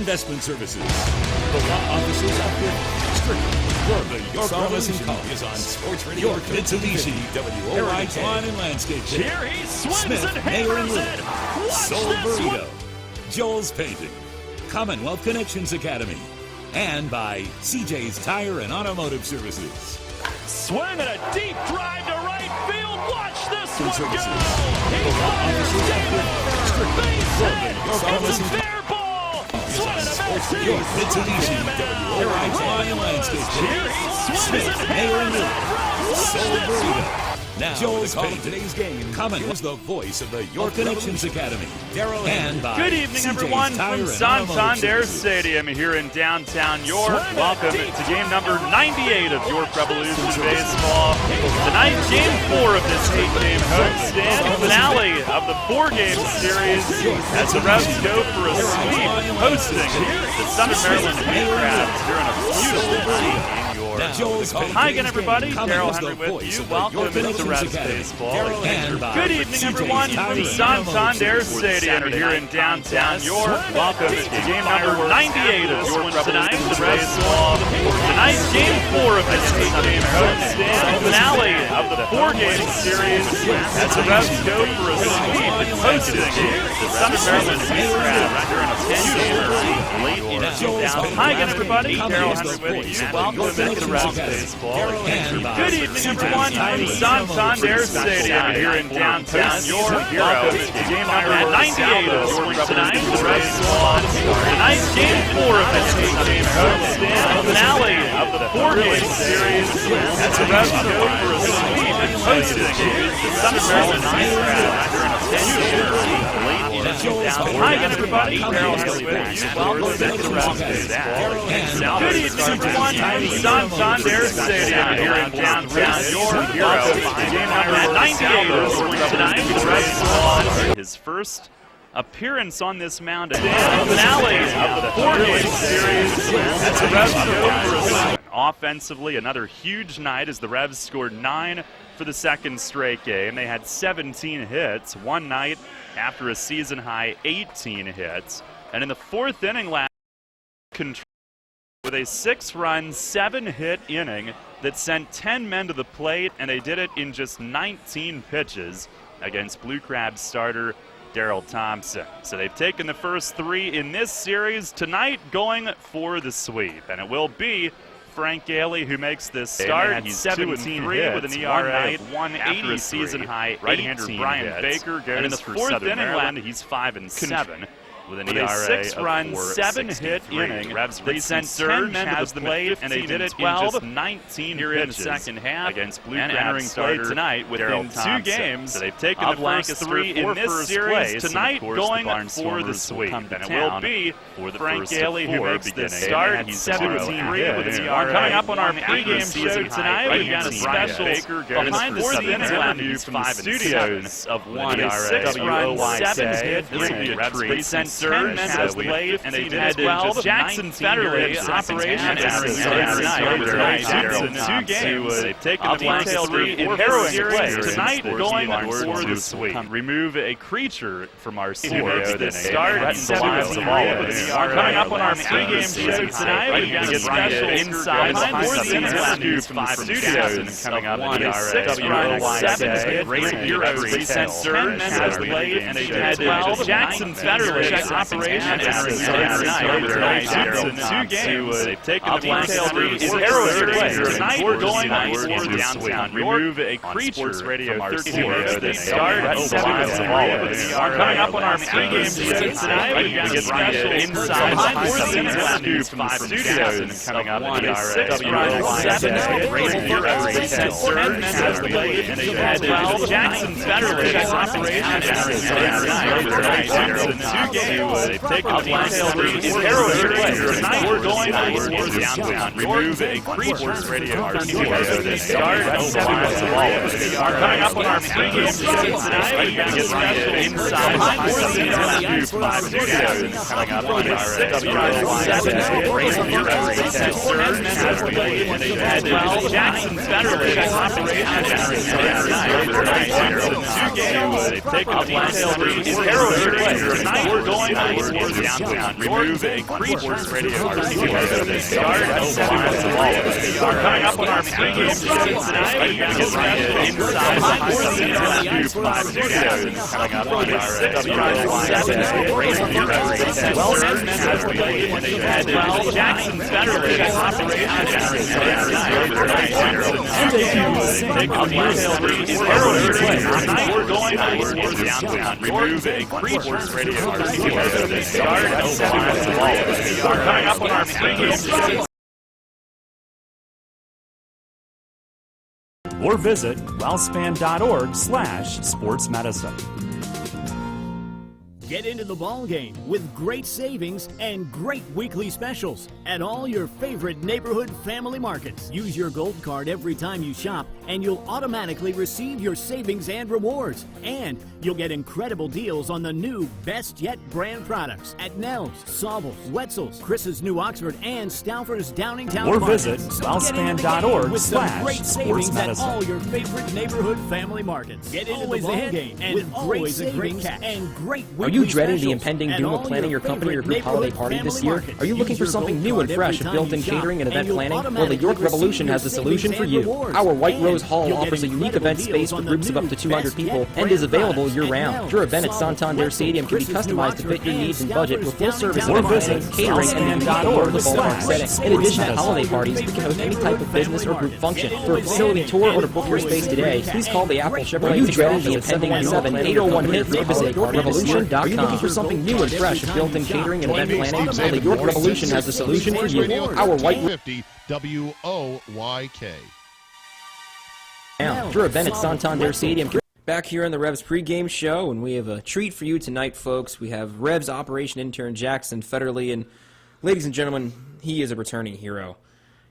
investment services. The law offices of Strictly for the York Revolution is on Sports Radio York, Mitsubishi, WOIK, Lawn and Landscape. Here he swings Smith, and Mayor and hammers it. Lou, Watch Soul this one. Burrito, Joel's Painting, Commonwealth Connections Academy, and by CJ's Tire and Automotive Services. Swing and a deep drive to right field. Watch this one Services. go. He fires deep over. Base hit. It's a fair ball. Swing and a Sports base York, hit. Mitsubishi, WOIK, Lawn and Landscape. Here he swings Smith, and Mayor and hammers Lou, it. Watch Soul this one. Burrito. Now, Joel's the call Painting. of today's game. Commonwealth is the voice of the York Connections Academy. And by Good evening, CJ's everyone, Tire from and Santander Automotive Services. Stadium here in downtown York. Swing Welcome it deep. to game number 98 of York Revolution Baseball. Tonight, game 4 of this 8-game homestand, finale of the 4-game series as the Revs go for a sweep, hosting the Southern Maryland Crabs during a beautiful night in York. Joel's Painting. Hi again, everybody. Commonwealth Daryl is the Henry with voice you. of the Welcome York to Connections Revs Academy. Baseball. And by Good evening, CJ's everyone, Tire from and Santander Automotive Stadium here in downtown York. Welcome to game number 98 of York Revolution Baseball. Tonight's game 4 of this 8-game homestand, finale of the 4-game series as the Revs go for a sweep and hosting the Southern Maryland Crabs during a 10-game late in 2000. Hi again, everybody. Daryl Henry with you. Welcome to Revs Baseball. Good evening, everyone, from Santander Stadium here in downtown York. Welcome to game number 98 of York Revolution Baseball. Tonight's game 4 of this 8-game homestand, finale of the 4-game series as the Revs go for a sweep and hosting the Southern Maryland Crabs during a 10-game late in 2000. Hi again, everybody. Daryl Henry with you. Welcome to Revs Baseball. Good evening, everyone, from Santander Stadium here in downtown York. Welcome to game number 98 of York tonight. His first appearance on this mound and finale of the 4-game series as the Revs go for a sweep. Offensively, another huge night as the Revs scored 9 for the second straight game. They had 17 hits one night after a season-high 18 hits. And in the 4th inning last control with a 6-run, 7-hit inning that sent 10 men to the plate, and they did it in just 19 pitches against Blue Crabs starter Daryl Thompson. So they've taken the first 3 in this series, tonight going for the sweep. And it will be Frank Gailey who makes this start. He's 17-3 with an ERA of 1.80 after a season-high Right-hander 18 Brian hits. Baker goes and in the for 4th Southern inning, Maryland, he's 5-7. With an ERA a 6-run, 7-hit inning, Revs that sent 10 men to the plate, and they did it in just 19 here in the second half against Blue and entering play play tonight within 2 games. So they've taken the first 3 in this series tonight, going for the sweep. And it will be for Frank Gailey who makes this start. He's 17-3 with an ERA. Coming up on our pregame show tonight, we've got a special behind-the-scenes interview from the studios of 1-6-run, 7-hit. This will be a treat. They sent 10 men to the plate, and they did it in Jackson Federally operation in 2 games. They've taken the first 3 in harrowing series tonight, going for the sweep. Remove a creature from our studio this start. Coming up on our pregame show tonight, we've got a special inside behind-the-scenes from the studios coming up on 1-6-run, 7-hit heroes. They sent 10 men to the plate, and they did it in Jackson Federally operation in 2 games. They've taken the first 3 in harrowing series tonight, going for the sweep. Remove a creature from our studios this start. Coming up on our pregame show tonight, we've got a special inside behind-the-scenes from the studios coming up on 1-6-run, 7-hit heroes. They sent 10 men to the plate, and they had Jackson Federally operation in 2 games. They've taken the first 3 in harrowing series tonight, we're going for the downtown. Remove a creature from our studios this start. Coming up on our pregame show tonight, we've got a special inside behind-the-scenes from the studios coming up on 1-6-run, 7-hit heroes. They sent 10 men to the plate, and they had Jackson Federally operation in 2 games. They've taken the first 3 in harrowing series tonight, we're going going downtown. Remove a creature. Radio. Coming up on our pregame show tonight, we're going to get inside the studios. Coming up on our Jackson's better than we're going downtown. Remove a creature. Radio. Coming up on our pregame show. Or visit wellspan.org/sportsmedicine. Get into the ball game with great savings and great weekly specials at all your favorite neighborhood family markets. Use your gold card every time you shop and you'll automatically receive your savings and rewards. And you'll get incredible deals on the new Best Yet brand products at Nell's, Saubles, Wetzel's, Chris's New Oxford, and Stauffer's Downingtown Or markets. visit So wellspan.org/sportsmedicine. at all your favorite neighborhood family markets. Get into the ball game and with great savings and great weekly Are you dreading the specials impending at doom all of planning your company or favorite group holiday neighborhood party this family year? markets. Are you looking Use for your something gold new and card fresh every with time built-in you shop, catering and event you'll planning? Well, the automatically York receive Revolution your has the solution for savings you. and rewards. Our White And Rose Hall you'll get offers a unique incredible event space deals for on the groups of up new to 200 Best people Yet and is brand available products year-round. at Your event at Nell's, Santander Wetzel's, Stadium can be Chris's New customized to fit your Oxford, needs and and budget with full-service Stauffer's event Downingtown planning, catering, and unique wellspan.org/sportsmedicine. ballpark setting. In addition to holiday parties, we can host any type of business or group function. For a facility tour or to book your space today, please call the Apple Chevrolet office at 717-801-HIT or visit YorkRevolution.com. Are you looking for something new and fresh with built-in catering and event planning? Well, the York Revolution has the solution for you. Our White 50 WOYK. Your event at Santander Stadium. Back here on the Revs pregame show, and we have a treat for you tonight, folks. We have Revs operation intern Jackson Federley, and ladies and gentlemen, he is a returning hero.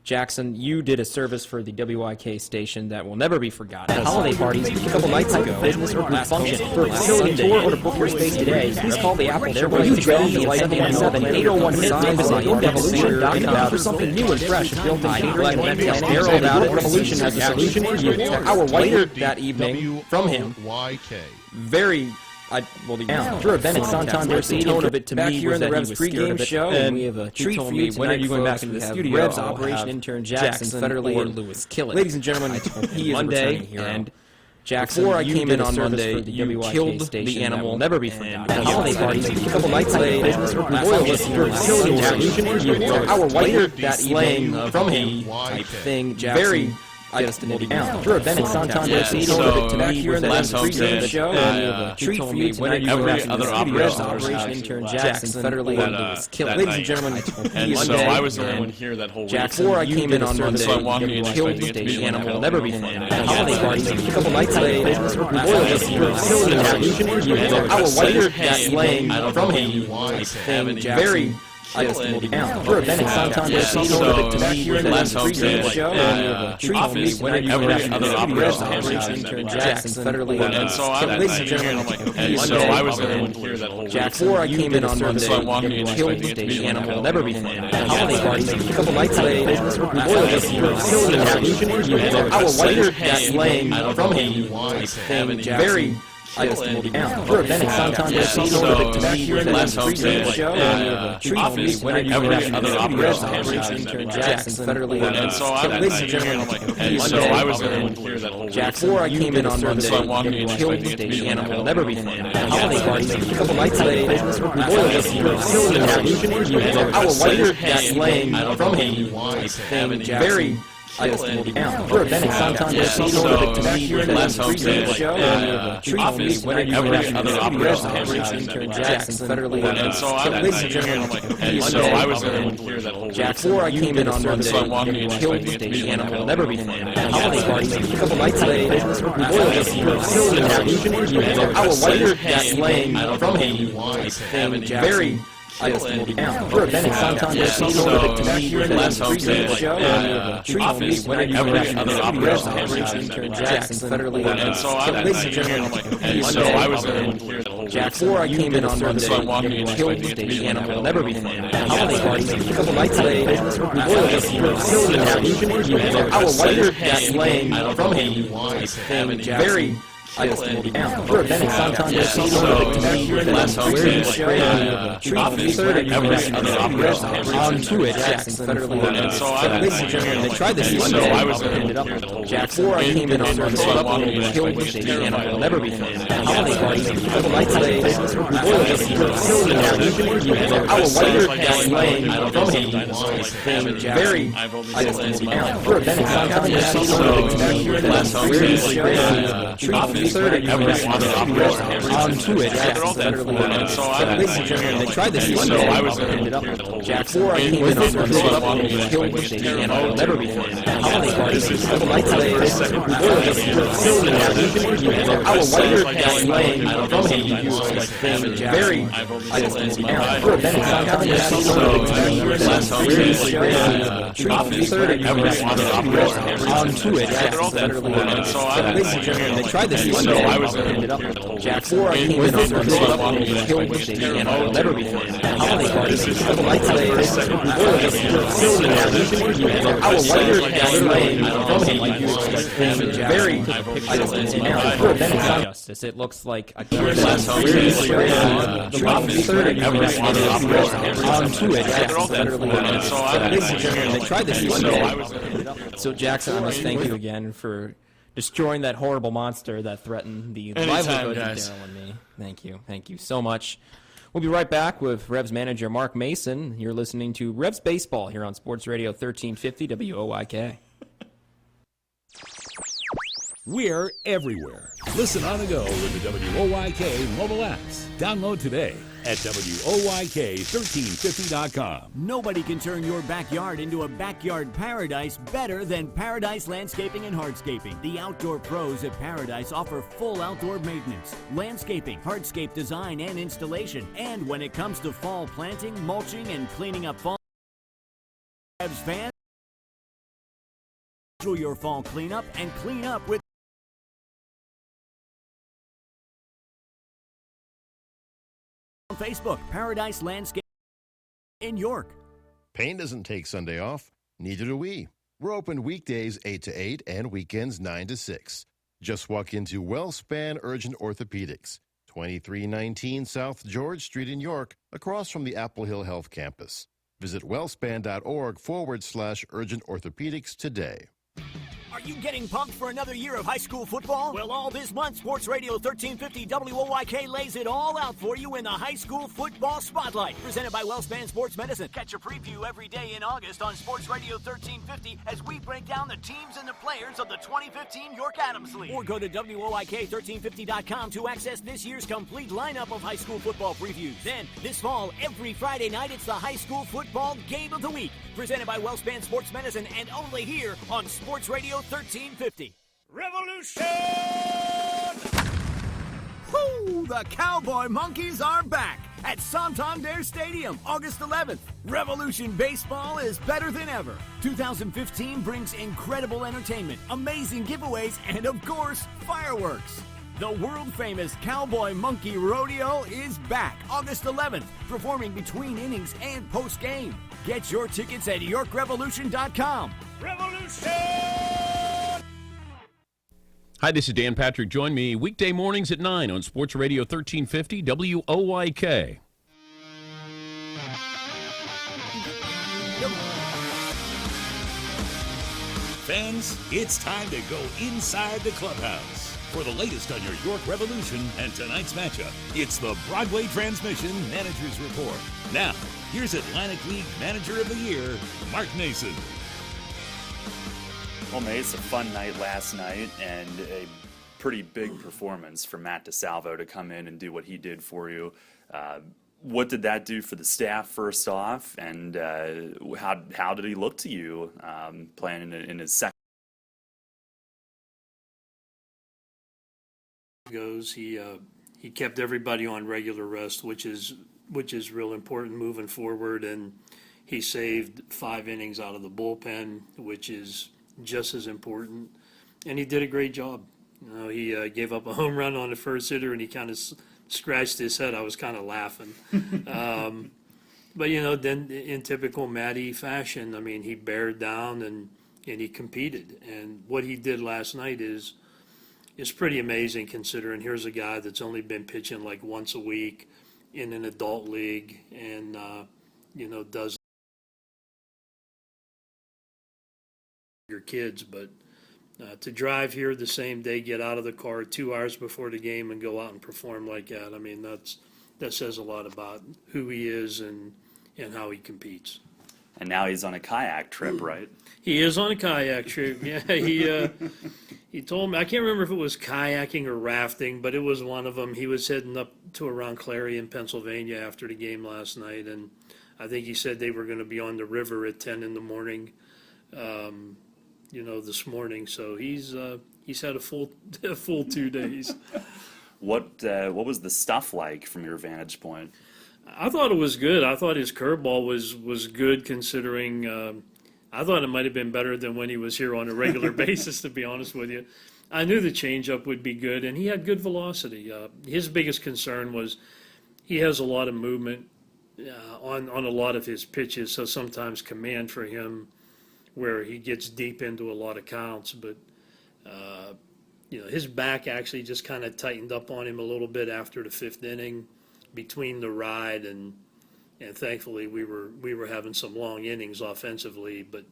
Jackson, you did a service for the WYK station that will never be forgotten. At holiday parties, a couple nights ago, business or group function. For a facility tour or to book your space today, please call the Apple Chevrolet office at 717-801-HIT visit YorkRevolution.com for something new and fresh with built-in catering and event planning. Daryl about it, Revolution has the solution for you. Our white that evening from him, very... your event at Santander Stadium of it to back here in the Revs pregame show, and we have a treat for you tonight. When are you going back into the studio? Revs operation intern Jackson Federley and Lewis Kill It. Ladies and gentlemen, he is Monday, and Jackson, before I came in on Monday, you killed the animal. Never be forgotten. At holiday parties, a couple nights ago, business or loyalists for a facility solution for you. Our white that evening from him type thing, very. Your event at Santander Stadium to back here in the pregame show, and we have a treat for you tonight. Every other operation intern Jackson Federley and Lewis Kill It. Ladies and gentlemen, and so I was the only one here that whole week. Before I came in on Monday, so I'm walking in killed the animal. Never be forgotten. At holiday parties, a couple nights ago, business or loyalists for a facility solution for you. Our white that slaying from him thing, very. Your event at Santander Stadium to back here in the pregame show, and we have a treat for you tonight. Every other operation intern Jackson Federley and ladies and gentlemen, and so I was the only one here that whole week. Before I came in on Monday, killed the animal. Never be forgotten. At holiday parties, a couple nights ago, business or loyalists for a facility solution for you. Our white that slaying from him thing, very. Your event at Santander Stadium to back here in the pregame show, and we have a treat for you tonight. Every other operation intern Jackson Federley and ladies and gentlemen, and so I was the only one here that whole week. Before I came in on Monday, killed the animal. Never be forgotten. At holiday parties, a couple nights ago, business or loyalists for a facility solution for you. Our white that slaying from him thing, very. Your event at Santander Stadium to back here in the pregame show, and we have a treat for you tonight. Every other operation intern Jackson Federley and ladies and gentlemen, and so I was the only one here that whole week. Before I came in on Monday, killed the animal. Never be forgotten. At holiday parties, a couple nights ago, business or loyalists for a facility solution for you. Our white that slaying from him thing, very. Your event at Santander Stadium to back here in the pregame show, and we have a treat for you tonight. Every other operation intern Jackson Federley and ladies and gentlemen, and so I was the only one here that whole week. Before I came in on Monday, killed the animal. Never be forgotten. At holiday parties, a couple nights ago, business or loyalists for a facility solution for you. Our white that slaying from him thing, very. I just will be down. For events on time to see last home treat stage. for you third and onto it. Jackson federally. Ladies and gentlemen, they tried this So I was ended up. Jackson came in on one spot and killed the stage and will never be finished. Holiday parties for the lights lay. Our whiter slaying from very. I just will be down. For events on time to see last home stage. treat third and onto it. Jackson federally. Ladies and gentlemen, they tried this ended up. Jackson came in on one spot and killed the stage and will never be finished. Holiday parties for the lights lay. Our whiter slaying from very. I just will be down. For events on time to see last home stage. treat third and onto it. Jackson federally. Ladies and gentlemen, they tried this ended up. Jackson came in on one spot and killed the stage and will never be finished. Holiday parties for the lights lay. Our whiter slaying from very. I just will be down. For events on justice, it looks like a Last home stage. third and onto it. Jackson federally. Ladies and gentlemen, they tried this So Jackson, I must thank you again for destroying that horrible monster that threatened the livelihood of Daryl and me. Thank you so much. We'll be right back with Revs manager Mark Mason. You're listening to Revs Baseball here on Sports Radio 1350 WOYK. We're everywhere. Listen on the go with the WOYK mobile apps. Download today at WOYK1350.com. Nobody can turn your backyard into a backyard paradise better than Paradise Landscaping and Hardscaping. The outdoor pros at Paradise offer full outdoor maintenance, landscaping, hardscape design and installation. And when it comes to fall planting, mulching, and cleaning up fall, Revs fans, schedule your fall cleanup and clean up with Facebook, Paradise Landscape in York. Payne doesn't take Sunday off. Neither do we. We're open weekdays 8 to 8 and weekends 9 to 6. Just walk into WellSpan Urgent Orthopedics, 2319 South George Street in York, across from the Apple Hill Health Campus. Visit wellspan.org/urgent orthopedics today. Are you getting pumped for another year of high school football? Well, all this month, Sports Radio 1350 WOYK lays it all out for you in the High School Football Spotlight. Presented by WellSpan Sports Medicine. Catch a preview every day in August on Sports Radio 1350 as we break down the teams and the players of the 2015 York Adams League. Or go to WOYK1350.com to access this year's complete lineup of high school football previews. Then, this fall, every Friday night, it's the High School Football Game of the Week. Presented by WellSpan Sports Medicine and only here on Sports Radio 1350. Revolution! Woo! The Cowboy Monkeys are back at Santander Stadium, August 11th. Revolution Baseball is better than ever. 2015 brings incredible entertainment, amazing giveaways, and of course, fireworks. The world-famous Cowboy Monkey Rodeo is back August 11th, performing between innings and post-game. Get your tickets at YorkRevolution.com. Revolution! Hi, this is Dan Patrick. Join me weekday mornings at 9 on Sports Radio 1350 WOYK. Fans, it's time to go inside the clubhouse. For the latest on your York Revolution and tonight's matchup, it's the Broadway Transmission Manager's Report. Now, here's Atlantic League Manager of the Year, Mark Mason. Well, Nate, it's a fun night last night and a pretty big performance for Matt DeSalvo to come in and do what he did for you. What did that do for the staff, first off, and how did he look to you playing in his second? Goes he kept everybody on regular rest, which is real important moving forward, and he saved 5 innings out of the bullpen, which is just as important, and he did a great job. You know, he gave up a home run on the first hitter, and he kind of scratched his head. I was kind of laughing. But, you know, then in typical Matty fashion, I mean, he bared down and he competed. And what he did last night is is pretty amazing considering here's a guy that's only been pitching like once a week in an adult league and, does your kids. But to drive here the same day, get out of the car 2 hours before the game and go out and perform like that, I mean, that says a lot about who he is and how he competes. And now he's on a kayak trip, right? He is on a kayak trip. Yeah, he told me, I can't remember if it was kayaking or rafting, but it was one of them. He was heading up to around Clarion, Pennsylvania after the game last night, and I think he said they were going to be on the river at 10 in the morning, this morning. So he's had a full 2 days. What was the stuff like from your vantage point? I thought it was good. I thought his curveball was good considering. I thought it might have been better than when he was here on a regular basis, to be honest with you. I knew the changeup would be good, and he had good velocity. His biggest concern was he has a lot of movement on a lot of his pitches, so sometimes command for him where he gets deep into a lot of counts. But, his back actually just kind of tightened up on him a little bit after the fifth inning between the ride and thankfully we were having some long innings offensively, but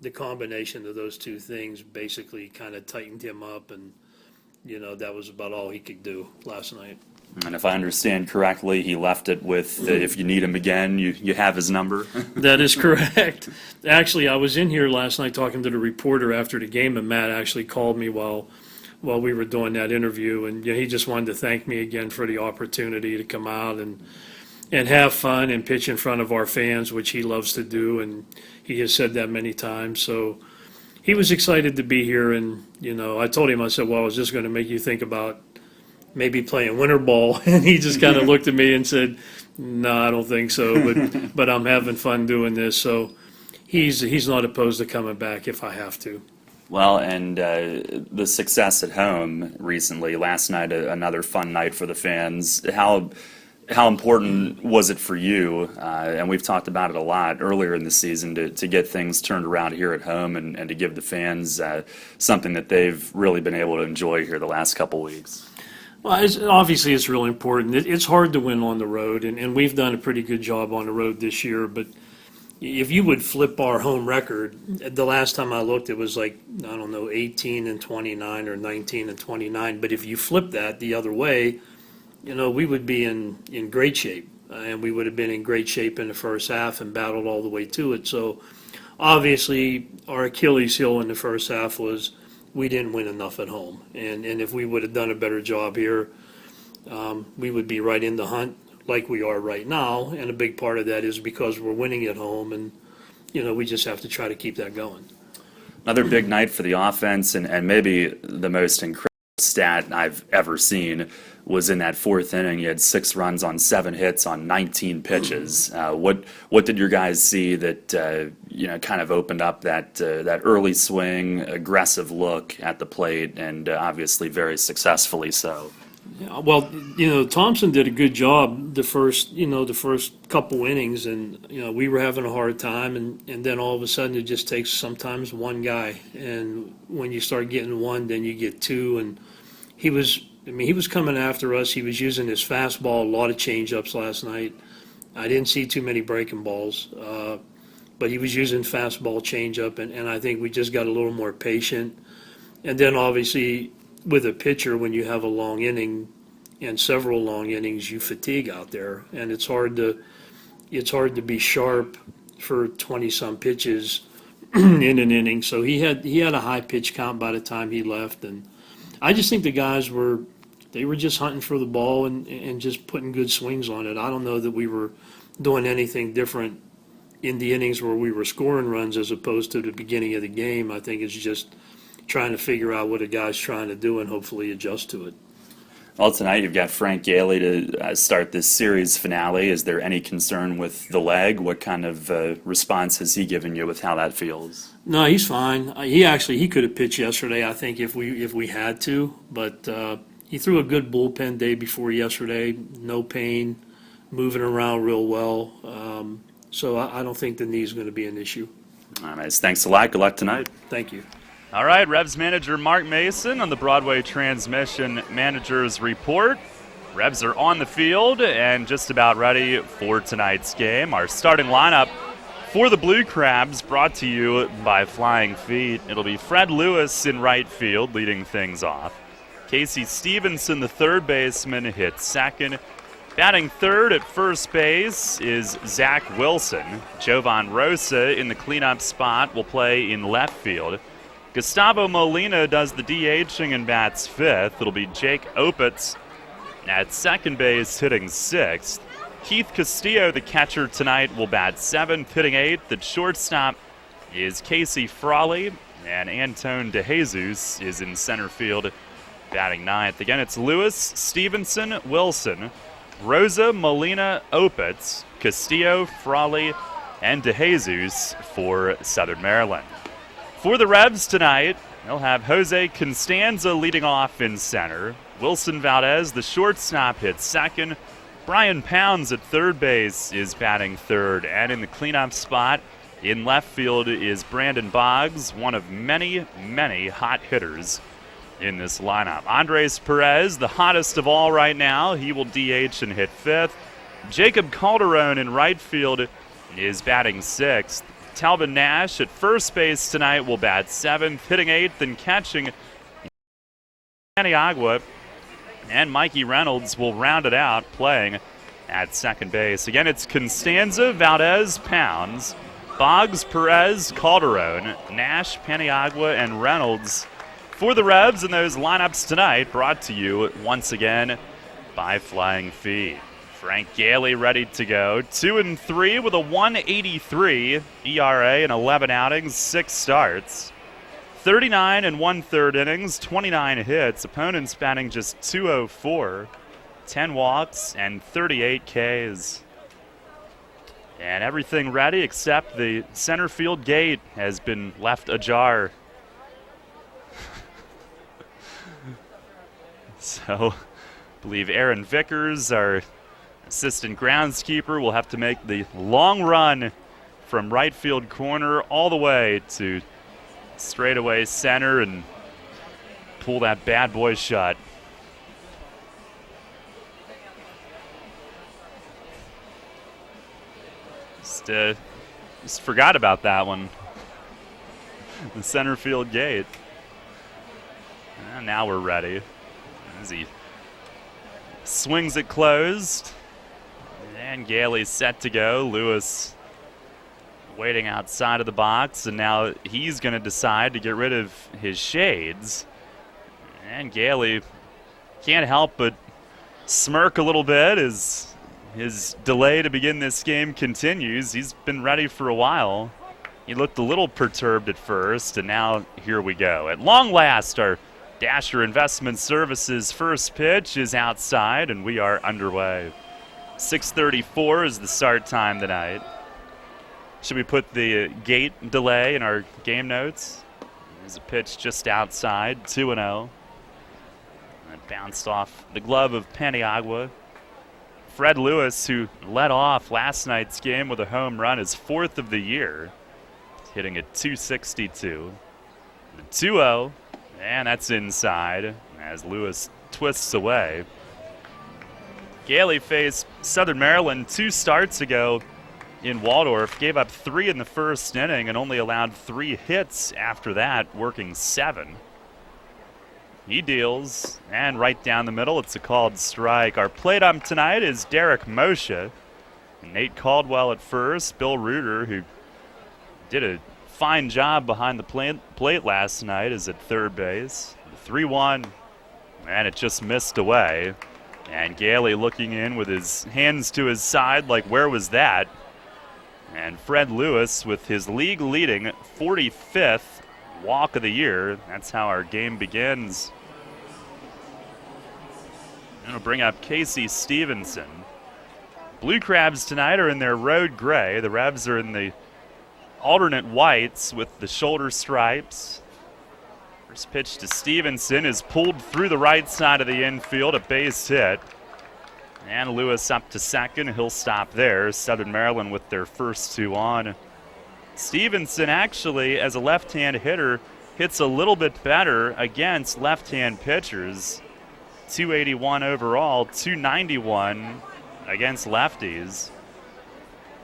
the combination of those two things basically kind of tightened him up, and that was about all he could do last night. And if I understand correctly, he left it with if you need him again, you have his number. That is correct. Actually, I was in here last night talking to the reporter after the game, and Matt actually called me while we were doing that interview, and he just wanted to thank me again for the opportunity to come out and have fun and pitch in front of our fans, which he loves to do, and he has said that many times. So he was excited to be here, and I told him, I said, well, I was just going to make you think about maybe playing winter ball, and he just kind of looked at me and said, no, I don't think so, but I'm having fun doing this. So he's not opposed to coming back if I have to. Well, and the success at home recently, last night, another fun night for the fans. How important was it for you, and we've talked about it a lot earlier in the season, to get things turned around here at home and to give the fans something that they've really been able to enjoy here the last couple weeks? Well, obviously it's really important. It's hard to win on the road, and we've done a pretty good job on the road this year, but if you would flip our home record, the last time I looked, it was like, 18-29 or 19-29. But if you flip that the other way, we would be in great shape. And we would have been in great shape in the first half and battled all the way to it. So obviously our Achilles heel in the first half was we didn't win enough at home. And if we would have done a better job here, we would be right in the hunt like we are right now, and a big part of that is because we're winning at home, and we just have to try to keep that going. Another big night for the offense, and maybe the most incredible stat I've ever seen was in that fourth inning. You had 6 runs on 7 hits on 19 pitches. What did your guys see that kind of opened up that early swing, aggressive look at the plate, and obviously very successfully so? Yeah, well, Thompson did a good job the first couple innings, and we were having a hard time, and then all of a sudden it just takes sometimes one guy, and when you start getting one, then you get two, and he was coming after us. He was using his fastball, a lot of changeups last night. I didn't see too many breaking balls, but he was using fastball, changeup, and I think we just got a little more patient, and then obviously with a pitcher, when you have a long inning and several long innings, you fatigue out there, and it's hard to be sharp for 20-some pitches in an inning. So he had a high pitch count by the time he left, and I just think the guys were just hunting for the ball and just putting good swings on it. I don't know that we were doing anything different in the innings where we were scoring runs as opposed to the beginning of the game. I think it's just trying to figure out what a guy's trying to do and hopefully adjust to it. Well, tonight you've got Frank Gailey to start this series finale. Is there any concern with the leg? What kind of response has he given you with how that feels? No, he's fine. He could have pitched yesterday, I think, if we had to, but he threw a good bullpen day before yesterday. No pain, moving around real well. So I don't think the knee is going to be an issue. All right, thanks a lot. Good luck tonight. Thank you. All right, Revs manager Mark Mason on the Broadway Transmission Manager's Report. Revs are on the field and just about ready for tonight's game. Our starting lineup for the Blue Crabs brought to you by Flying Feet. It'll be Fred Lewis in right field leading things off. Casey Stevenson, the third baseman, hits second. Batting third at first base is Zach Wilson. Jovan Rosa in the cleanup spot will play in left field. Gustavo Molina does the DHing and bats fifth. It'll be Jake Opitz at second base hitting sixth. Keith Castillo, the catcher tonight, will bat seventh, hitting eighth. At shortstop is Casey Frawley, and Antone DeJesus is in center field batting ninth. Again, it's Lewis, Stevenson, Wilson, Rosa, Molina, Opitz, Castillo, Frawley, and DeJesus for Southern Maryland. For the Revs tonight, they'll have Jose Constanza leading off in center. Wilson Valdez, the shortstop, hits second. Brian Pounds at third base is batting third. And in the cleanup spot in left field is Brandon Boggs, one of many, many hot hitters in this lineup. Andres Perez, the hottest of all right now. He will DH and hit fifth. Jacob Calderon in right field is batting sixth. Talvin Nash at first base tonight will bat seventh, hitting eighth and catching Paniagua. And Mikey Reynolds will round it out playing at second base. Again, it's Constanza, Valdez, Pounds, Boggs, Perez, Calderon, Nash, Paniagua, and Reynolds for the Revs in those lineups tonight, brought to you once again by Flying Feet. Frank Gailey ready to go. 2-3 with a 1.83 ERA and 11 outings, 6 starts. 39 and 1/3 innings, 29 hits. Opponents batting just .204, 10 walks, and 38 Ks. And everything ready except the center field gate has been left ajar. So, I believe Aaron Vickers, our assistant groundskeeper, will have to make the long run from right field corner all the way to straightaway center and pull that bad boy shot. Just forgot about that one. The center field gate. And now we're ready. As he swings it closed. And Gailey's set to go. Lewis waiting outside of the box, and now he's going to decide to get rid of his shades. And Gailey can't help but smirk a little bit as his delay to begin this game continues. He's been ready for a while. He looked a little perturbed at first, and now here we go. At long last, our Dasher Investment Services first pitch is outside, and we are underway. 6:34 is the start time tonight. Should we put the gate delay in our game notes? There's a pitch just outside, 2-0. And it bounced off the glove of Paniagua. Fred Lewis, who led off last night's game with a home run, is fourth of the year, hitting at .262. The 2-0, and that's inside as Lewis twists away. Gailey faced Southern Maryland 2 starts ago in Waldorf, gave up 3 in the first inning and only allowed 3 hits after that, working 7. He deals, and right down the middle, it's a called strike. Our plate ump tonight is Derek Moshe. Nate Caldwell at first, Bill Reuter, who did a fine job behind the plate last night, is at third base. 3-1, and it just missed away. And Gailey looking in with his hands to his side like, where was that? And Fred Lewis with his league-leading 45th walk of the year. That's how our game begins. I'm going to bring up Casey Stevenson. Blue Crabs tonight are in their road gray. The Revs are in the alternate whites with the shoulder stripes. First pitch to Stevenson is pulled through the right side of the infield, a base hit. And Lewis up to second. He'll stop there. Southern Maryland with their first 2 on. Stevenson actually, as a left-hand hitter, hits a little bit better against left-hand pitchers. 281 overall, 291 against lefties.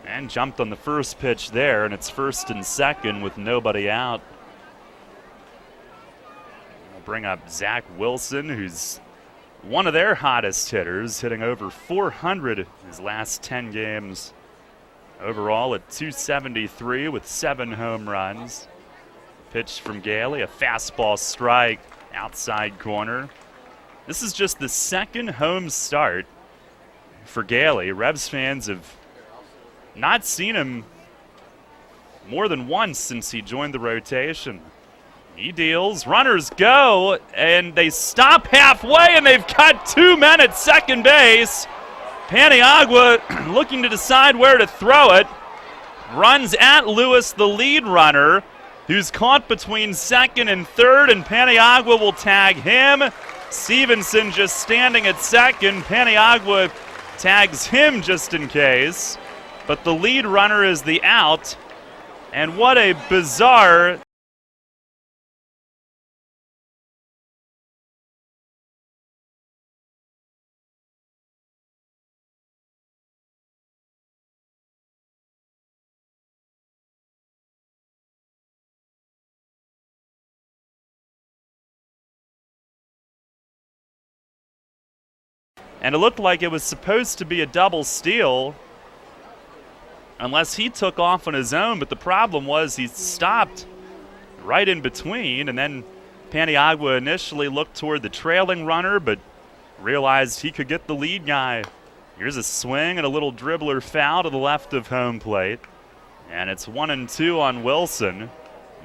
And jumped on the first pitch there, and it's first and second with nobody out. I'll bring up Zach Wilson, who's one of their hottest hitters, hitting over 400 his last 10 games. Overall at 273 with 7 home runs. Pitch from Gailey, a fastball strike, outside corner. This is just the second home start for Gailey. Revs fans have not seen him more than once since he joined the rotation. He deals, runners go, and they stop halfway, and they've got 2 men at second base. Paniagua looking to decide where to throw it. Runs at Lewis, the lead runner, who's caught between second and third, and Paniagua will tag him. Stevenson just standing at second. Paniagua tags him just in case. But the lead runner is the out. And what a bizarre and it looked like it was supposed to be a double steal unless he took off on his own, but the problem was he stopped right in between, and then Paniagua initially looked toward the trailing runner but realized he could get the lead guy. Here's a swing and a little dribbler foul to the left of home plate, and it's 1-2 on Wilson,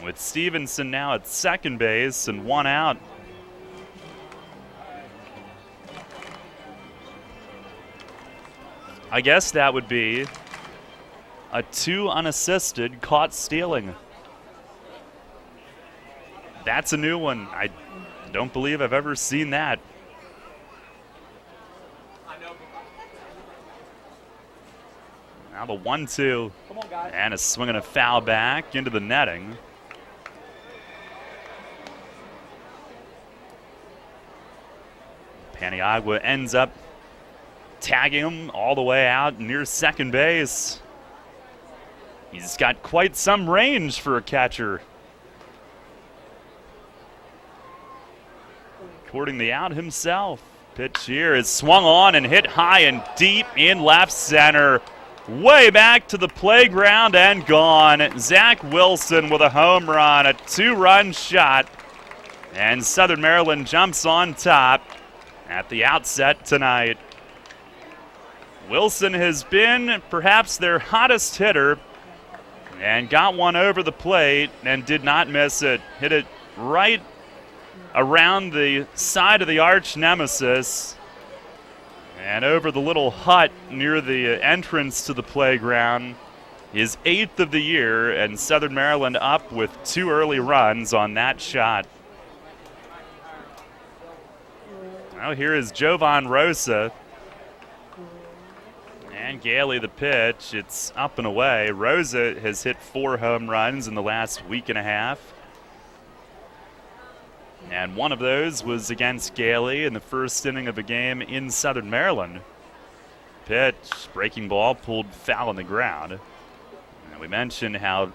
with Stevenson now at second base and 1 out. I guess that would be a 2 unassisted caught stealing. That's a new one. I don't believe I've ever seen that. Now the 1-2. And a swing and a foul back into the netting. Paniagua ends up tagging him all the way out near second base. He's got quite some range for a catcher. Courting the out himself. Pitch here is swung on and hit high and deep in left center. Way back to the playground and gone. Zach Wilson with a home run, a 2-run shot. And Southern Maryland jumps on top at the outset tonight. Wilson has been perhaps their hottest hitter and got one over the plate and did not miss it. Hit it right around the side of the arch nemesis and over the little hut near the entrance to the playground. His 8th of the year, and Southern Maryland up with 2 early runs on that shot. Now here is Jovan Rosa. And Gailey the pitch. It's up and away. Rosa has hit 4 home runs in the last week and a half. And one of those was against Gailey in the first inning of a game in Southern Maryland. Pitch, breaking ball, pulled foul on the ground. And we mentioned how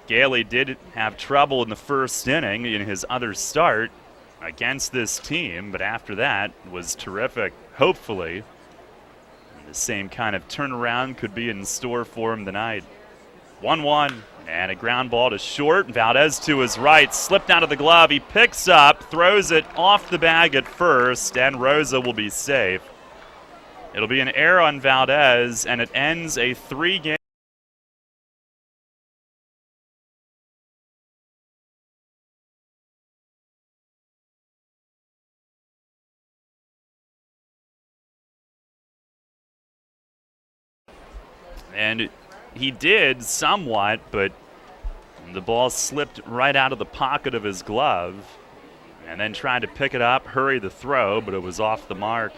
Gailey did have trouble in the first inning in his other start against this team, but after that was terrific. Hopefully the same kind of turnaround could be in store for him tonight. 1-1, and a ground ball to short. Valdez to his right, slipped out of the glove. He picks up, throws it off the bag at first, and Rosa will be safe. It'll be an error on Valdez, and it ends a 3-game. And he did somewhat, but the ball slipped right out of the pocket of his glove, and then tried to pick it up, hurry the throw, but it was off the mark.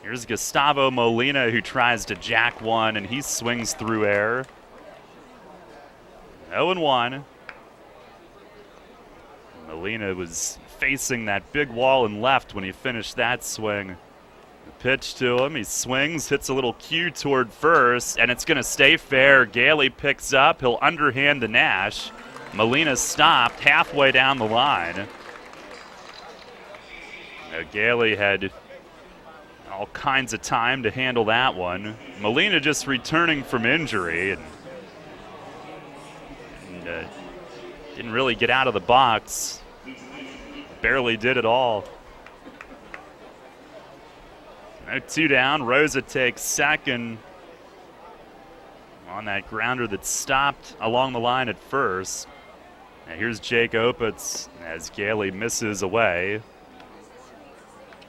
Here's Gustavo Molina, who tries to jack one, and he swings through air. 0-1. Molina was facing that big wall in left when he finished that swing. The pitch to him, he swings, hits a little cue toward first, and it's going to stay fair. Gailey picks up, he'll underhand to Nash. Molina stopped halfway down the line. Gailey had all kinds of time to handle that one. Molina just returning from injury and didn't really get out of the box. Barely did at all. No 2 down. Rosa takes second on that grounder that stopped along the line at first. And here's Jake Opitz as Gailey misses away.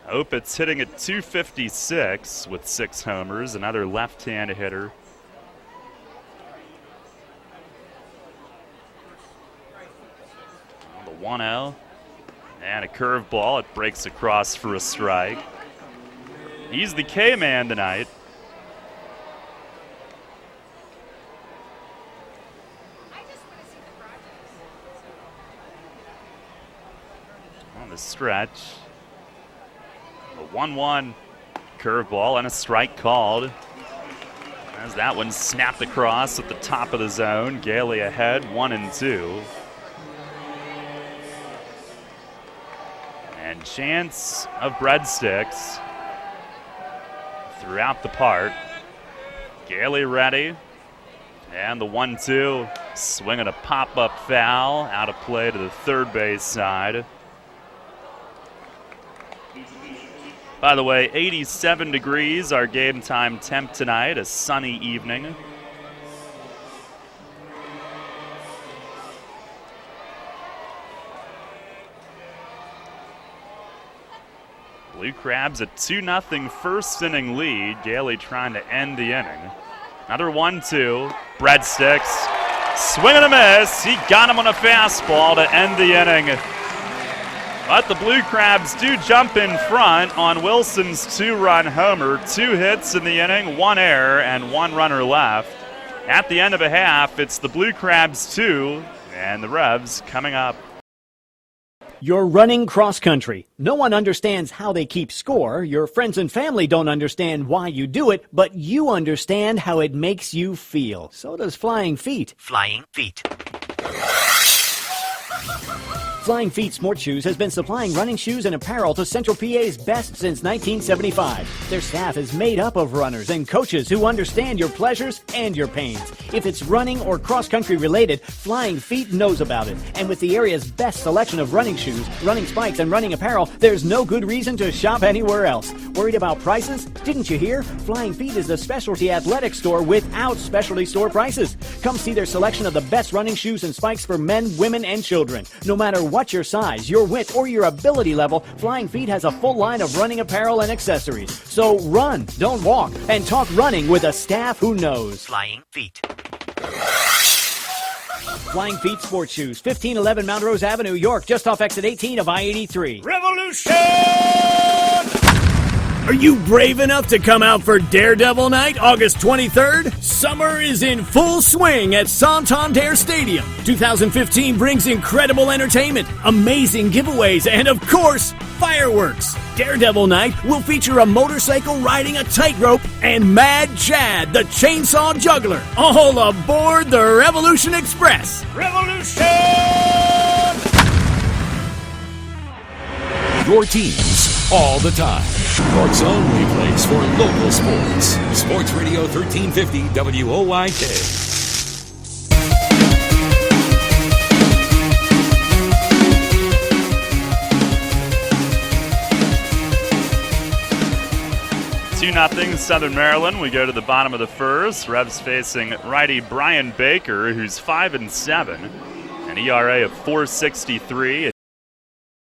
Opitz hitting at .256 with 6 homers, another left-hand hitter. The 1-0 and a curveball. It breaks across for a strike. He's the K-man tonight. On the stretch. A 1-1 curveball and a strike called. As that one snapped across at the top of the zone. Gailey ahead, 1-2. And chance of breadsticks throughout the park. Gailey ready. And the 1-2. Swinging a pop-up foul. Out of play to the third base side. By the way, 87 degrees, our game time temp tonight, a sunny evening. Blue Crabs a 2-0 first inning lead. Gailey trying to end the inning. Another 1-2. Breadsticks. Swing and a miss. He got him on a fastball to end the inning. But the Blue Crabs do jump in front on Wilson's 2-run homer. 2 hits in the inning, 1 error, and 1 runner left. At the end of a half, it's the Blue Crabs 2 and the Revs coming up. You're running cross country. No one understands how they keep score. Your friends and family don't understand why you do it, but you understand how it makes you feel. So does Flying Feet. Flying Feet. Flying Feet Sports Shoes has been supplying running shoes and apparel to Central PA's best since 1975. Their staff is made up of runners and coaches who understand your pleasures and your pains. If it's running or cross-country related, Flying Feet knows about it. And with the area's best selection of running shoes, running spikes, and running apparel, there's no good reason to shop anywhere else. Worried about prices? Didn't you hear? Flying Feet is a specialty athletic store without specialty store prices. Come see their selection of the best running shoes and spikes for men, women, and children. No matter what your size, your width, or your ability level, Flying Feet has a full line of running apparel and accessories. So run, don't walk, and talk running with a staff who knows. Flying Feet. Flying Feet Sports Shoes, 1511 Mount Rose Avenue, York, just off exit 18 of I-83. Revolution! Are you brave enough to come out for Daredevil Night, August 23rd? Summer is in full swing at Santander Stadium. 2015 brings incredible entertainment, amazing giveaways, and of course, fireworks. Daredevil Night will feature a motorcycle riding a tightrope and Mad Chad, the chainsaw juggler, all aboard the Revolution Express. Revolution! Your teams all the time. York's only place for local sports. Sports Radio 1350 WOYK. Nothing Southern Maryland. We go to the bottom of the first. Revs facing righty Brian Baker, who's 5-7, an ERA of 4.63.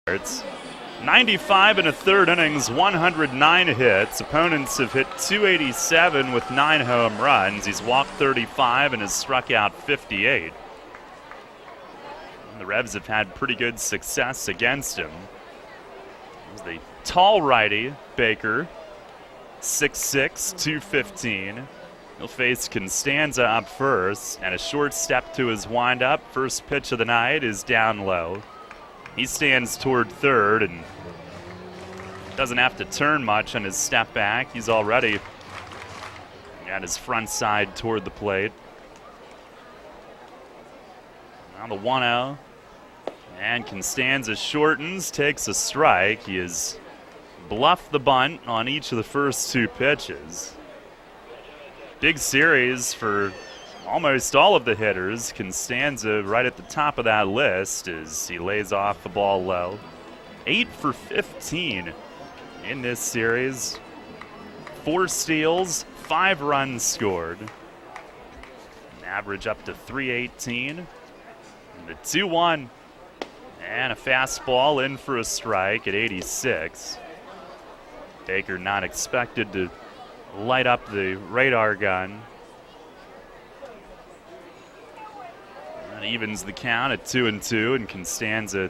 It's 95 in a third innings, 109 hits. Opponents have hit 287 with 9 home runs. He's walked 35 and has struck out 58. And the Revs have had pretty good success against him. He's the tall righty Baker. 6'6", 215. He'll face Constanza up first, and a short step to his windup. First pitch of the night is down low. He stands toward third and doesn't have to turn much on his step back. He's already at his front side toward the plate. Now the 1-0. And Constanza shortens, takes a strike. He has bluffed the bunt on each of the first two pitches. Big series for almost all of the hitters. Constanza right at the top of that list as he lays off the ball low. 8 for 15 in this series. 4 steals, 5 runs scored. An average up to 318. And the 2-1. And a fastball in for a strike at 86. Baker not expected to light up the radar gun. That evens the count at 2-2, and Constanza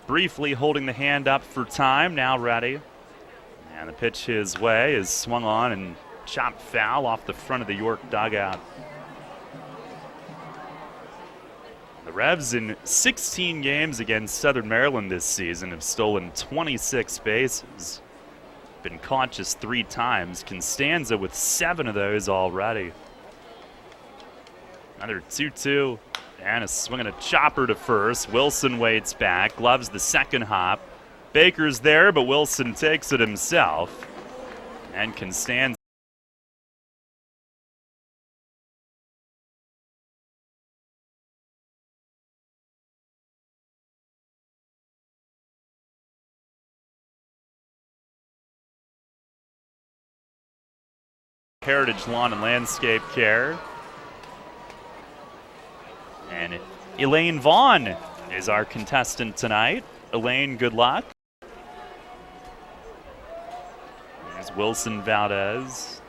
briefly holding the hand up for time, now ready. And the pitch his way is swung on and chopped foul off the front of the York dugout. The Revs in 16 games against Southern Maryland this season have stolen 26 bases. Been caught just 3 times. Constanza with 7 of those already. Another 2-2 and a swing and a chopper to first. Wilson waits back, gloves the second hop. Baker's there, but Wilson takes it himself. And Constanza Heritage Lawn and Landscape Care. And Elaine Vaughn is our contestant tonight. Elaine, good luck. There's Wilson Valdez.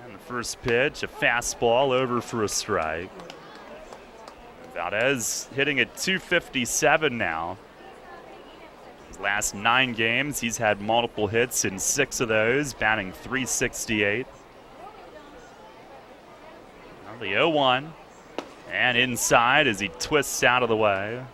And the first pitch, a fastball over for a strike. Valdez hitting at 257 now. His last 9 games, he's had multiple hits in 6 of those, batting .368. Now the 0-1. And inside as he twists out of the way.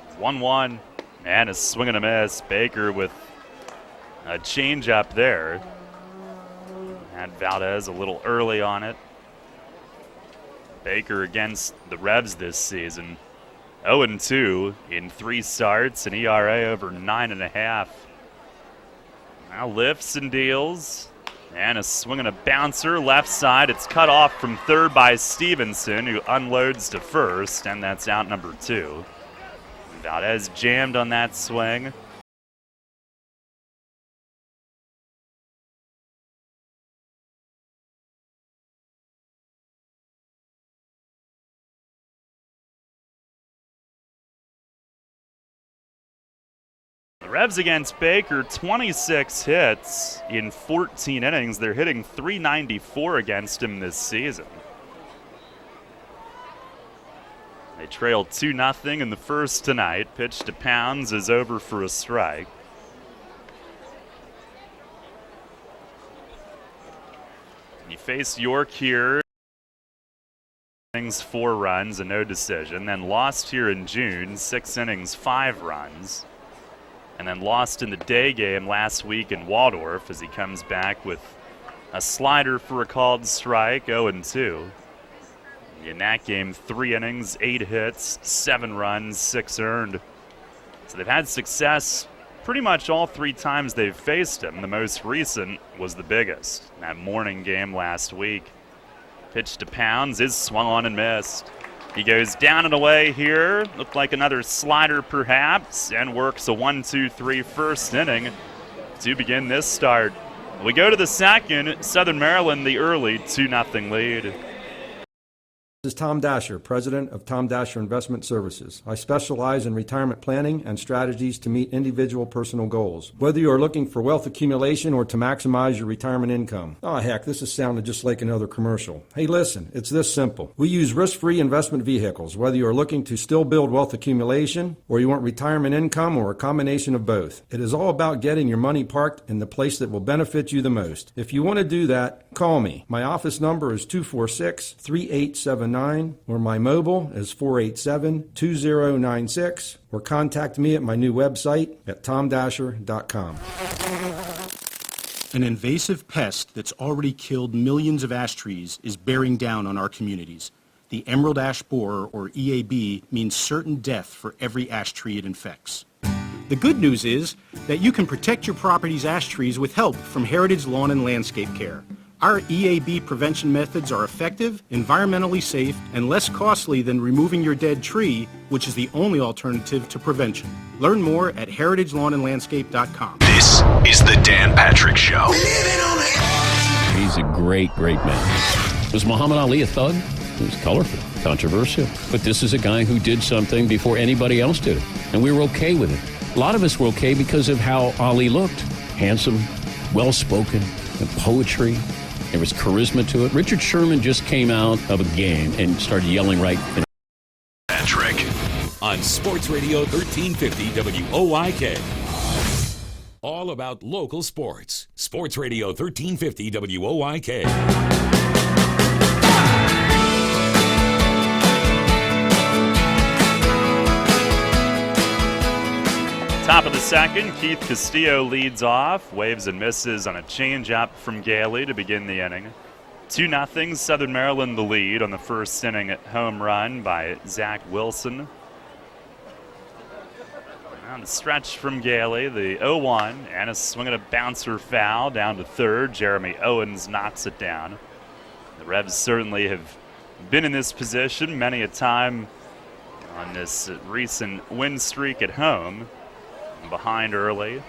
It's 1-1 and a swing and a miss. Baker with a changeup there. Had Valdez a little early on it. Baker against the Revs this season. 0-2 in 3 starts, an ERA over 9.5. Now lifts and deals. And a swing and a bouncer left side. It's cut off from third by Stevenson, who unloads to first, and that's out number 2. Valdez jammed on that swing. Revs against Baker, 26 hits in 14 innings. They're hitting .394 against him this season. They trail 2-0 in the first tonight. Pitch to Pounds is over for a strike. He faced York here. Innings, 4 runs, and no decision. Then lost here in June, 6 innings, 5 runs. And then lost in the day game last week in Waldorf as he comes back with a slider for a called strike, 0-2. In that game, 3 innings, 8 hits, 7 runs, 6 earned. So they've had success pretty much all 3 times they've faced him. The most recent was the biggest, that morning game last week. Pitch to Pounds is swung on and missed. He goes down and away here, looked like another slider perhaps, and works a 1-2-3 first inning to begin this start. We go to the second, Southern Maryland the early 2-0 lead. This is Tom Dasher, President of Tom Dasher Investment Services. I specialize in retirement planning and strategies to meet individual personal goals. Whether you are looking for wealth accumulation or to maximize your retirement income. Oh, heck, this is sounding just like another commercial. Hey, listen, it's this simple. We use risk-free investment vehicles, whether you are looking to still build wealth accumulation or you want retirement income or a combination of both. It is all about getting your money parked in the place that will benefit you the most. If you want to do that, call me. My office number is 246-3879. Or my mobile is 487-2096, or contact me at my new website at tomdasher.com. An invasive pest that's already killed millions of ash trees is bearing down on our communities. The emerald ash borer, or EAB, means certain death for every ash tree it infects. The good news is that you can protect your property's ash trees with help from Heritage Lawn and Landscape Care. Our EAB prevention methods are effective, environmentally safe, and less costly than removing your dead tree, which is the only alternative to prevention. Learn more at heritagelawnandlandscape.com. This is the Dan Patrick Show. He's a great man. Was Muhammad Ali a thug? He was colorful, controversial. But this is a guy who did something before anybody else did it. And we were okay with it. A lot of us were okay because of how Ali looked. Handsome, well-spoken, and poetry. There was charisma to it. Richard Sherman just came out of a game and started yelling right in Patrick. On Sports Radio 1350 WOIK. All about local sports. Sports Radio 1350 WOIK. Top of the second, Keith Castillo leads off, waves and misses on a changeup from Gailey to begin the inning. 2-0, Southern Maryland the lead on the first inning home run by Zach Wilson. On the stretch from Gailey, the 0-1, Anna swinging a bouncer foul down to third. Jeremy Owens knocks it down. The Revs certainly have been in this position many a time on this recent win streak at home. Behind early,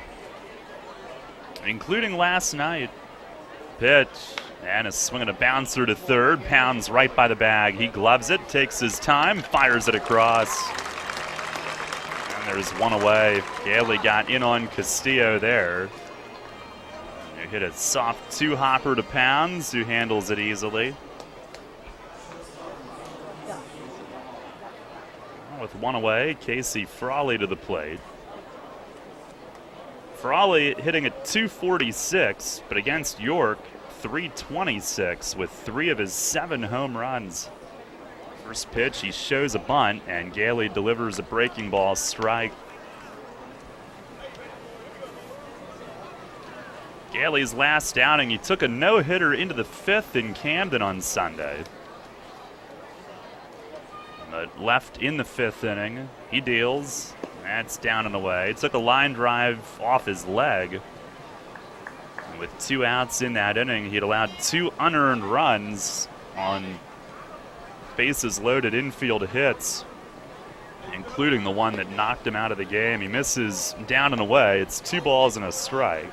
including last night. Pitch, and is swinging a bouncer to third, pounds right by the bag. He gloves it, takes his time, fires it across. And there's one away. Gailey got in on Castillo there. He hit a soft two-hopper to Pounds, who handles it easily. With one away, Casey Frawley to the plate. Frawley hitting at 246, but against York, 326 with 3 of his 7 home runs. First pitch, he shows a bunt, and Gailey delivers a breaking ball strike. Gailey's last outing, he took a no-hitter into the 5th in Camden on Sunday. But left in the 5th inning, he deals. That's down and away. Took a line drive off his leg. And with 2 outs in that inning, he'd allowed 2 unearned runs on bases loaded infield hits, including the one that knocked him out of the game. He misses down and away. It's 2 balls and a strike.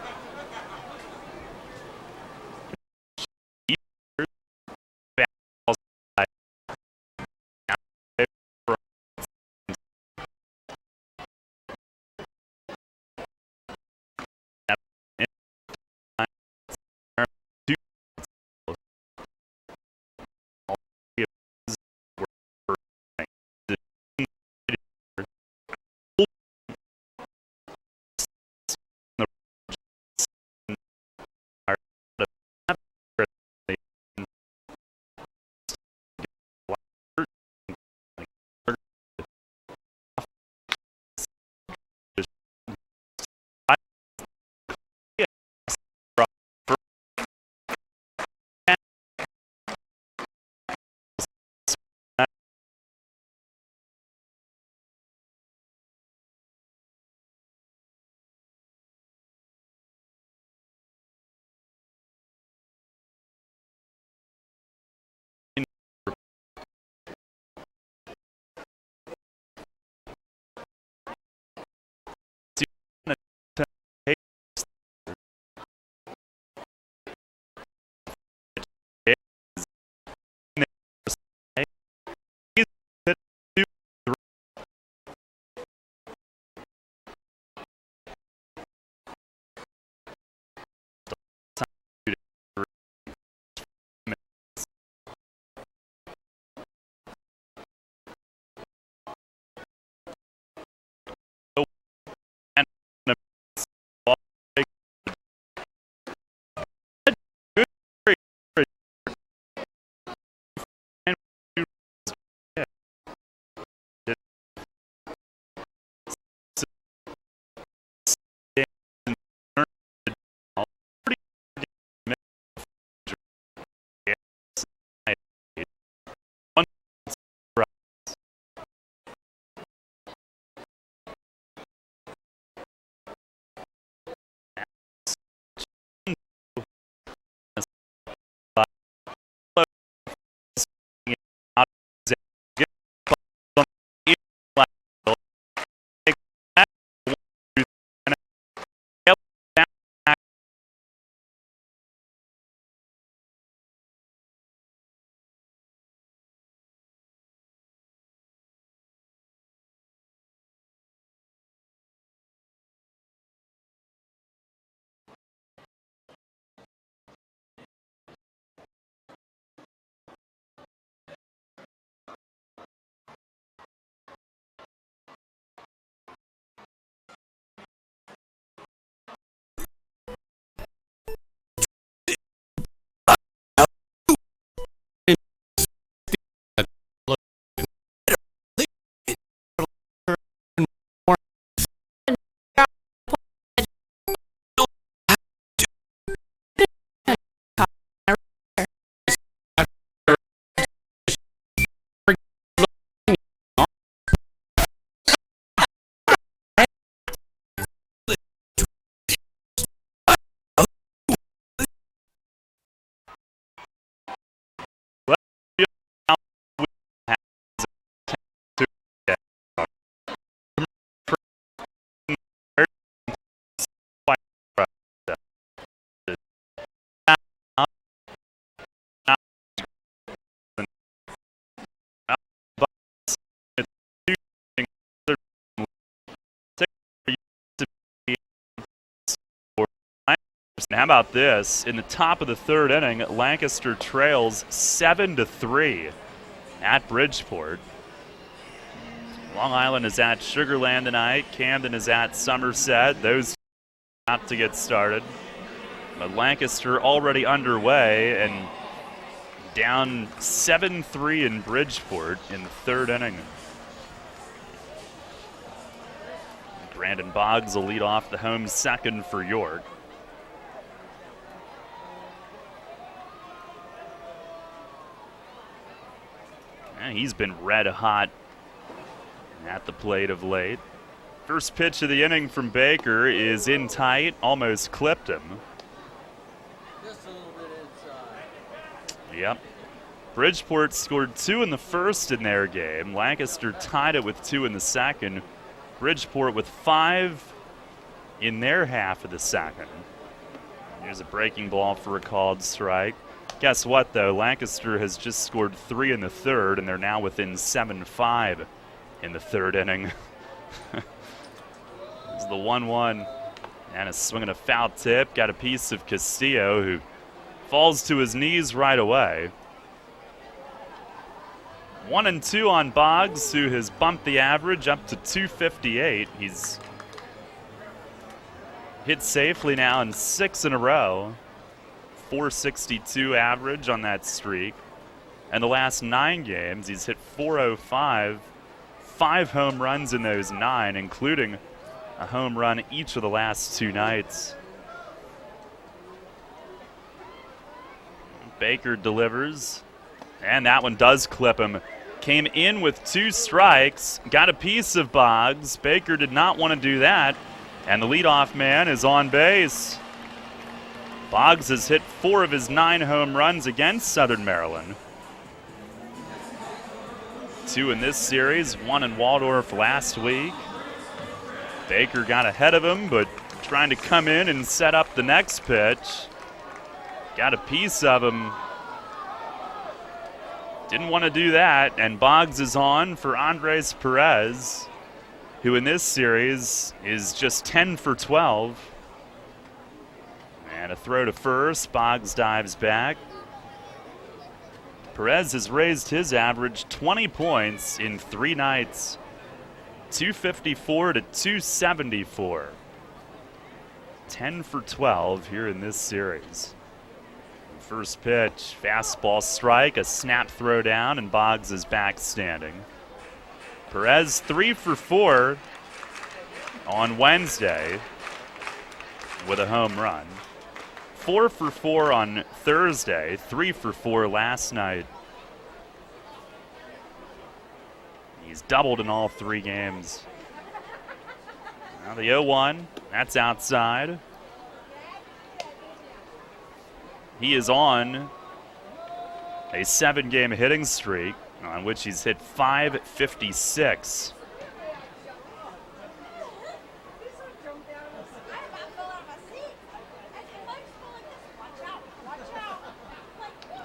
How about this? In the top of the third inning, Lancaster trails 7-3 at Bridgeport. Long Island is at Sugar Land tonight. Camden is at Somerset. Those about to get started. But Lancaster already underway and down 7-3 in Bridgeport in the third inning. Brandon Boggs will lead off the home second for York. And he's been red hot at the plate of late. First pitch of the inning from Baker is in tight, almost clipped him. Just a little bit inside. Yep. Bridgeport scored 2 in the first in their game. Lancaster tied it with 2 in the second. Bridgeport with 5 in their half of the second. Here's a breaking ball for a called strike. Guess what, though? Lancaster has just scored 3 in the third, and they're now within 7-5 in the third inning. This is the 1-1. And a swing and a foul tip. Got a piece of Castillo, who falls to his knees right away. 1-2 on Boggs, who has bumped the average up to 258. He's hit safely now in 6 in a row. 462 average on that streak. And the last 9 games, he's hit 405. 5 home runs in those 9, including a home run each of the last 2 nights. Baker delivers, and that one does clip him. Came in with 2 strikes, got a piece of Boggs. Baker did not want to do that, and the leadoff man is on base. Boggs has hit 4 of his 9 home runs against Southern Maryland. 2 in this series, 1 in Waldorf last week. Baker got ahead of him, but trying to come in and set up the next pitch. Got a piece of him. Didn't want to do that, and Boggs is on for Andres Perez, who in this series is just 10 for 12. And a throw to first. Boggs dives back. Perez has raised his average 20 points in 3 nights. 254 to 274. 10 for 12 here in this series. First pitch, fastball strike, a snap throw down, and Boggs is back standing. Perez 3 for 4 on Wednesday with a home run. 4 for 4 on Thursday, 3 for 4 last night. He's doubled in all 3 games. Now the 0-1, that's outside. He is on a 7-game hitting streak on which he's hit .556.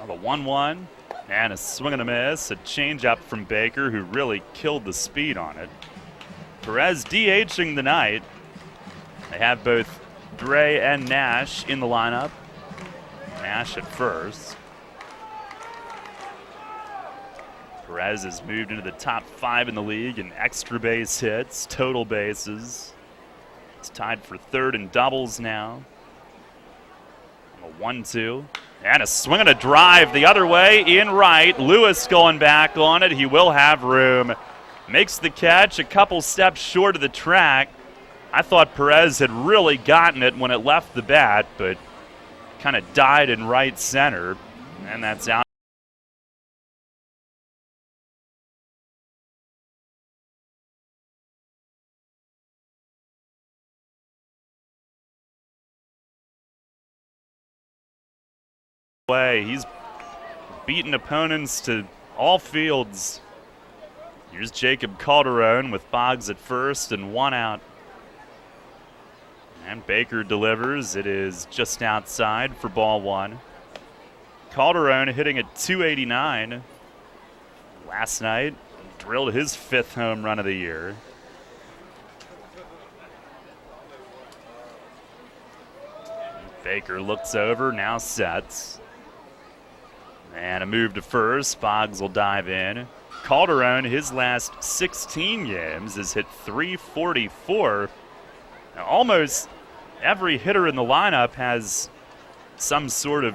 The 1-1 and a swing and a miss, a changeup from Baker, who really killed the speed on it. Perez DHing the night. They have both Dre and Nash in the lineup. Nash at first. Perez has moved into the top 5 in the league in extra base hits, total bases. It's tied for 3rd in doubles now. A 1-2. And a swing and a drive the other way in right. Lewis going back on it. He will have room. Makes the catch a couple steps short of the track. I thought Perez had really gotten it when it left the bat, but kind of died in right center. And that's out. He's beaten opponents to all fields. Here's Jacob Calderon with Boggs at first and 1 out. And Baker delivers. It is just outside for ball 1. Calderon hitting at .289 last night. Drilled his 5th home run of the year. Baker looks over, now sets. And a move to first. Boggs will dive in. Calderon, his last 16 games, has hit .344. Now, almost every hitter in the lineup has some sort of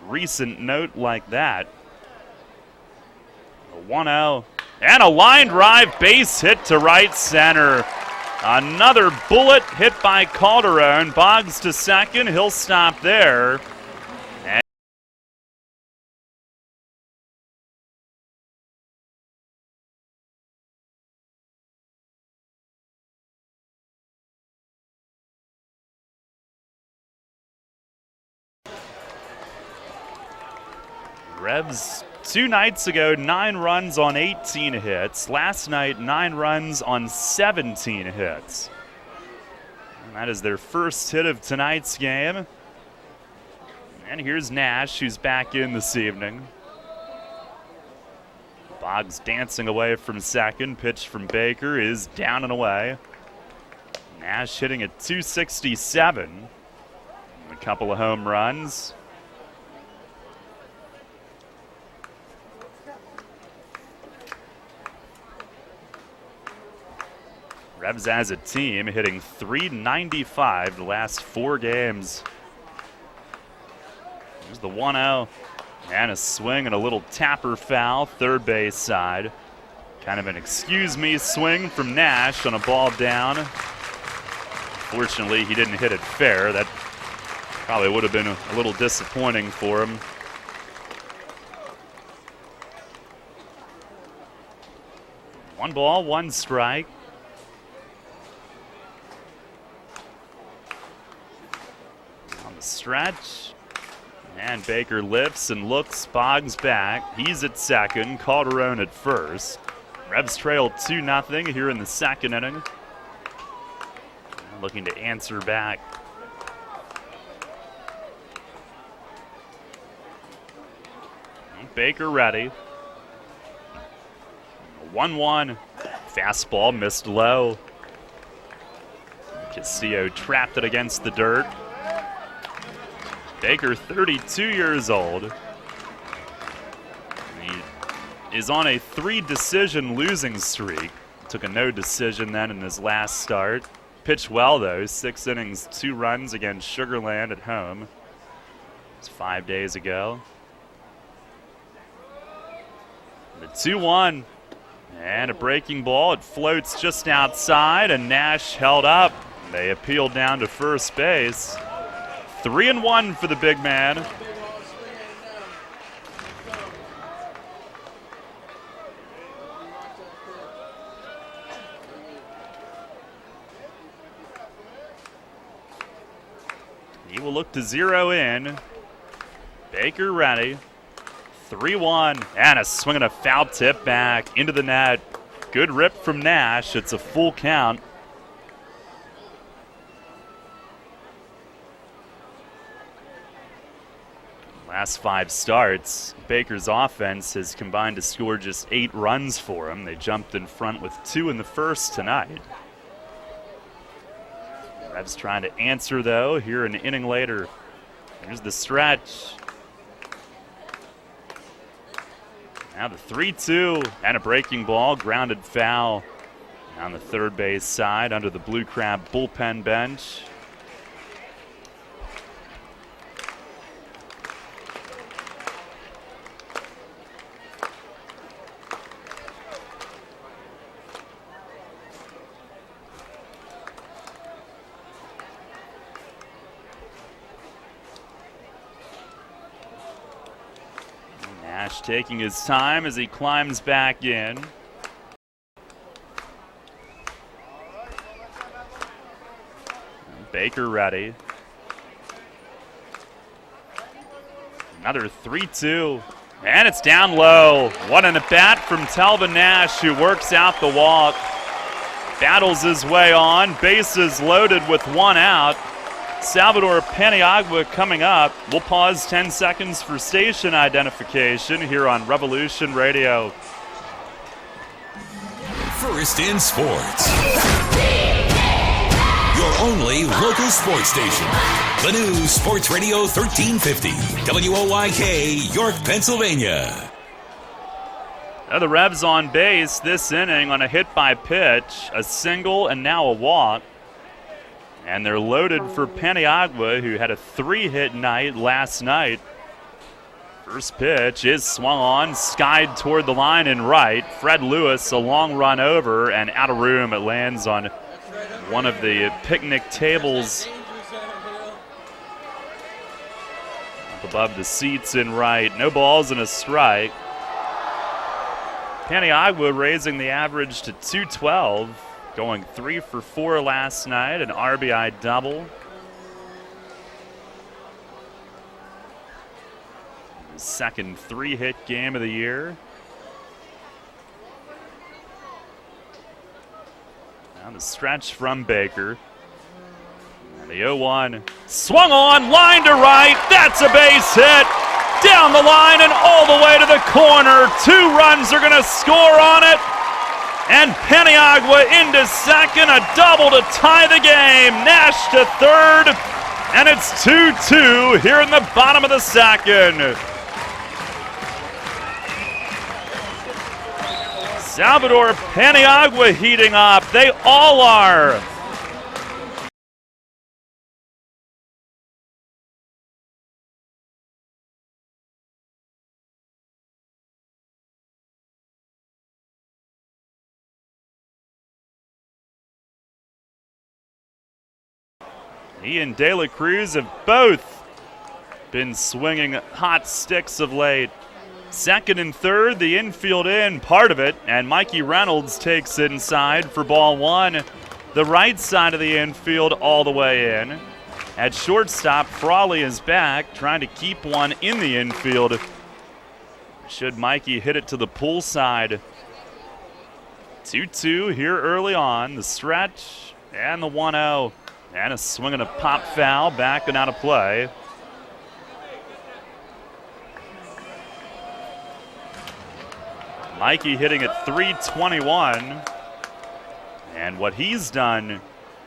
recent note like that. A 1-0 and a line drive base hit to right center. Another bullet hit by Calderon. Boggs to second. He'll stop there. And Revs 2 nights ago, 9 runs on 18 hits. Last night, 9 runs on 17 hits. And that is their first hit of tonight's game. And here's Nash, who's back in this evening. Boggs dancing away from second. Pitch from Baker is down and away. Nash hitting at .267. A couple of home runs. Revs as a team hitting .395 the last 4 games. There's the 1-0 and a swing and a little tapper foul, third base side. Kind of an excuse me swing from Nash on a ball down. Fortunately, he didn't hit it fair. That probably would have been a little disappointing for him. One ball, one strike. Stretch, and Baker lifts and looks. Boggs back. He's at second. Calderon at first. Revs trail 2-0 here in the second inning. Looking to answer back. Baker ready. 1-1. Fastball missed low. Castillo trapped it against the dirt. Baker, 32 years old. He is on a 3-decision losing streak. Took a no decision then in his last start. Pitched well though, 6 innings, 2 runs against Sugar Land at home. It was 5 days ago. The 2-1 and a breaking ball. It floats just outside and Nash held up. They appealed down to first base. 3-1 for the big man. He will look to zero in. Baker ready. 3-1 and a swing and a foul tip back into the net. Good rip from Nash. It's a full count. Last 5 starts, Baker's offense has combined to score just 8 runs for him. They jumped in front with 2 in the first tonight. Revs trying to answer, though, here an inning later. Here's the stretch. Now the 3-2 and a breaking ball, grounded foul on the third base side under the Blue Crab bullpen bench. Nash taking his time as he climbs back in. Baker ready. Another 3-2. And it's down low. What an at-bat from Talbot Nash, who works out the walk. Battles his way on. Bases loaded with 1 out. Salvador Paniagua coming up. We'll pause 10 seconds for station identification here on Revolution Radio. First in sports. Your only only local sports station. The new Sports Radio 1350, WOYK, York, Pennsylvania. Now the Revs on base this inning on a hit by pitch, a single, and now a walk. And they're loaded for Paniagua, who had a 3-hit night last night. First pitch is swung on, skied toward the line and right. Fred Lewis, a long run over, and out of room. It lands on one of the picnic tables up above the seats in right. No balls and a strike. Paniagua raising the average to 212, going 3 for 4 last night, an RBI double. Second 3-hit game of the year. Now the stretch from Baker. And the 0-1 swung on, line to right. That's a base hit. Down the line and all the way to the corner. 2 runs are going to score on it. And Paniagua into second, a double to tie the game. Nash to third, and it's 2-2 here in the bottom of the second. Salvador Paniagua heating up. They all are. He and De La Cruz have both been swinging hot sticks of late. Second and third, the infield in, part of it, and Mikey Reynolds takes it inside for ball 1. The right side of the infield all the way in. At shortstop, Frawley is back, trying to keep one in the infield. Should Mikey hit it to the pull side. 2-2 here early on, the stretch and the 1-0. And a swing and a pop foul, back and out of play. Mikey hitting at .321. And what he's done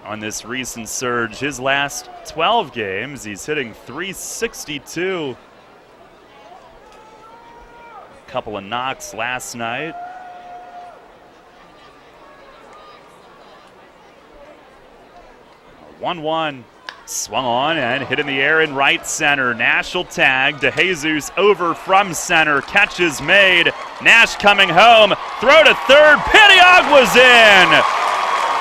on this recent surge, his last 12 games, he's hitting .362. A couple of knocks last night. A 1-1 swung on and hit in the air in right center. Nash will tag. DeJesus over from center. Catch is made. Nash coming home. Throw to third. Paniagua's in.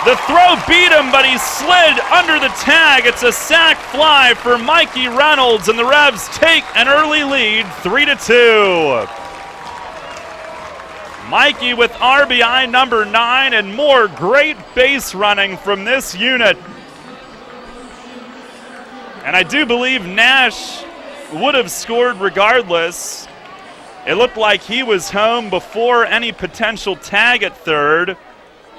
The throw beat him, but he slid under the tag. It's a sac fly for Mikey Reynolds, and the Revs take an early lead, 3-2. Mikey with RBI number 9 and more great base running from this unit. And I do believe Nash would have scored regardless. It looked like he was home before any potential tag at third.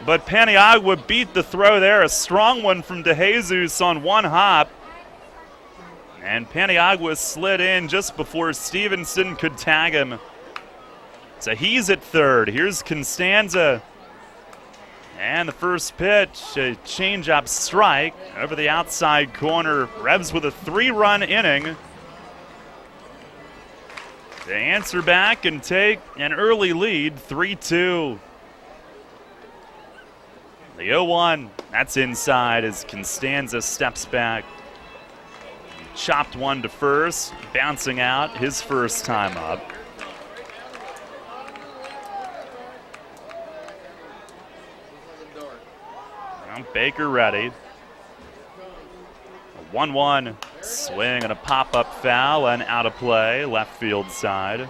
But Paniagua beat the throw there. A strong one from DeJesus on one hop. And Paniagua slid in just before Stevenson could tag him. So he's at third. Here's Constanza. And the first pitch, a change-up strike over the outside corner. Revs with a 3-run inning. They answer back and take an early lead, 3-2. The 0-1, that's inside as Constanza steps back. Chopped one to first, bouncing out his first time up. Baker ready. A 1-1 swing and a pop-up foul and out of play, left field side.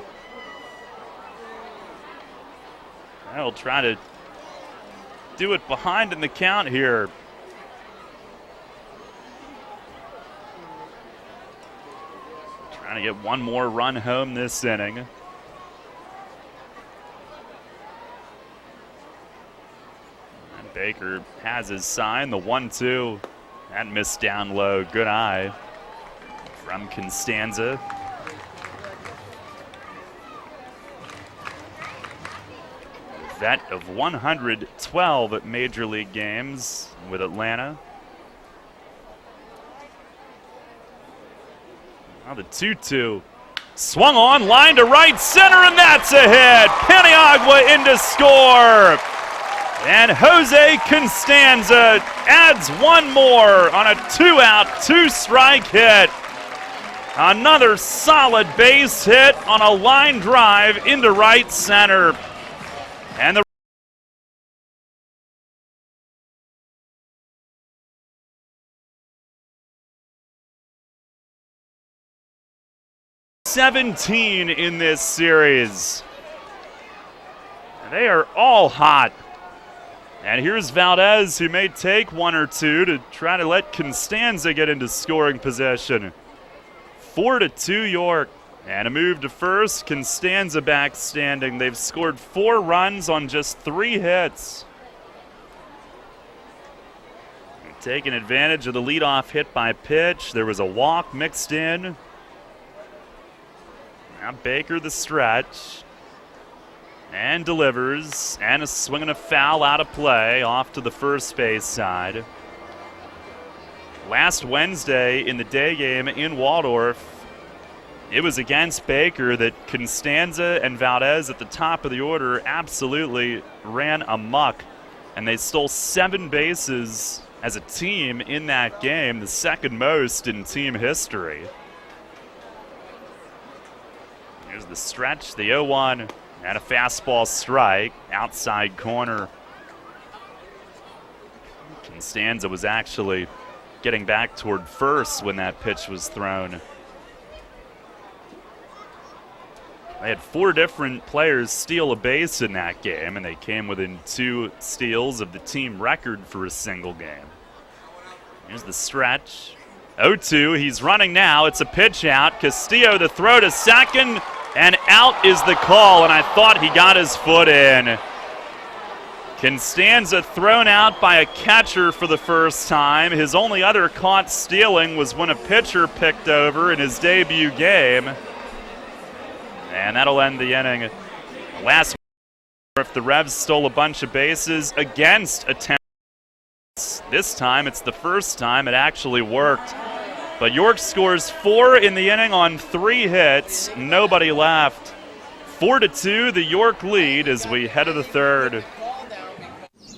They'll try to do it behind in the count here. Trying to get one more run home this inning. Baker has his sign, the 1-2. That missed down low, good eye from Constanza. Vet of 112 at Major League games with Atlanta. Now the 2-2. Swung on, line to right center, and that's a hit. Paniagua in to score. And Jose Constanza adds one more on a 2-out, 2-strike hit. Another solid base hit on a line drive into right center. And the 17 in this series. They are all hot. And here's Valdez, who may take one or two to try to let Constanza get into scoring position. 4-2 York. And a move to first, Constanza back standing. They've scored 4 runs on just 3 hits. Taking advantage of the leadoff hit by pitch. There was a walk mixed in. Now Baker the stretch. And delivers. And a swing and a foul out of play off to the first base side. Last Wednesday in the day game in Waldorf, it was against Baker that Constanza and Valdez at the top of the order absolutely ran amok. And they stole 7 bases as a team in that game, the second most in team history. Here's the stretch, the 0-1, and a fastball strike, outside corner. Constanza was actually getting back toward first when that pitch was thrown. They had 4 different players steal a base in that game, and they came within 2 steals of the team record for a single game. Here's the stretch. 0-2, he's running now. It's a pitch out. Castillo to throw to second, and out is the call, and I thought he got his foot in. Constanza thrown out by a catcher for the first time. His only other caught stealing was when a pitcher picked over in his debut game. And that'll end the inning. Last if the Revs stole a bunch of bases against attempts. This time, it's the first time it actually worked. But York scores 4 in the inning on 3 hits. Nobody left. 4-2, the York lead as we head to the third.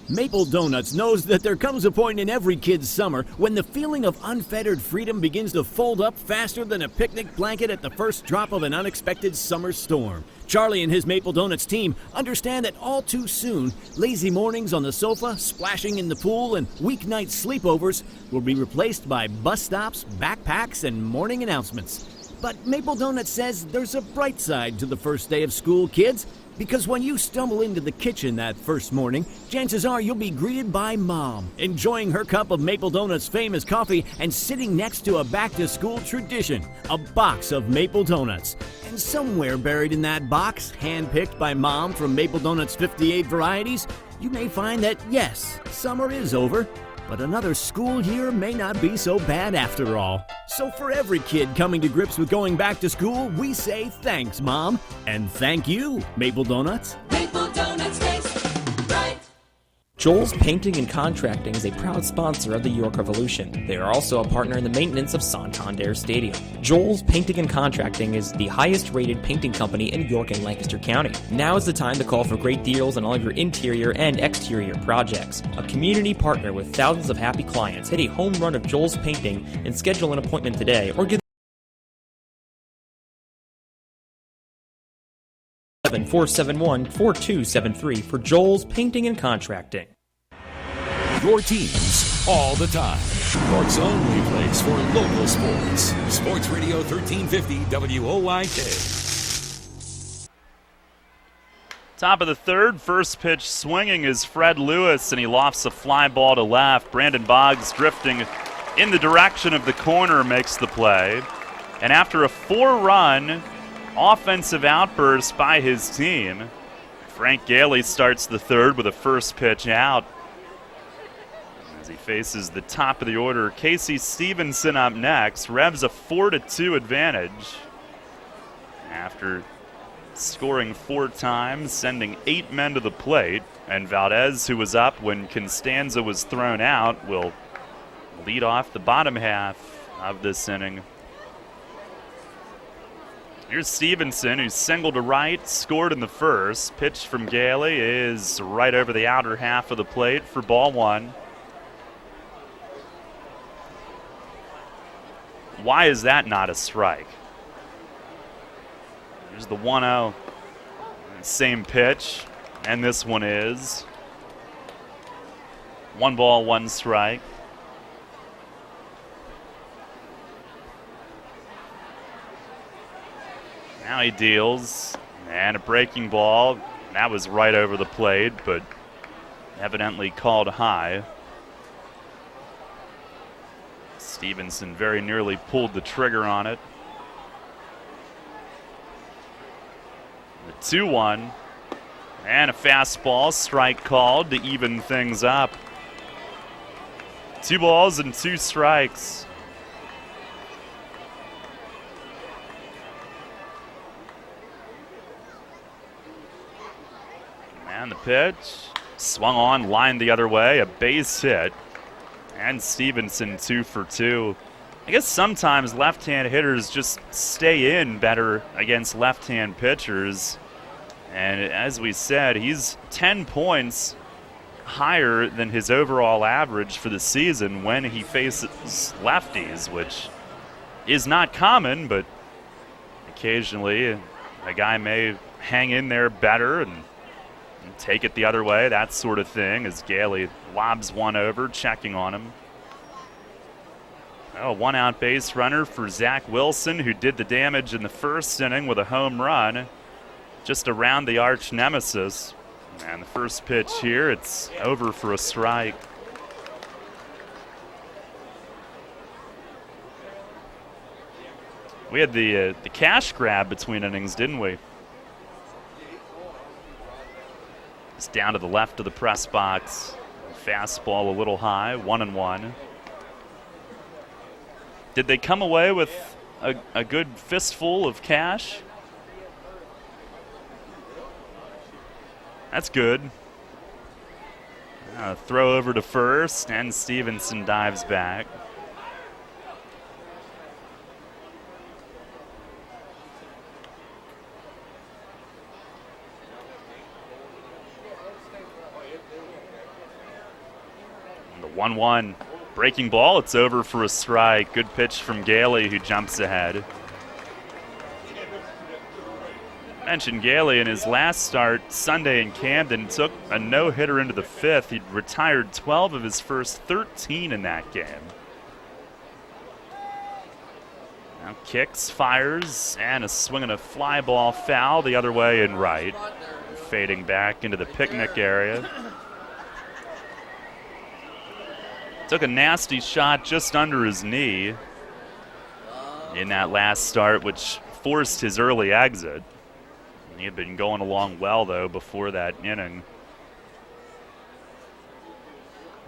Maple Donuts knows that there comes a point in every kid's summer when the feeling of unfettered freedom begins to fold up faster than a picnic blanket at the first drop of an unexpected summer storm. Charlie and his Maple Donuts team understand that all too soon, lazy mornings on the sofa, splashing in the pool, and weeknight sleepovers will be replaced by bus stops, backpacks, and morning announcements. But Maple Donuts says there's a bright side to the first day of school, kids. Because when you stumble into the kitchen that first morning, chances are you'll be greeted by Mom, enjoying her cup of Maple Donuts' famous coffee and sitting next to a back-to-school tradition, a box of Maple Donuts. And somewhere buried in that box, hand-picked by Mom from Maple Donuts' 58 varieties, you may find that, yes, summer is over, but another school year may not be so bad after all. So for every kid coming to grips with going back to school, we say thanks, Mom. And thank you, Maple Donuts. Maple Donuts taste right. Joel's Painting and Contracting is a proud sponsor of the York Revolution. They are also a partner in the maintenance of Santander Stadium. Joel's Painting and Contracting is the highest rated painting company in York and Lancaster County. Now is the time to call for great deals on all of your interior and exterior projects. A community partner with thousands of happy clients. Hit a home run of Joel's Painting and schedule an appointment today or give 471-4273 for Joel's Painting and Contracting. Your teams all the time. York's only place for local sports. Sports Radio 1350 WOYK. Top of the third, first pitch swinging is Fred Lewis, and he lofts a fly ball to left. Brandon Boggs drifting in the direction of the corner makes the play. And after a 4-run offensive outburst by his team, Frank Gailey starts the third with a first pitch out. As he faces the top of the order, Casey Stevenson up next. Revs a 4-2 advantage after scoring 4 times, sending 8 men to the plate. And Valdez, who was up when Constanza was thrown out, will lead off the bottom half of this inning. Here's Stevenson, who singled to right, scored in the first. Pitch from Gailey is right over the outer half of the plate for ball one. Why is that not a strike? Here's the 1-0. Same pitch, and this one is. 1 ball, 1 strike. Now he deals, and a breaking ball. That was right over the plate, but evidently called high. Stevenson very nearly pulled the trigger on it. The 2-1, and a fastball, strike called to even things up. 2 balls and 2 strikes. And the pitch, swung on, lined the other way, a base hit. And Stevenson 2 for 2. I guess sometimes left-hand hitters just stay in better against left-hand pitchers. And as we said, he's 10 points higher than his overall average for the season when he faces lefties, which is not common, but occasionally a guy may hang in there better and take it the other way, that sort of thing, as Gailey lobs one over, checking on him. A 1-out base runner for Zach Wilson, who did the damage in the first inning with a home run just around the arch nemesis. And the first pitch here, it's over for a strike. We had the cash grab between innings, didn't we? It's down to the left of the press box. Fastball a little high, 1-1. Did they come away with a good fistful of cash? That's good. Throw over to first, and Stevenson dives back. And the 1-1 breaking ball, it's over for a strike. Good pitch from Gailey, who jumps ahead. Mentioned Gailey in his last start Sunday in Camden took a no-hitter into the 5th. He'd retired 12 of his first 13 in that game. Now kicks, fires, and a swing and a fly ball foul the other way and right. Fading back into the picnic area. Took a nasty shot just under his knee in that last start, which forced his early exit. He had been going along well, though, before that inning.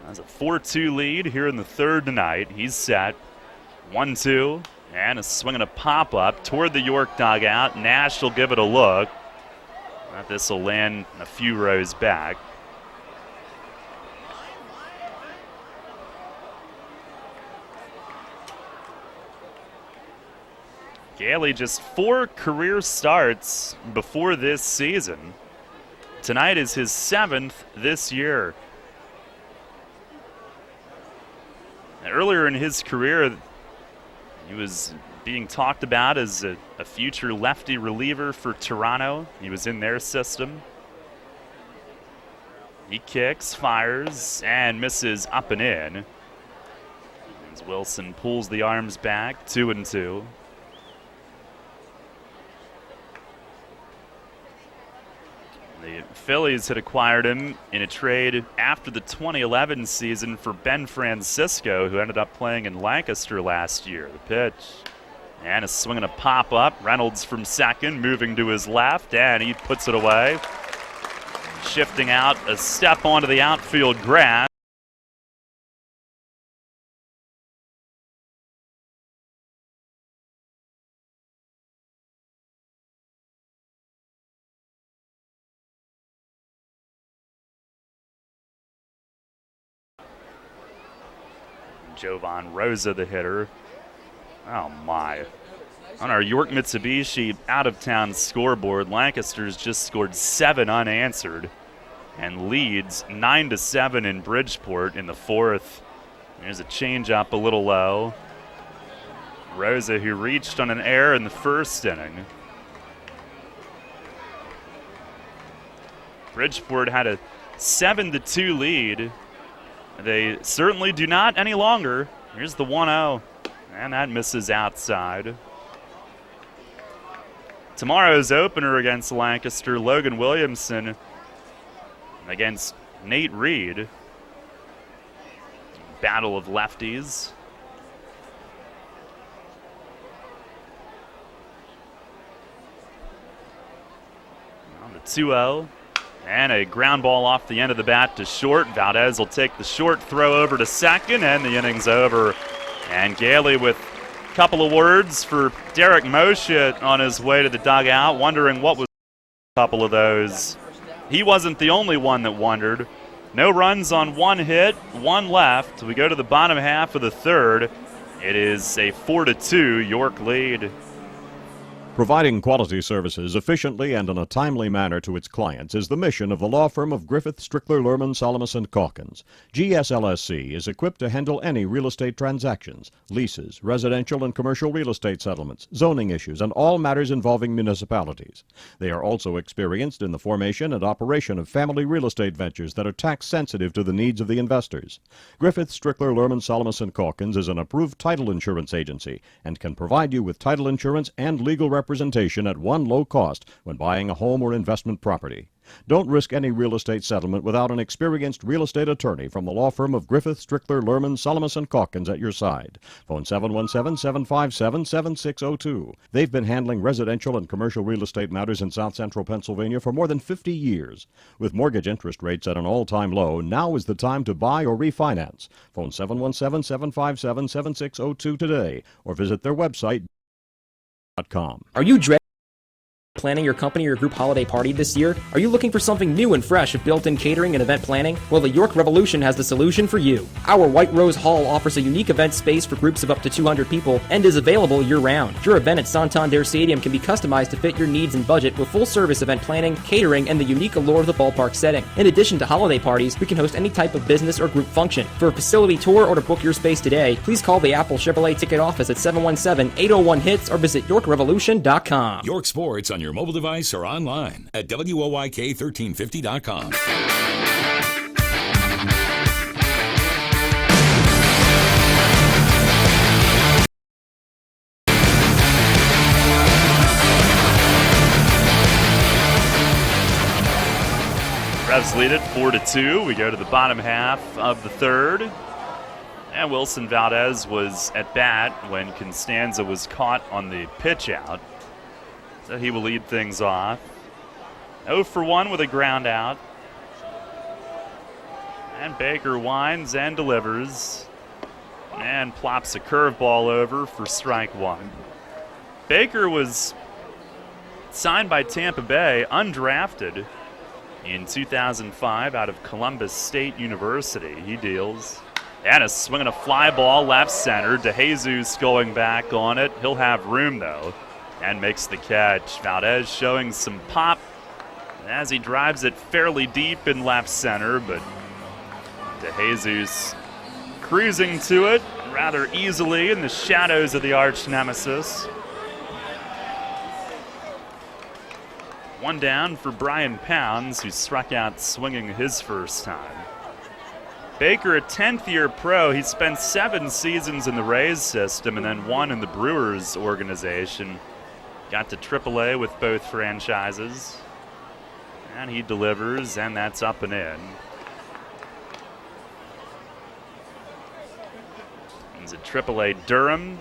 That's a 4-2 lead here in the 3rd tonight. He's set. 1-2, and a swing and a pop-up toward the York dugout. Nash will give it a look. This will land a few rows back. Gailey just 4 career starts before this season. Tonight is his 7th this year. Earlier in his career, he was being talked about as a future lefty reliever for Toronto. He was in their system. He kicks, fires, and misses up and in. As Wilson pulls the arms back, 2-2. The Phillies had acquired him in a trade after the 2011 season for Ben Francisco, who ended up playing in Lancaster last year. The pitch, and a swing and a pop-up. Reynolds from second, moving to his left, and he puts it away. Shifting out, a step onto the outfield grass. Jovan Rosa, the hitter. Oh, my. On our York Mitsubishi out-of-town scoreboard, Lancaster's just scored 7 unanswered and leads 9-7 in Bridgeport in the 4th. There's a change-up a little low. Rosa, who reached on an error in the 1st inning. Bridgeport had a 7-2 lead. They certainly do not any longer. Here's the 1-0, and that misses outside. Tomorrow's opener against Lancaster, Logan Williamson against Nate Reed. Battle of lefties. On the 2-0. And a ground ball off the end of the bat to short. Valdez will take the short throw over to second, and the inning's over. And Gailey with a couple of words for Derek Moshe on his way to the dugout, wondering what was a couple of those. He wasn't the only one that wondered. No runs on 1 hit, 1 left. We go to the bottom half of the 3rd. It is a 4-2 York lead. Providing quality services efficiently and in a timely manner to its clients is the mission of the law firm of Griffith, Strickler, Lerman, Salamis & Calkins. GSLSC is equipped to handle any real estate transactions, leases, residential and commercial real estate settlements, zoning issues, and all matters involving municipalities. They are also experienced in the formation and operation of family real estate ventures that are tax sensitive to the needs of the investors. Griffith, Strickler, Lerman, Salamis & Calkins is an approved title insurance agency and can provide you with title insurance and legal representation at one low cost when buying a home or investment property. Don't risk any real estate settlement without an experienced real estate attorney from the law firm of Griffith, Strickler, Lerman, Salamis & Calkins at your side. Phone 717-757-7602. They've been handling residential and commercial real estate matters in South Central Pennsylvania for more than 50 years. With mortgage interest rates at an all-time low, now is the time to buy or refinance. Phone 717-757-7602 today or visit their website. Are you planning your company or group holiday party this year? Are you looking for something new and fresh with built-in catering and event planning? Well, the York Revolution has the solution for you. Our White Rose Hall offers a unique event space for groups of up to 200 people and is available year-round. Your event at Santander Stadium can be customized to fit your needs and budget with full-service event planning, catering, and the unique allure of the ballpark setting. In addition to holiday parties, we can host any type of business or group function. For a facility tour or to book your space today, please call the Apple Chevrolet ticket office at 717-801-HITS or visit YorkRevolution.com. York Sports on your mobile device or online at WOYK1350.com. Revs lead it 4-2. We go to the bottom half of the 3rd. And Wilson Valdez was at bat when Constanza was caught on the pitch out. So he will lead things off. 0 for 1 with a ground out. And Baker winds and delivers. And plops a curveball over for strike 1. Baker was signed by Tampa Bay, undrafted, in 2005 out of Columbus State University. He deals. And a swing and a fly ball left center. DeJesus going back on it. He'll have room, though, and makes the catch. Valdez showing some pop as he drives it fairly deep in left center, but DeJesus cruising to it rather easily in the shadows of the arch nemesis. 1 down for Brian Pounds, who struck out swinging his first time. Baker, a 10th-year pro. He spent 7 seasons in the Rays system and then 1 in the Brewers organization. Got to AAA with both franchises. And he delivers, and that's up and in. He's at AAA Durham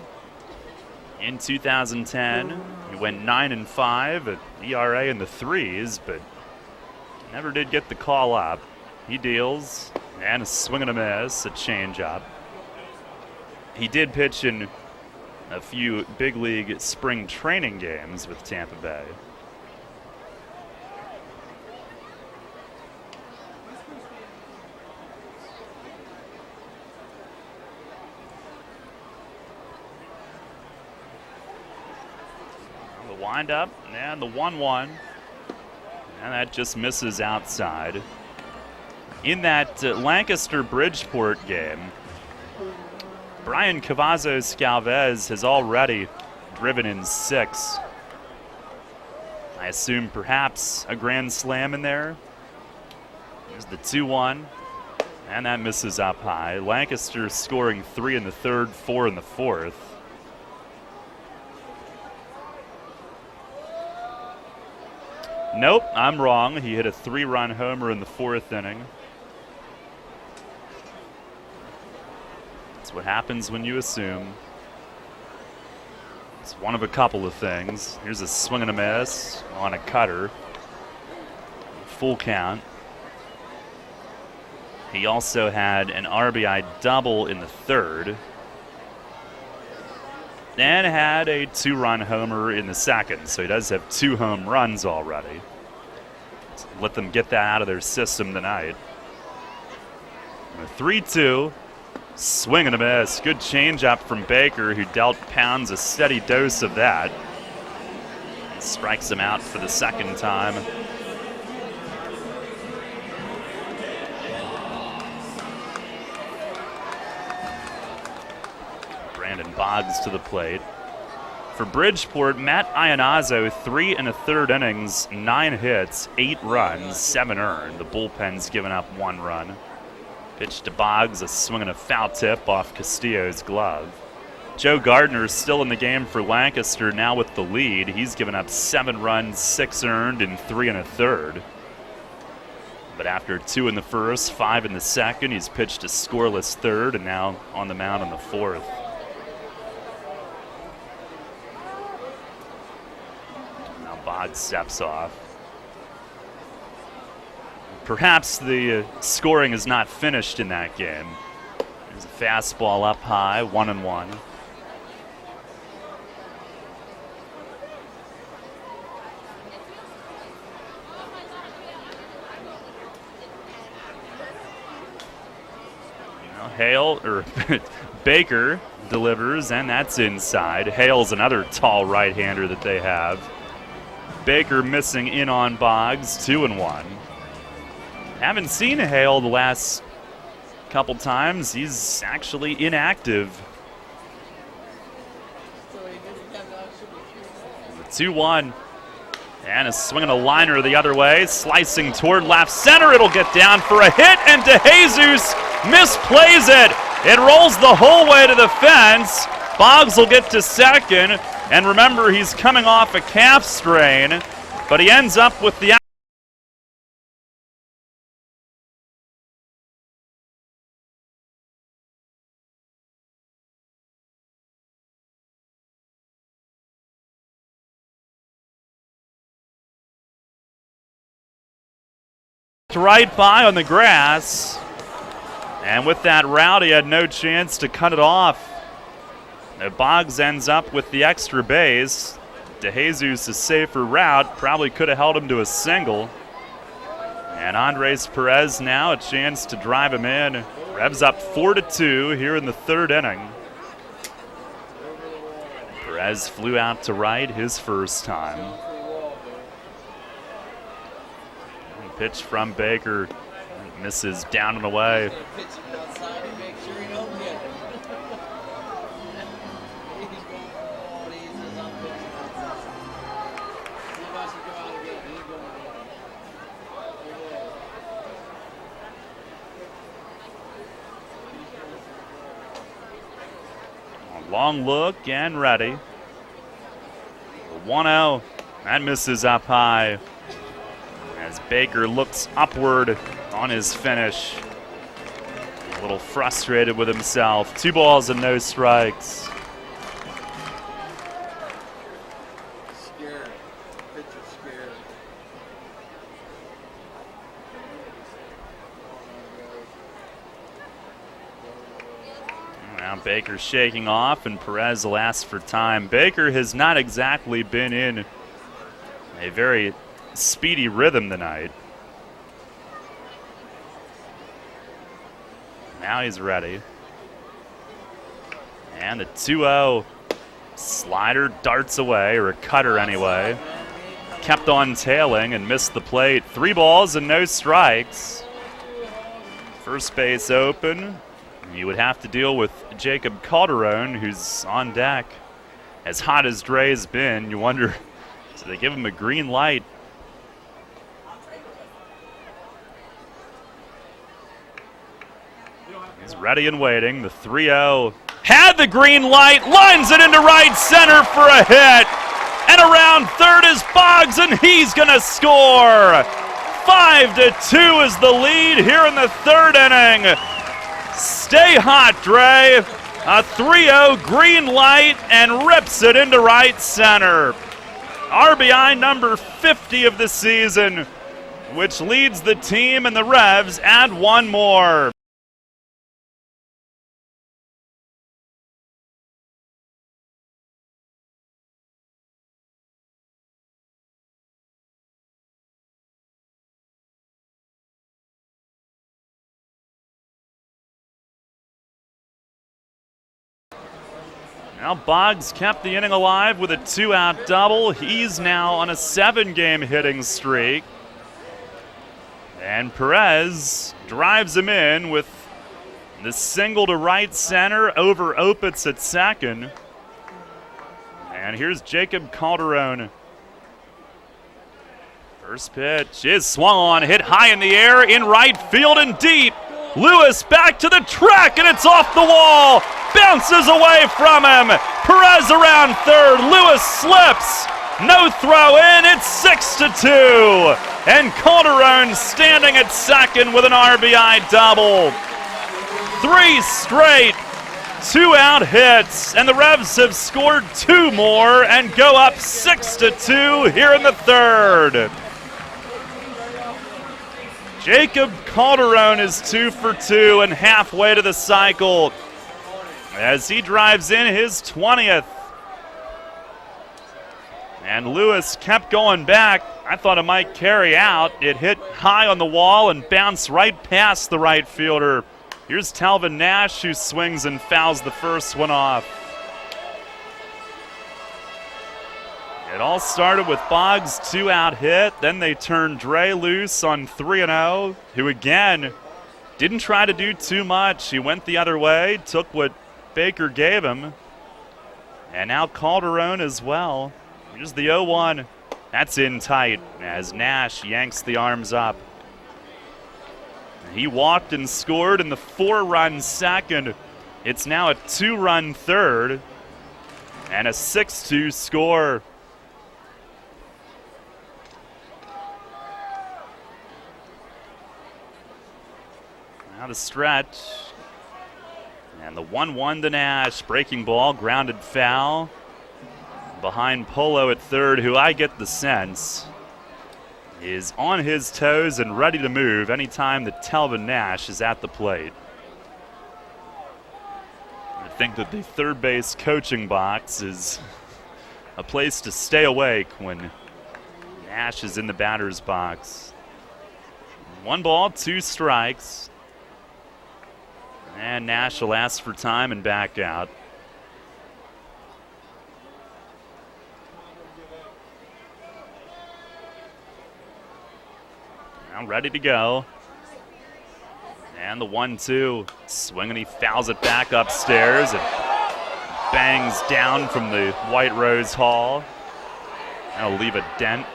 in 2010. He went 9-5 at ERA in the 3s, but never did get the call up. He deals, and a swing and a miss, a changeup. He did pitch in a few big league spring training games with Tampa Bay. The windup and the 1-1. And that just misses outside. In that Lancaster-Bridgeport game, Brian Cavazos-Galvez has already driven in 6. I assume perhaps a grand slam in there. There's the 2-1, and that misses up high. Lancaster scoring 3 in the third, 4 in the fourth. Nope, I'm wrong. He hit a 3-run homer in the 4th inning. That's what happens when you assume. It's one of a couple of things. Here's a swing and a miss on a cutter. Full count. He also had an RBI double in the 3rd. And had a 2-run homer in the 2nd, so he does have 2 home runs already. So let them get that out of their system tonight. 3-2, swing and a miss. Good changeup from Baker, who dealt Pounds a steady dose of that. Strikes him out for the 2nd time. Brandon Boggs to the plate. For Bridgeport, Matt Iannazzo, 3 1/3 innings, 9 hits, 8 runs, 7 earned. The bullpen's given up 1 run. Pitch to Boggs, a swing and a foul tip off Castillo's glove. Joe Gardner still in the game for Lancaster, now with the lead. He's given up 7 runs, 6 earned, in 3 1/3. But after 2 in the first, 5 in the second, he's pitched a scoreless 3rd and now on the mound in the 4th. Boggs steps off. Perhaps the scoring is not finished in that game. There's a fastball up high, 1-1. Baker delivers, and that's inside. Hale's another tall right-hander that they have. Baker missing in on Boggs, 2-1. Haven't seen Hale the last couple times. He's actually inactive. The 2-1. And a swing and a liner the other way. Slicing toward left center. It'll get down for a hit, and DeJesus misplays it. It rolls the whole way to the fence. Boggs will get to second. And remember, he's coming off a calf strain, but he ends up with the right by on the grass. And with that route, he had no chance to cut it off. Boggs ends up with the extra base. DeJesus a safer route, probably could have held him to a single. And Andres Perez now a chance to drive him in. Revs up 4-2 here in the 3rd inning. Perez flew out to right his first time. Pitch from Baker, misses down and away. Long look and ready. 1-0. That misses up high as Baker looks upward on his finish. A little frustrated with himself. 2 balls and no strikes. Scared. Pitcher scared. Now Baker's shaking off, and Perez will ask for time. Baker has not exactly been in a very speedy rhythm tonight. Now he's ready. And the 2-0. Slider darts away, or a cutter anyway. Kept on tailing and missed the plate. 3 balls and no strikes. First base open. You would have to deal with Jacob Calderon, who's on deck. As hot as Dre's been, you wonder, do they give him a green light? He's ready and waiting. The 3-0 had the green light, lines it into right center for a hit. And around third is Boggs, and he's going to score. 5-2 is the lead here in the third inning. Stay hot, Dre. A 3-0 green light and rips it into right center. RBI number 50 of the season, which leads the team, and the Revs add one more. Now Boggs kept the inning alive with a 2-out double. He's now on a 7-game hitting streak. And Perez drives him in with the single to right center over Opitz at second. And here's Jacob Calderon. First pitch is swung on, hit high in the air, in right field and deep. Lewis back to the track, and it's off the wall. Bounces away from him. Perez around third. Lewis slips. No throw in. It's 6-2. And Calderon standing at second with an RBI double. 3 straight 2-out hits, and the Revs have scored 2 more and go up 6-2 here in the third. Jacob Calderon is 2 for 2 and halfway to the cycle as he drives in his 20th. And Lewis kept going back. I thought it might carry out. It hit high on the wall and bounced right past the right fielder. Here's Talvin Nash, who swings and fouls the first one off. It all started with Boggs' 2-out hit. Then they turned Dre loose on 3-0, who again didn't try to do too much. He went the other way, took what Baker gave him. And now Calderon as well. Here's the 0-1. That's in tight as Nash yanks the arms up. He walked and scored in the 4-run second. It's now a 2-run third and a 6-2 score. Now the stretch. And the 1-1 to Nash. Breaking ball, grounded foul. Behind Polo at third, who I get the sense is on his toes and ready to move anytime that Talvin Nash is at the plate. I think that the third base coaching box is a place to stay awake when Nash is in the batter's box. 1 ball, 2 strikes. And Nash will ask for time and back out. Now ready to go. And the 1-2. Swinging, he fouls it back upstairs. It bangs down from the White Rose Hall. That'll leave a dent.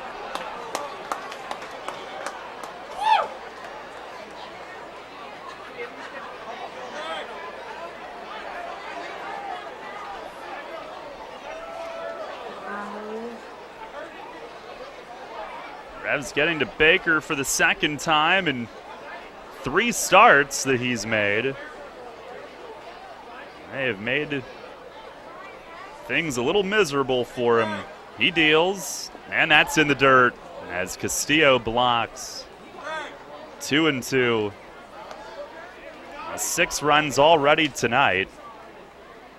Revs getting to Baker for the second time in 3 starts that he's made. They have made things a little miserable for him. He deals, and that's in the dirt as Castillo blocks. 2-2. 6 runs already tonight.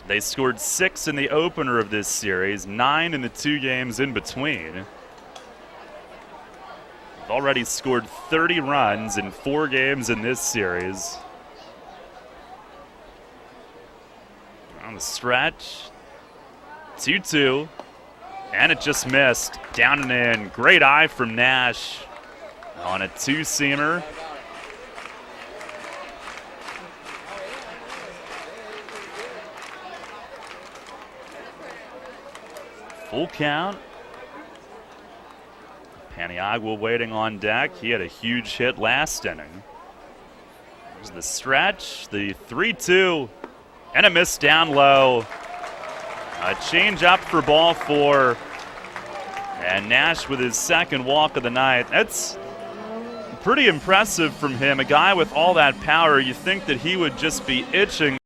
They scored 6 in the opener of this series, 9 in the 2 games in between. Already scored 30 runs in 4 games in this series. On the stretch, 2-2. And it just missed. Down and in. Great eye from Nash on a two-seamer. Full count. Paniagua waiting on deck. He had a huge hit last inning. There's the stretch, the 3-2, and a miss down low. A change up for ball 4. And Nash with his second walk of the night. That's pretty impressive from him. A guy with all that power, you think that he would just be itching.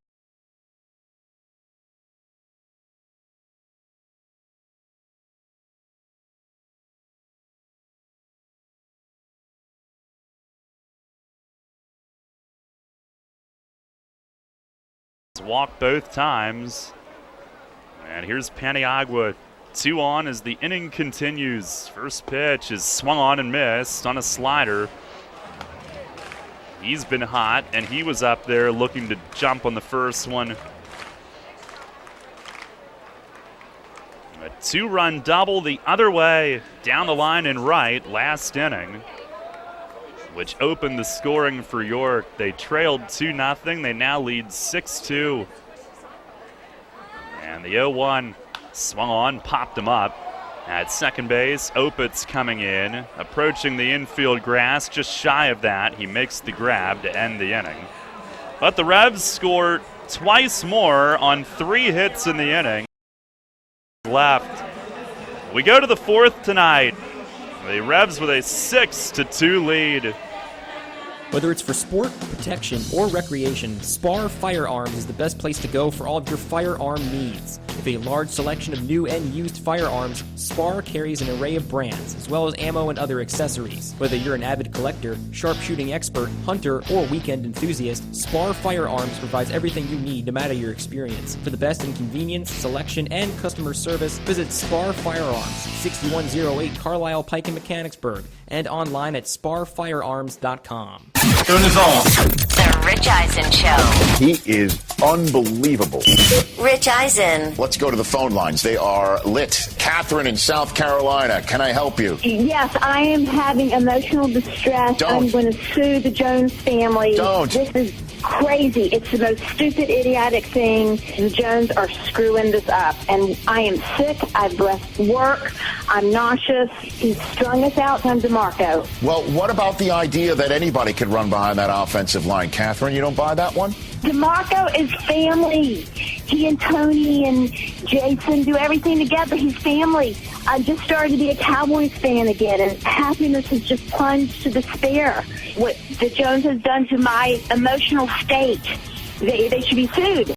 Walked both times. And here's Paniagua. 2 on as the inning continues. First pitch is swung on and missed on a slider. He's been hot, and he was up there looking to jump on the first one. A 2-run double the other way, down the line and right last inning, which opened the scoring for York. They trailed 2-0. They now lead 6-2. And the 0-1 swung on, popped him up. At second base, Opitz coming in, approaching the infield grass, just shy of that. He makes the grab to end the inning. But the Revs score twice more on 3 hits in the inning. Left. We go to the 4th tonight. The Revs with a 6-2 lead. Whether it's for sport, protection, or recreation, Spar Firearms is the best place to go for all of your firearm needs. With a large selection of new and used firearms, Spar carries an array of brands, as well as ammo and other accessories. Whether you're an avid collector, sharpshooting expert, hunter, or weekend enthusiast, Spar Firearms provides everything you need no matter your experience. For the best in convenience, selection, and customer service, visit Spar Firearms, 6108 Carlisle Pike in Mechanicsburg, and online at sparfirearms.com. Turn is on. The Rich Eisen Show. He is unbelievable. Rich Eisen. Let's go to the phone lines. They are lit. Catherine in South Carolina. Can I help you? Yes, I am having emotional distress. Don't. I'm going to sue the Jones family. Don't. This is crazy. It's the most stupid, idiotic thing. The Jones are screwing this up. And I am sick. I've left work. I'm nauseous. He's strung us out on DeMarco. Well, what about the idea that anybody could run behind that offensive line? Catherine, you don't buy that one? DeMarco is family. He and Tony and Jason do everything together. He's family. I just started to be a Cowboys fan again, and happiness has just plunged to despair. What the Jones has done to my emotional state, they should be sued.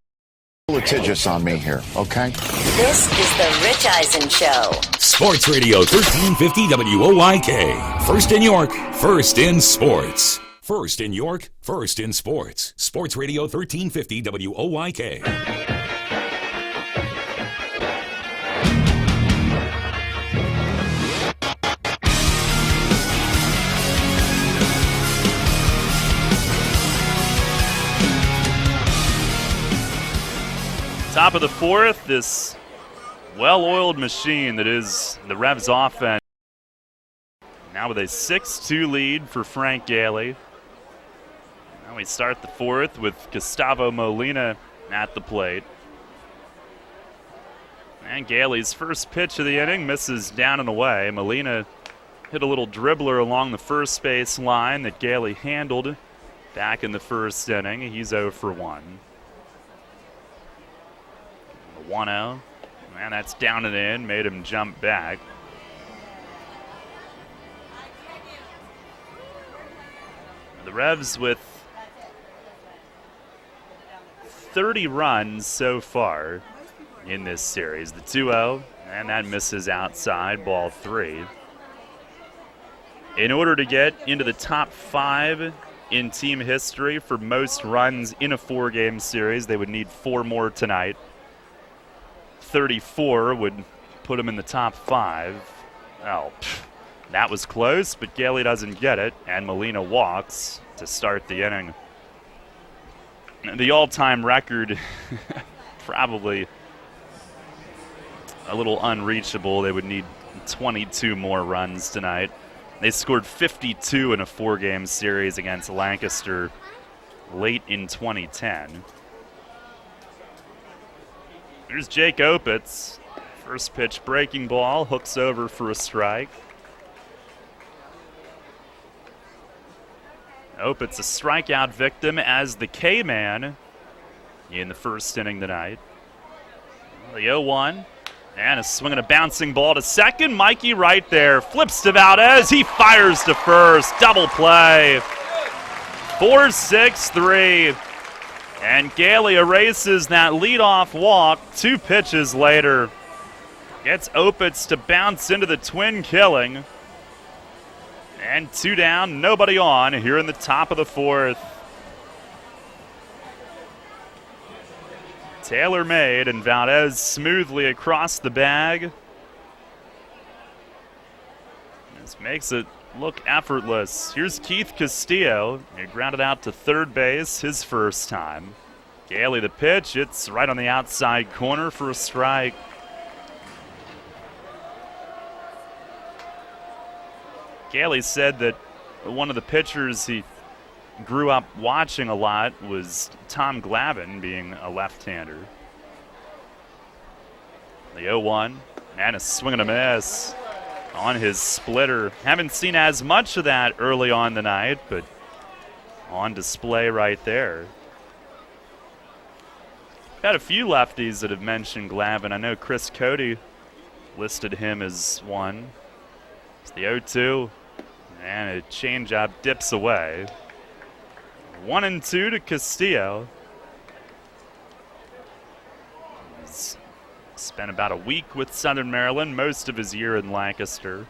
Litigious on me here, okay? This is the Rich Eisen Show. Sports Radio 1350 WOYK. First in York, first in sports. First in York, first in sports. Sports Radio 1350 WOYK. Top of the 4th, this well-oiled machine that is the Revs offense. Now with a 6-2 lead for Frank Gailey. Now we start the 4th with Gustavo Molina at the plate. And Gailey's first pitch of the inning misses down and away. Molina hit a little dribbler along the first base line that Gailey handled back in the first inning. He's 0 for 1. 1-0, and that's down and in, made him jump back. The Revs with 30 runs so far in this series. The 2-0, and that misses outside, ball 3. In order to get into the top 5 in team history for most runs in a 4-game series, they would need 4 more tonight. 34 would put him in the top 5. Well, that was close, but Gailey doesn't get it, and Molina walks to start the inning. The all-time record, probably a little unreachable. They would need 22 more runs tonight. They scored 52 in a 4-game series against Lancaster late in 2010. Here's Jake Opitz. First pitch breaking ball, hooks over for a strike. Opitz a strikeout victim as the K-Man in the first inning tonight. The 0-1. And a swing and a bouncing ball to second. Mikey right there. Flips to Valdez. He fires to first. Double play. 4-6-3. And Gailey erases that leadoff walk 2 pitches later. Gets Opitz to bounce into the twin killing. And 2 down, nobody on here in the top of the 4th. Taylor made and Valdez smoothly across the bag. This makes it look effortless. Here's Keith Castillo. He grounded out to third base his first time. Gailey the pitch. It's right on the outside corner for a strike. Gailey said that one of the pitchers he grew up watching a lot was Tom Glavine, being a left-hander. The 0-1, and a swing and a miss on his splitter. Haven't seen as much of that early on the night, but on display right there. Got a few lefties that have mentioned Glavine. I know Chris Cody listed him as one. It's the 0-2, and a changeup dips away. 1-2 to Castillo. He's spent about a week with Southern Maryland, most of his year in Lancaster.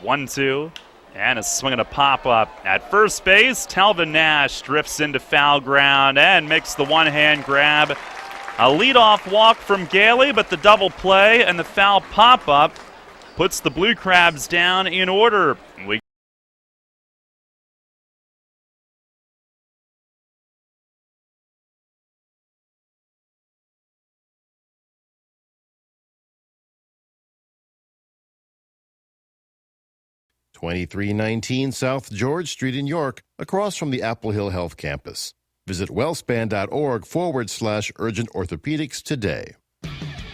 1-2, and a swing and a pop-up at first base. Telvin Nash drifts into foul ground and makes the one-hand grab. A leadoff walk from Gailey, but the double play and the foul pop-up puts the Blue Crabs down in order. We 2319 South George Street in York, across from the Apple Hill Health Campus. Visit wellspan.org/urgent orthopedics today.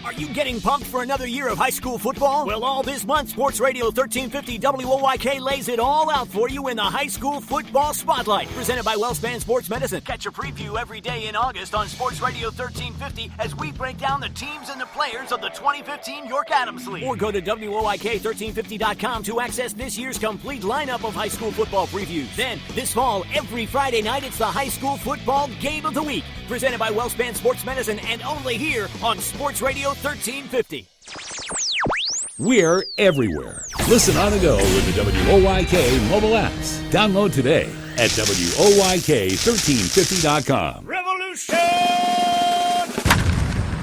Are you getting pumped for another year of high school football? Well, all this month, Sports Radio 1350 WOYK lays it all out for you in the High School Football Spotlight, presented by WellSpan Sports Medicine. Catch a preview every day in August on Sports Radio 1350 as we break down the teams and the players of the 2015 York Adams League. Or go to WOYK1350.com to access this year's complete lineup of high school football previews. Then, this fall, every Friday night, it's the High School Football Game of the Week, presented by WellSpan Sports Medicine, and only here on Sports Radio 1350. We're everywhere. Listen on the go with the WOYK mobile apps. Download today at WOYK1350.com. Revolution!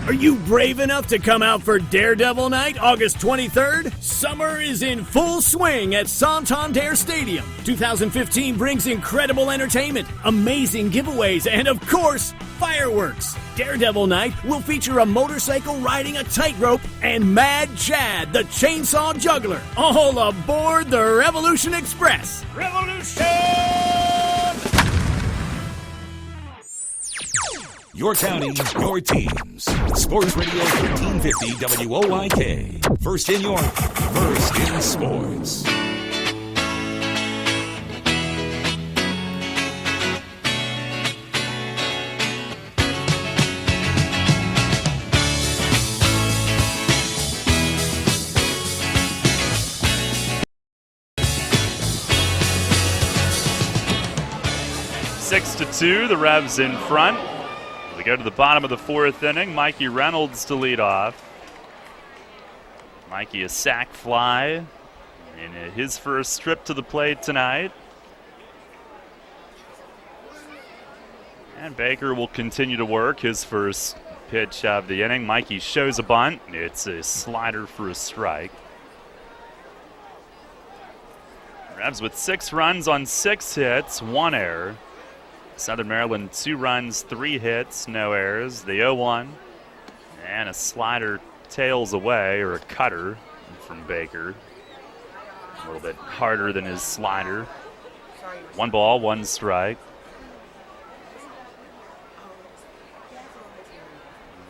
Are you brave enough to come out for Daredevil Night, August 23rd? Summer is in full swing at Santander Stadium. 2015 brings incredible entertainment, amazing giveaways, and of course, fireworks. Daredevil Night will feature a motorcycle riding a tightrope and Mad Chad, the chainsaw juggler, all aboard the Revolution Express. Revolution! Your county, your teams. Sports Radio 1350 WOYK. First in York, first in sports. Six to 2, the Revs in front. We go to the bottom of the 4th inning. Mikey Reynolds to lead off. Mikey a sac fly in his first trip to the plate tonight. And Baker will continue to work his first pitch of the inning. Mikey shows a bunt. It's a slider for a strike. Revs with 6 runs on 6 hits, 1 error. Southern Maryland 2 runs, 3 hits, no errors. The 0-1 and a slider tails away, or a cutter from Baker. A little bit harder than his slider. 1 ball, 1 strike.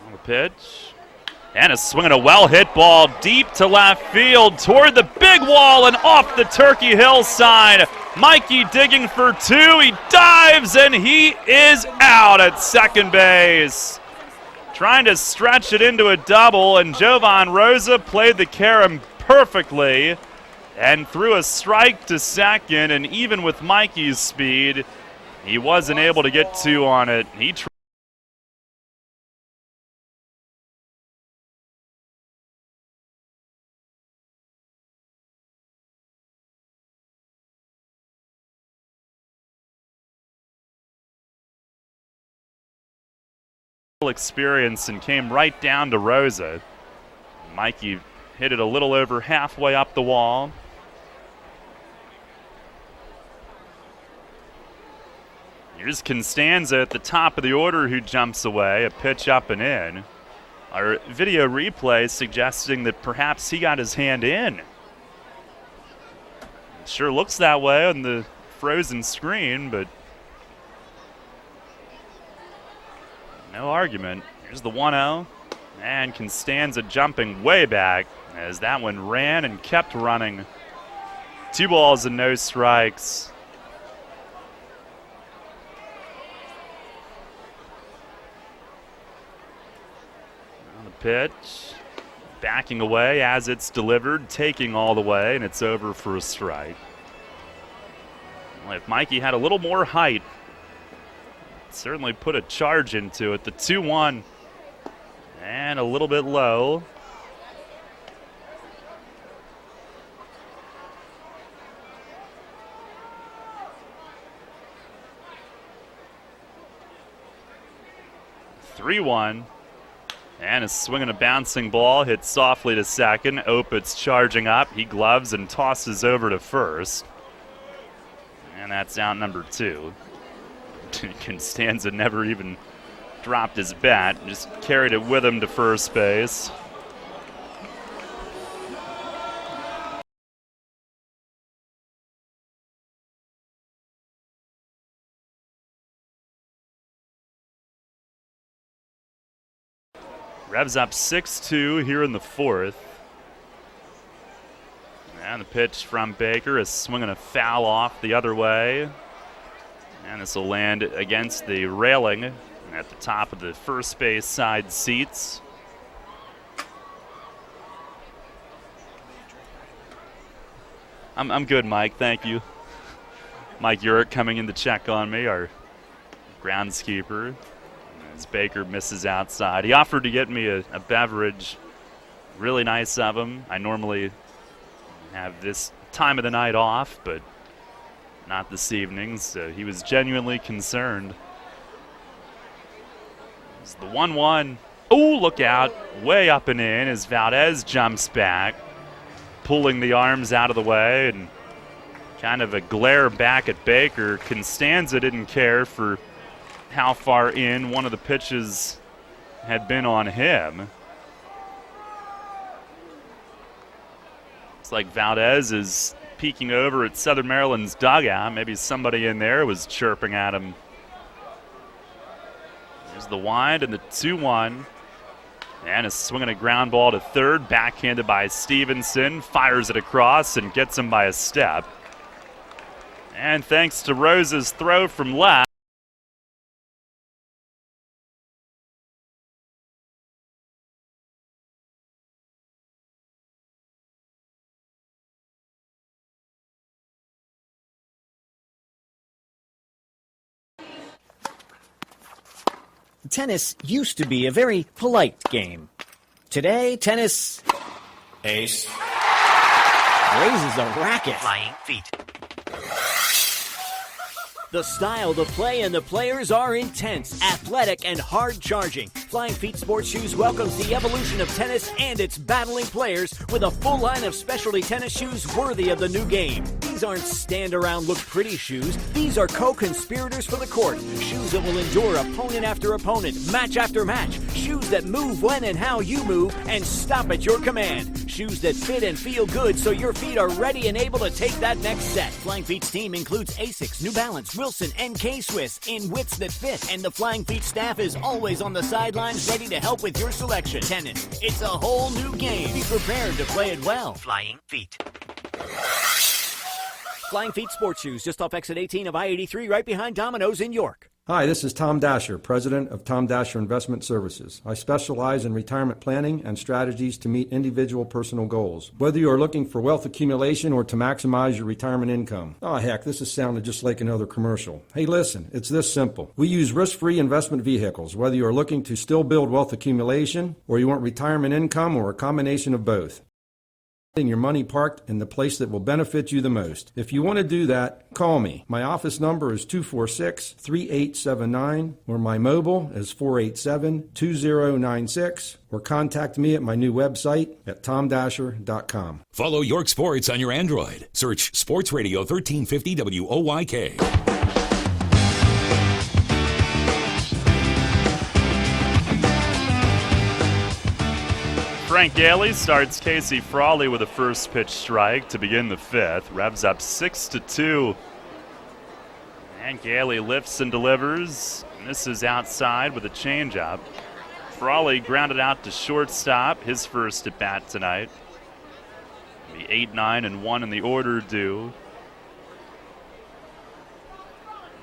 On the pitch. And a swing and a well-hit ball deep to left field toward the big wall and off the Turkey Hill side. Mikey digging for 2. He dives and he is out at second base. Trying to stretch it into a double, and Jovan Rosa played the carom perfectly and threw a strike to second, and even with Mikey's speed, he wasn't able to get 2 on it. He experience and came right down to Rosa. Mikey hit it a little over halfway up the wall. Here's Constanza at the top of the order, who jumps away, a pitch up and in. Our video replay suggesting that perhaps he got his hand in. It sure looks that way on the frozen screen, but no argument. Here's the 1-0, and Constanza jumping way back as that one ran and kept running. 2 balls and no strikes. On the pitch, backing away as it's delivered, taking all the way, and it's over for a strike. Well, if Mikey had a little more height, certainly put a charge into it. The 2-1 and a little bit low. (3-1) and a swing and a bouncing ball hit softly to second. Opitz charging up. He gloves and tosses over to first, and that's out number 2. Constanza never even dropped his bat, just carried it with him to first base. Revs up 6-2 here in the 4th. And the pitch from Baker is swinging a foul off the other way. And this will land against the railing at the top of the first base side seats. I'm good, Mike. Thank you. Mike Urick coming in to check on me, our groundskeeper. As Baker misses outside. He offered to get me a beverage. Really nice of him. I normally have this time of the night off, but not this evening, so he was genuinely concerned. It's the 1-1. Oh, look out. Way up and in as Valdez jumps back, pulling the arms out of the way, and kind of a glare back at Baker. Constanza didn't care for how far in one of the pitches had been on him. Looks like Valdez is peeking over at Southern Maryland's dugout. Maybe somebody in there was chirping at him. There's the wind and the 2-1. And a swinging a ground ball to third, backhanded by Stevenson. Fires it across and gets him by a step. And thanks to Rose's throw from left, Tennis used to be a very polite game. Today, tennis raises a racket. Flying feet. The style, the play, and the players are intense, athletic, and hard-charging. Flying Feet Sports Shoes welcomes the evolution of tennis and its battling players with a full line of specialty tennis shoes worthy of the new game. These aren't stand-around look-pretty shoes. These are co-conspirators for the court. Shoes that will endure opponent after opponent, match after match. Shoes that move when and how you move and stop at your command. Shoes that fit and feel good so your feet are ready and able to take that next set. Flying Feet's team includes ASICS, New Balance, Wilson, and K-Swiss in widths that fit. And the Flying Feet staff is always on the sidelines ready to help with your selection. Tennis, it's a whole new game. Be prepared to play it well. Flying Feet. Flying Feet Sports Shoes, just off exit 18 of I-83, right behind Domino's in York. Hi, this is Tom Dasher, president of Tom Dasher Investment Services. I specialize in retirement planning and strategies to meet individual personal goals. Whether you are looking for wealth accumulation or to maximize your retirement income. Oh, heck, this is sounding just like another commercial. Hey, listen, it's this simple. We use risk-free investment vehicles, whether you are looking to still build wealth accumulation or you want retirement income or a combination of both. Your money parked in the place that will benefit you the most. If you want to do that, call me. My office number is 246-3879, or my mobile is 487-2096, or contact me at my new website at tomdasher.com. Follow York Sports on your Android. Search Sports Radio 1350 WOYK. Frank Gailey starts Casey Frawley with a first pitch strike to begin the fifth. Revs up 6-2. And Gailey lifts and delivers. Misses outside with a changeup. Frawley grounded out to shortstop, his first at bat tonight. The 8-9-1 in the order due.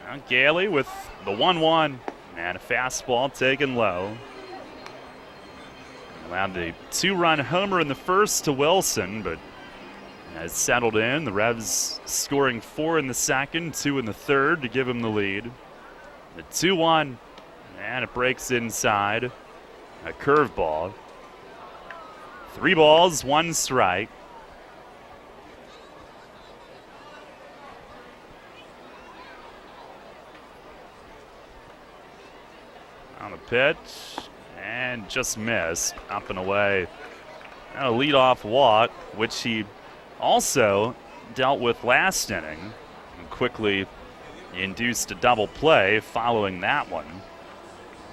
Now Gailey with the 1-1 and a fastball taken low. Allowed the two-run homer in the first to Wilson, but has settled in. The Revs scoring 4 in the second, 2 in the third to give him the lead. The 2-1, and it breaks inside. A curveball. 3 balls, 1 strike. On the pitch. And just missed, up and away. And a leadoff walk, which he also dealt with last inning. And quickly induced a double play following that one.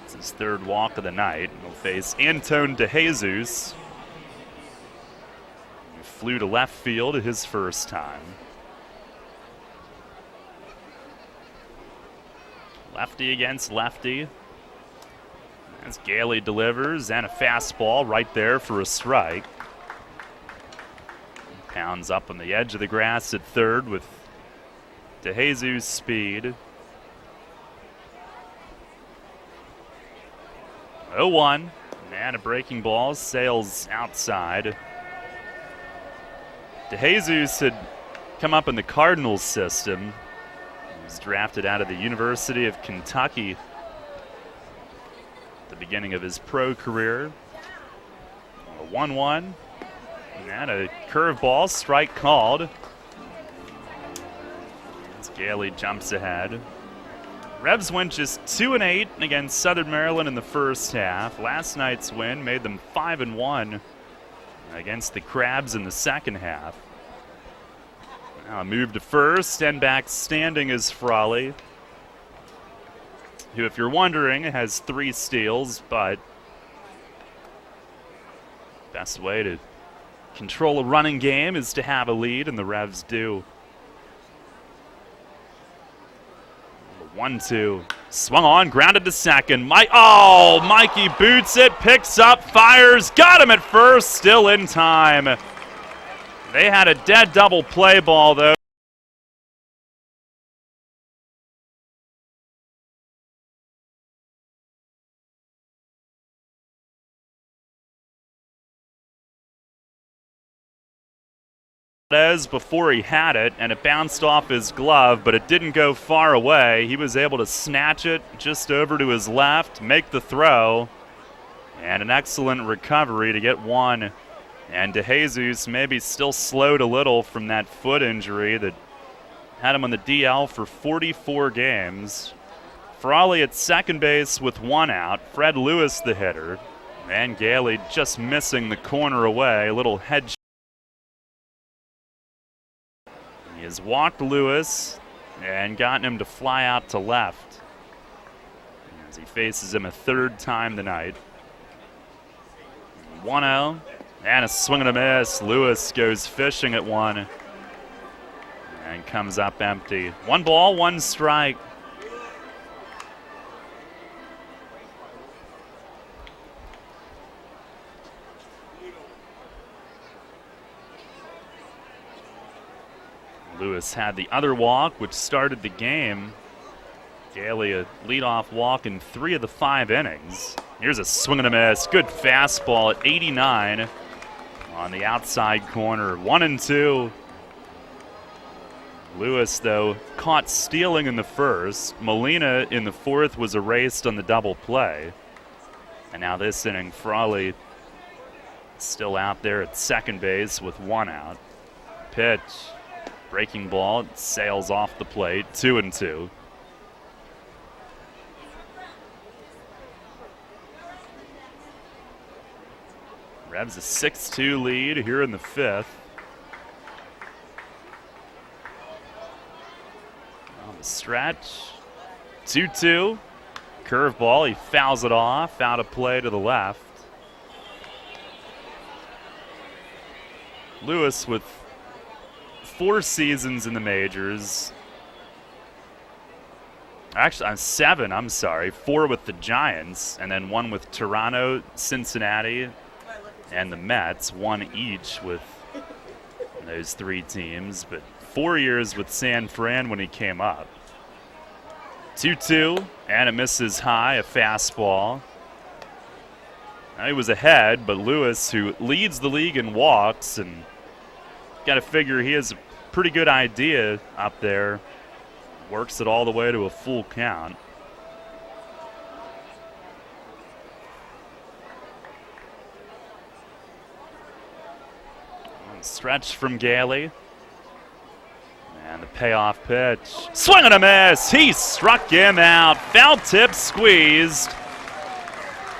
It's his third walk of the night. He'll face Antone DeJesus, who flew to left field his first time. Lefty against lefty. As Gailey delivers, and a fastball right there for a strike. Pounds up on the edge of the grass at third with DeJesus' speed. 0-1, and a breaking ball sails outside. DeJesus had come up in the Cardinals system. He was drafted out of the University of Kentucky the beginning of his pro career. A 1-1 and a curveball, strike called. As Gailey jumps ahead. Revs went just 2-8 against Southern Maryland in the first half. Last night's win made them 5-1 against the Crabs in the second half. Now a move to first, and back standing is Frawley, who, if you're wondering, has 3 steals, but best way to control a running game is to have a lead, and the Revs do. 1-2. Swung on, grounded to second. Mikey boots it, picks up, fires, got him at first, still in time. They had a dead double play ball, though. Before he had it, and it bounced off his glove, but it didn't go far away. He was able to snatch it just over to his left, make the throw, and an excellent recovery to get one. And DeJesus maybe still slowed a little from that foot injury that had him on the DL for 44 games. Frawley at second base with one out. Fred Lewis the hitter. And Gailey just missing the corner away. A little head shot. He has walked Lewis and gotten him to fly out to left as he faces him a third time tonight. 1-0 and a swing and a miss. Lewis goes fishing at one and comes up empty. 1 ball, 1 strike. Lewis had the other walk, which started the game. Gailey a leadoff walk in 3 of the 5 innings. Here's a swing and a miss. Good fastball at 89 on the outside corner. 1-2. Lewis, though, caught stealing in the first. Molina in the fourth was erased on the double play. And now this inning, Frawley still out there at second base with 1 out. Pitch. Breaking ball, sails off the plate, 2-2. Revs a 6-2 lead here in the 5th. On the stretch, 2-2. Curveball, he fouls it off, out of play to the left. Lewis with 4 seasons in the majors. Actually, I'm 7, I'm sorry. 4 with the Giants, and then 1 with Toronto, Cincinnati, and the Mets. 1 each with those 3 teams, but 4 years with San Fran when he came up. 2-2, and it misses high, a fastball. Now he was ahead, but Lewis, who leads the league in walks, and got to figure he has a pretty good idea up there. Works it all the way to a full count. Stretch from Gailey. And the payoff pitch. Swing and a miss. He struck him out. Foul tip squeezed.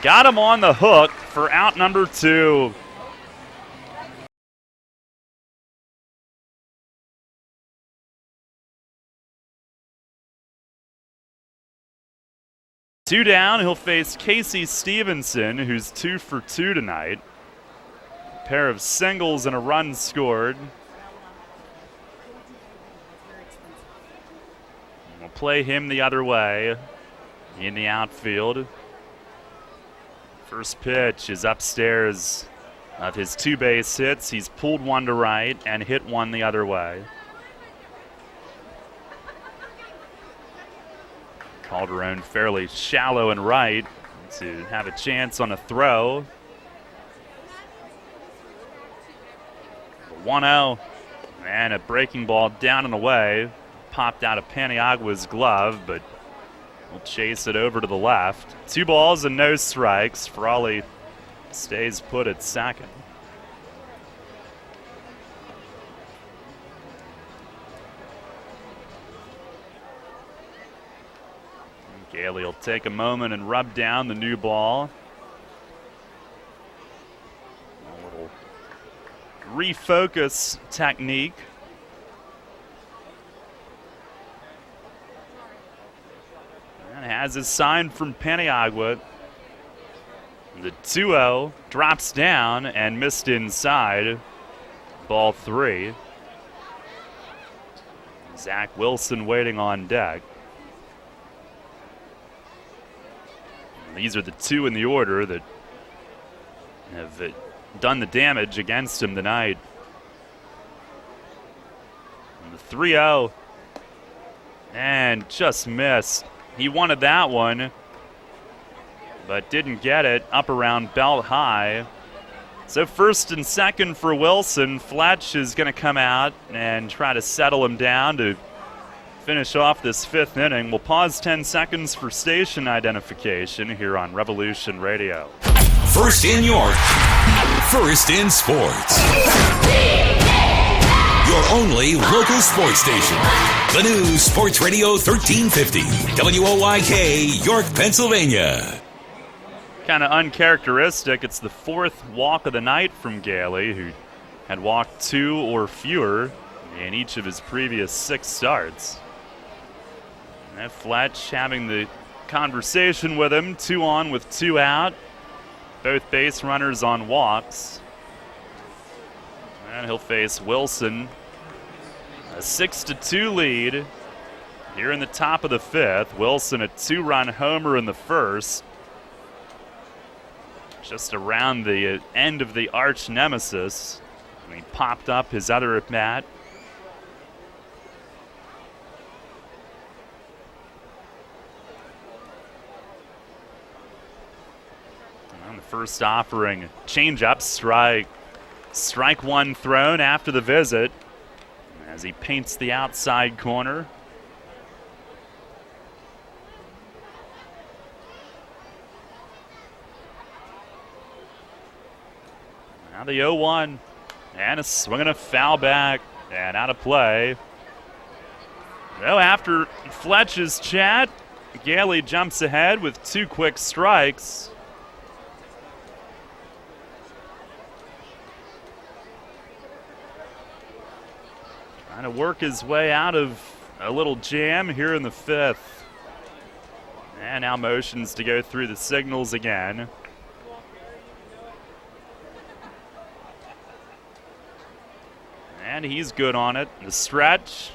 Got him on the hook for out number 2. Two down, he'll face Casey Stevenson, who's 2 for 2 tonight. A pair of singles and a run scored. We'll play him the other way in the outfield. First pitch is upstairs of his 2 base hits. He's pulled 1 to right and hit 1 the other way. Calderon fairly shallow and right to have a chance on a throw. 1-0 and a breaking ball down and away. Popped out of Paniagua's glove, but will chase it over to the left. 2 balls and no strikes. Frawley stays put at second. Gailey will take a moment and rub down the new ball. A little refocus technique. And has his sign from Paniagua. The 2-0 drops down and missed inside. Ball 3. Zach Wilson waiting on deck. These are the 2 in the order that have done the damage against him tonight. And the 3-0. And just missed. He wanted that one, but didn't get it. Up around belt high. So first and second for Wilson. Fletch is going to come out and try to settle him down to finish off this 5th inning. We'll pause 10 seconds for station identification here on Revolution Radio. First in York, first in sports. your only local sports station. The new Sports Radio 1350, WOYK, York, Pennsylvania. Kind of uncharacteristic. It's the fourth walk of the night from Gailey, who had walked 2 or fewer in each of his previous 6 starts. And Fletch having the conversation with him, 2 on with 2 out. Both base runners on walks. And he'll face Wilson. A 6-2 lead here in the top of the 5th. Wilson a 2-run homer in the first. Just around the end of the arch nemesis. And he popped up his other at bat. And the first offering, change-up, strike. Strike 1 thrown after the visit as he paints the outside corner. Now the 0-1, and a swing and a foul back, and out of play. Well, after Fletch's chat, Gailey jumps ahead with 2 quick strikes. Trying to work his way out of a little jam here in the 5th. And now motions to go through the signals again. And he's good on it. The stretch.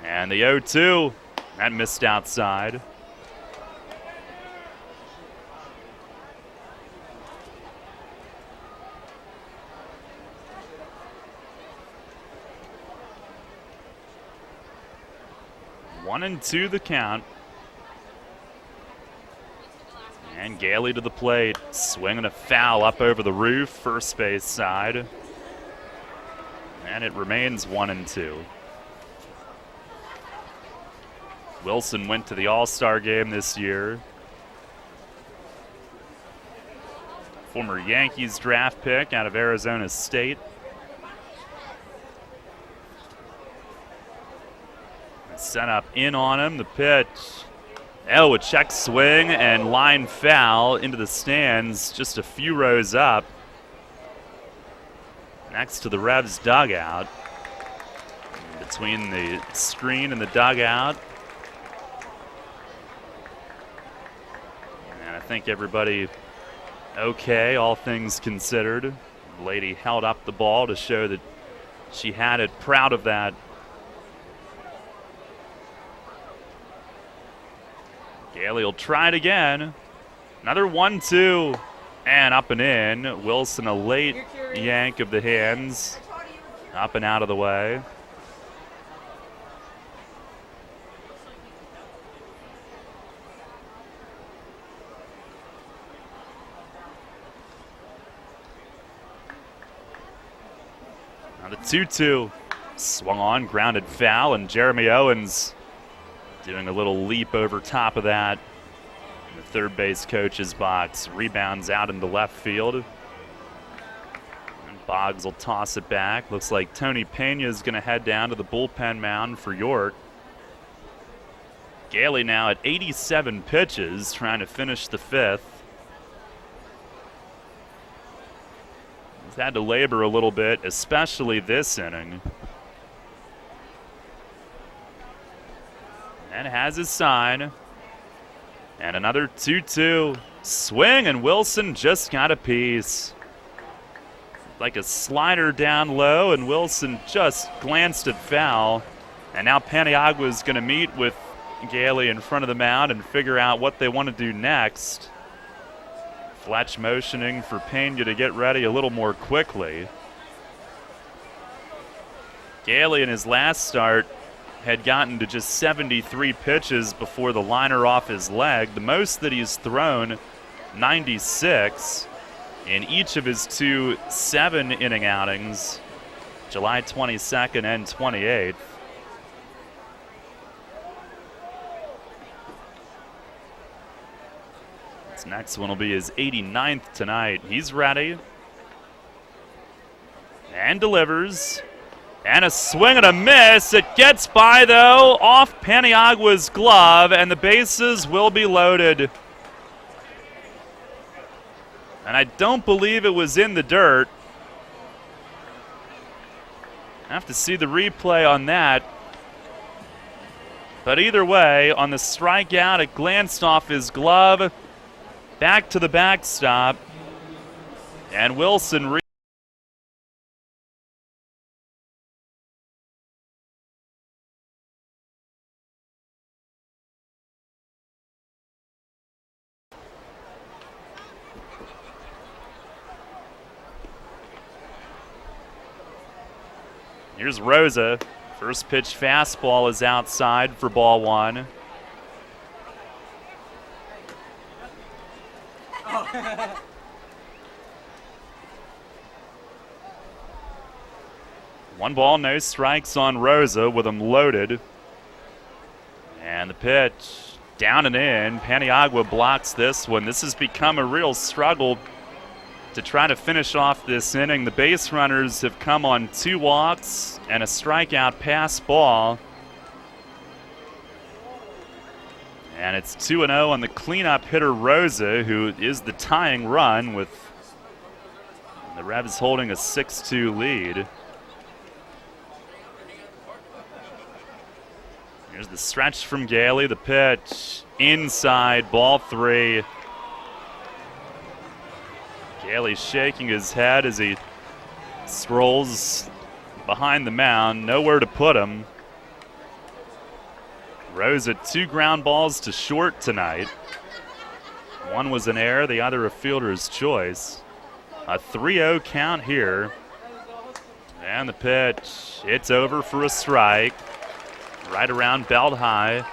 And the 0-2. That missed outside. One and 2 the count. And Gailey to the plate. Swinging a foul up over the roof. First base side. And it remains 1 and 2. Wilson went to the All-Star game this year. Former Yankees draft pick out of Arizona State. Set up in on him. The pitch. Oh, a check swing and line foul into the stands just a few rows up. Next to the Revs dugout. Between the screen and the dugout. And I think everybody okay, all things considered. The lady held up the ball to show that she had it, proud of that. Gailey will try it again. Another 1-2. And up and in. Wilson a late yank of the hands. Up and out of the way. Now the 2-2. Swung on, grounded foul, and Jeremy Owens doing a little leap over top of that. The third base coach's box. Rebounds out into left field. And Boggs will toss it back. Looks like Tony Pena is going to head down to the bullpen mound for York. Gailey now at 87 pitches, trying to finish the 5th. He's had to labor a little bit, especially this inning. And has his sign. And another 2-2. Swing, and Wilson just got a piece. Like a slider down low, and Wilson just glanced at foul. And now Paniagua is going to meet with Gailey in front of the mound and figure out what they want to do next. Fletch motioning for Pena to get ready a little more quickly. Gailey in his last start had gotten to just 73 pitches before the liner off his leg. The most that he's thrown, 96, in each of his 2 7-inning outings, July 22nd and 28th. This next one will be his 89th tonight. He's ready. And delivers. And a swing and a miss. It gets by, though, off Paniagua's glove, and the bases will be loaded. And I don't believe it was in the dirt. I have to see the replay on that. But either way, on the strikeout, it glanced off his glove, back to the backstop, and Wilson Here's Rosa. First pitch fastball is outside for ball one. One ball, no strikes on Rosa with him loaded. And the pitch down and in. Paniagua blocks this one. This has become a real struggle to try to finish off this inning. The base runners have come on 2 walks and a strikeout pass ball. And it's 2-0 on the cleanup hitter Rosa, who is the tying run, with the Revs holding a 6-2 lead. Here's the stretch from Gailey. The pitch inside, ball 3. Gailey shaking his head as he strolls behind the mound. Nowhere to put him. Rosa 2 ground balls to short tonight. One was an error, the other a fielder's choice. A 3-0 count here. And the pitch, it's over for a strike. Right around belt high.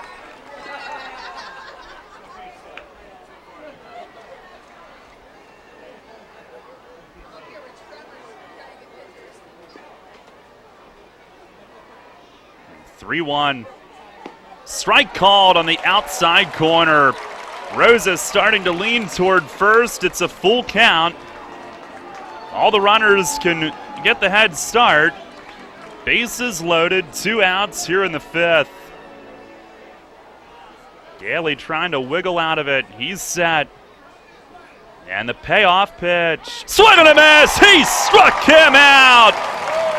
Three-1. Strike called on the outside corner. Rosa starting to lean toward first. It's a full count. All the runners can get the head start. Bases loaded, 2 outs here in the 5th. Gailey trying to wiggle out of it. He's set. And the payoff pitch. Swing and a miss! He struck him out!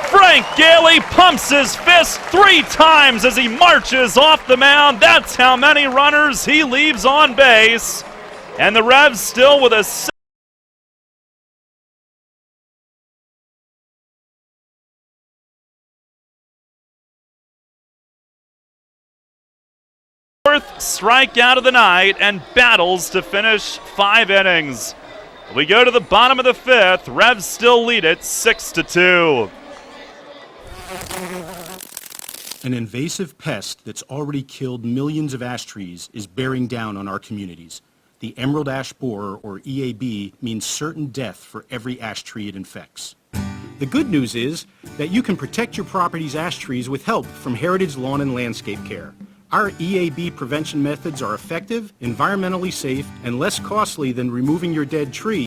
Frank Gailey pumps his fist 3 times as he marches off the mound. That's how many runners he leaves on base. And the Revs still with a 4th strikeout of the night and battles to finish 5 innings. We go to the bottom of the 5th. Revs still lead it 6-2. An invasive pest that's already killed millions of ash trees is bearing down on our communities. The emerald ash borer, or EAB, means certain death for every ash tree it infects. The good news is that you can protect your property's ash trees with help from Heritage Lawn and Landscape Care. Our EAB prevention methods are effective, environmentally safe, and less costly than removing your dead tree.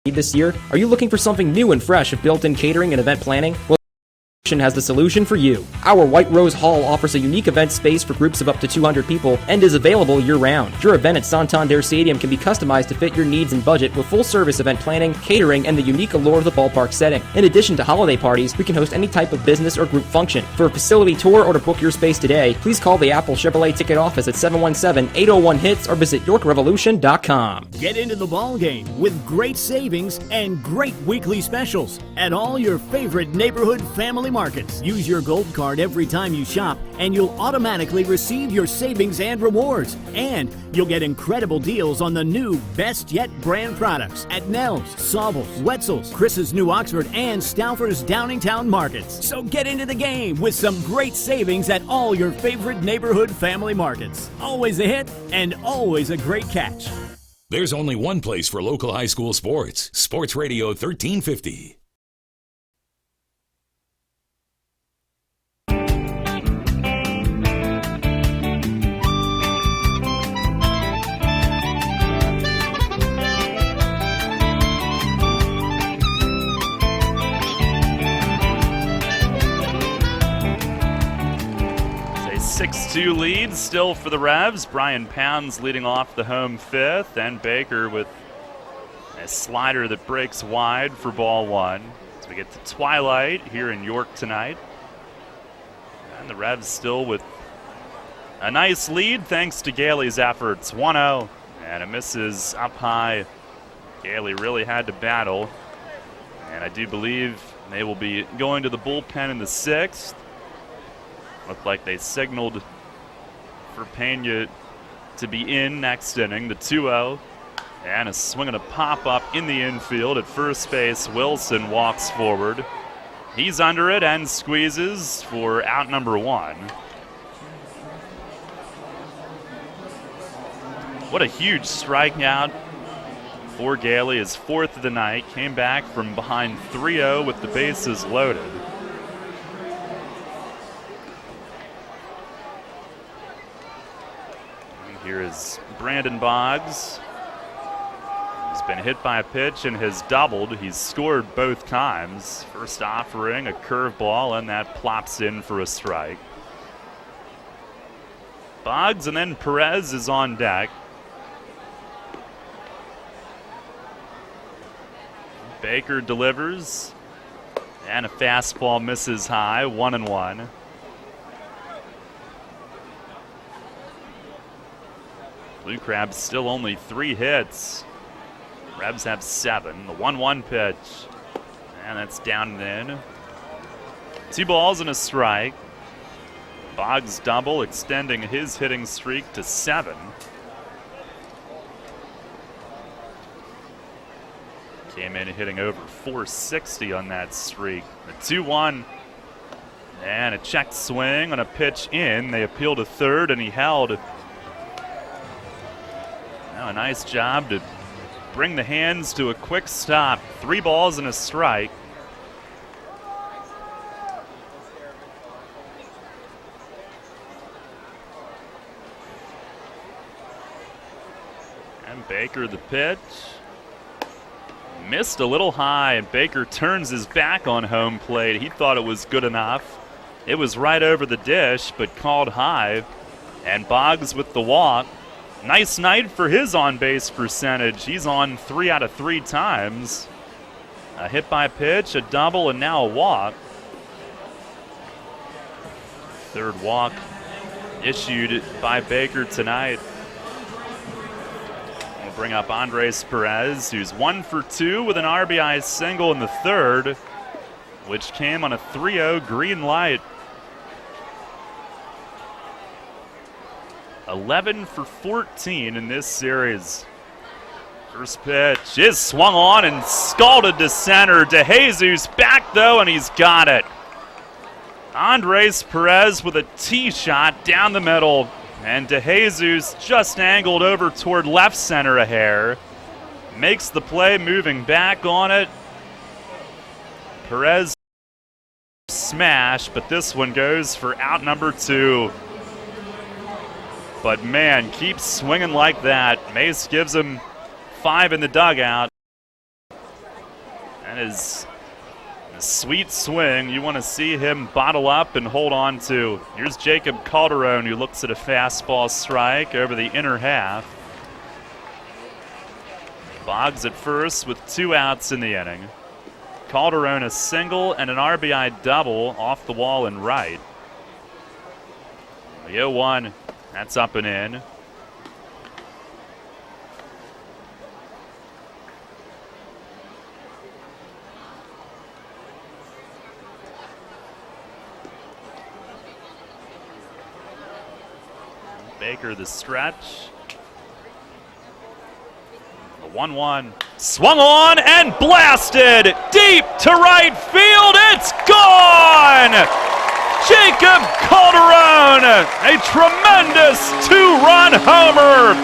This year? Are you looking for something new and fresh of built-in catering and event planning? Well, has the solution for you. Our White Rose Hall offers a unique event space for groups of up to 200 people and is available year-round. Your event at Santander Stadium can be customized to fit your needs and budget with full-service event planning, catering, and the unique allure of the ballpark setting. In addition to holiday parties, we can host any type of business or group function. For a facility tour or to book your space today, please call the Apple Chevrolet ticket office at 717-801-HITS or visit YorkRevolution.com. Get into the ball game with great savings and great weekly specials at all your favorite neighborhood family markets. Use your gold card every time you shop and you'll automatically receive your savings and rewards. And you'll get incredible deals on the new Best Yet brand products at Nell's, Saubles, Wetzel's, Chris's New Oxford, and Stauffer's Downingtown markets. So get into the game with some great savings at all your favorite neighborhood family markets. Always a hit and always a great catch. There's only one place for local high school sports. Sports Radio 1350. 8-2 lead still for the Revs. Brian Pounds leading off the home fifth, and Baker with a slider that breaks wide for ball one. So we get to twilight here in York tonight. And the Revs still with a nice lead thanks to Gailey's efforts. 1-0, and it misses up high. Gailey really had to battle, and I do believe they will be going to the bullpen in the sixth. Looked like they signaled for Pena to be in next inning. The 2-0, and a swing and a pop-up in the infield at first base. Wilson walks forward. He's under it and squeezes for out number one. What a huge strikeout for Gailey. His fourth of the night. Came back from behind 3-0 with the bases loaded. And here is Brandon Boggs. He's been hit by a pitch and has doubled. He's scored both times. First offering, a curveball, and that plops in for a strike. Boggs and then Perez is on deck. Baker delivers, and a fastball misses high, 1-1. Blue Crabs still only 3 hits. Revs have 7. The 1-1 pitch, and that's down and in. 2 balls and a strike. Boggs double, extending his hitting streak to 7. Came in hitting over 460 on that streak. The 2-1, and a checked swing on a pitch in. They appeal to third, and he held. Now a nice job to bring the hands to a quick stop. 3 balls and a strike. And Baker the pitch. Missed a little high, and Baker turns his back on home plate. He thought it was good enough. It was right over the dish, but called high. And Boggs with the walk. Nice night for his on-base percentage. He's on 3 out of 3 times. A hit by pitch, a double, and now a walk. Third walk issued by Baker tonight. Bring up Andres Perez, who's 1 for 2 with an RBI single in the third, which came on a 3-0 green light. 11 for 14 in this series. First pitch is swung on and scalded to center. DeJesus back though, and he's got it. Andres Perez with a tee shot down the middle. And DeJesus just angled over toward left center a hair. Makes the play, moving back on it. Perez smash, but this one goes for out number 2. But man, keeps swinging like that. Mace gives him 5 in the dugout. And his sweet swing, you want to see him bottle up and hold on to. Here's Jacob Calderon, who looks at a fastball strike over the inner half. Boggs at first with 2 outs in the inning. Calderon a single and an RBI double off the wall and right. The 0-1, that's up and in. Baker the stretch. The 1-1 swung on and blasted deep to right field. It's gone! Jacob Calderon, a tremendous 2-run homer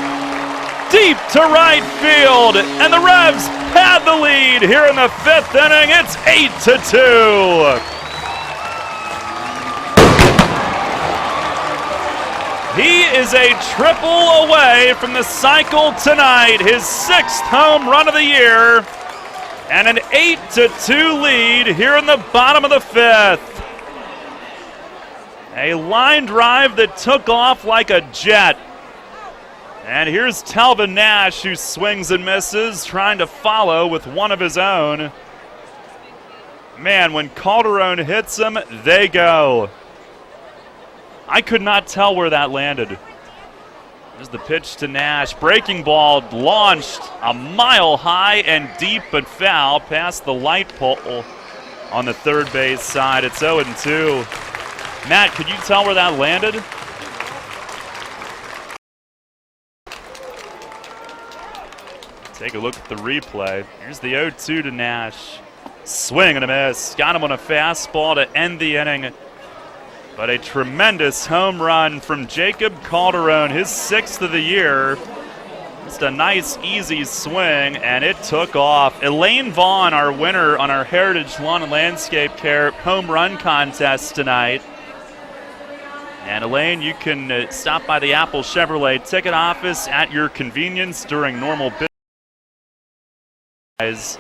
deep to right field, and the Revs pad the lead here in the 5th inning. It's 8-2. He is a triple away from the cycle tonight, his 6th home run of the year, and an 8-2 lead here in the bottom of the 5th. A line drive that took off like a jet. And here's Telvin Nash, who swings and misses, trying to follow with one of his own. Man, when Calderon hits them, they go. I could not tell where that landed. There's the pitch to Nash. Breaking ball launched a mile high and deep, but foul past the light pole on the third base side. It's 0-2. Matt, could you tell where that landed? Take a look at the replay. Here's the 0-2 to Nash. Swing and a miss. Got him on a fastball to end the inning. But a tremendous home run from Jacob Calderon, his 6th of the year. Just a nice, easy swing, and it took off. Elaine Vaughn, our winner on our Heritage Lawn and Landscape Care home run contest tonight. And Elaine, you can stop by the Apple Chevrolet ticket office at your convenience during normal business.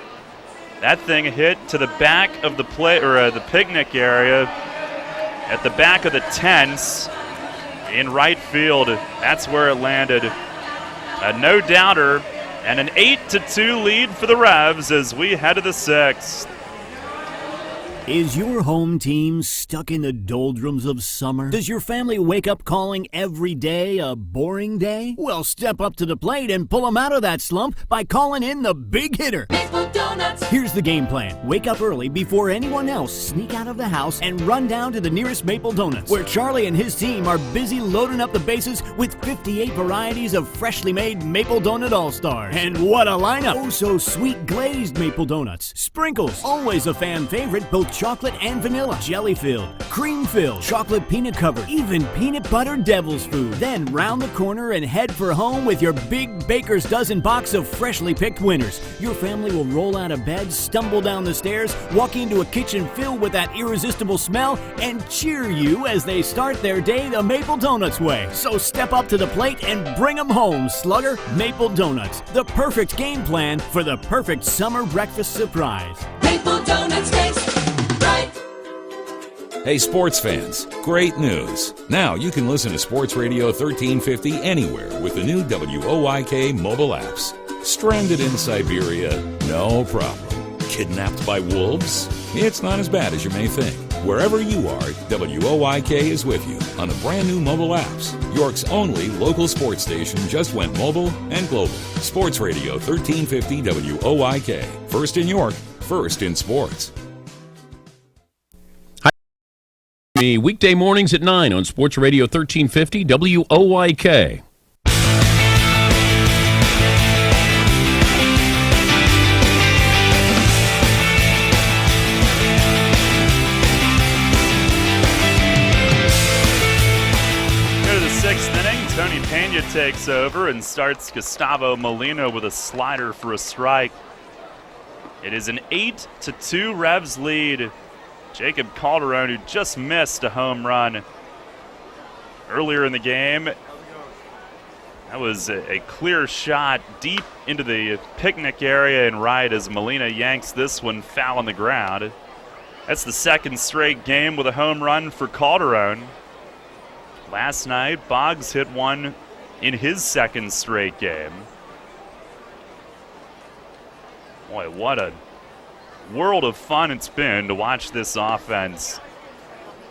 That thing hit to the back of the the picnic area at the back of the tents in right field. That's where it landed. A no-doubter and an 8-2 lead for the Revs as we head to the 6th. Is your home team stuck in the doldrums of summer? Does your family wake up calling every day a boring day? Well, step up to the plate and pull them out of that slump by calling in the big hitter. Maple Donuts. Here's the game plan. Wake up early before anyone else, sneak out of the house, and run down to the nearest Maple Donuts, where Charlie and his team are busy loading up the bases with 58 varieties of freshly made Maple Donut All-Stars. And what a lineup! Oh, so sweet glazed Maple Donuts. Sprinkles, always a fan favorite, both chocolate and vanilla. Jelly-filled, cream-filled, chocolate peanut covered, even peanut butter devil's food. Then round the corner and head for home with your big Baker's Dozen box of freshly picked winners. Your family will roll out of bed, stumble down the stairs, walk into a kitchen filled with that irresistible smell, and cheer you as they start their day the Maple Donuts way. So step up to the plate and bring them home, slugger. Maple Donuts, the perfect game plan for the perfect summer breakfast surprise. Maple Donuts taste right. Hey, sports fans, great news. Now you can listen to Sports Radio 1350 anywhere with the new WOIK mobile apps. Stranded in Siberia? No problem. Kidnapped by wolves? It's not as bad as you may think. Wherever you are, WOIK is with you on the brand new mobile apps. York's only local sports station just went mobile and global. Sports Radio 1350 WOIK. First in York, first in sports. Weekday mornings at 9 on Sports Radio 1350 WOIK. Go to the 6th inning. Tony Pena takes over and starts Gustavo Molina with a slider for a strike. It is an 8-2 Revs lead. Jacob Calderon, who just missed a home run earlier in the game. That was a clear shot deep into the picnic area and right as Molina yanks this one foul on the ground. That's the second straight game with a home run for Calderon. Last night, Boggs hit one in his second straight game. Boy, what a world of fun it's been to watch this offense.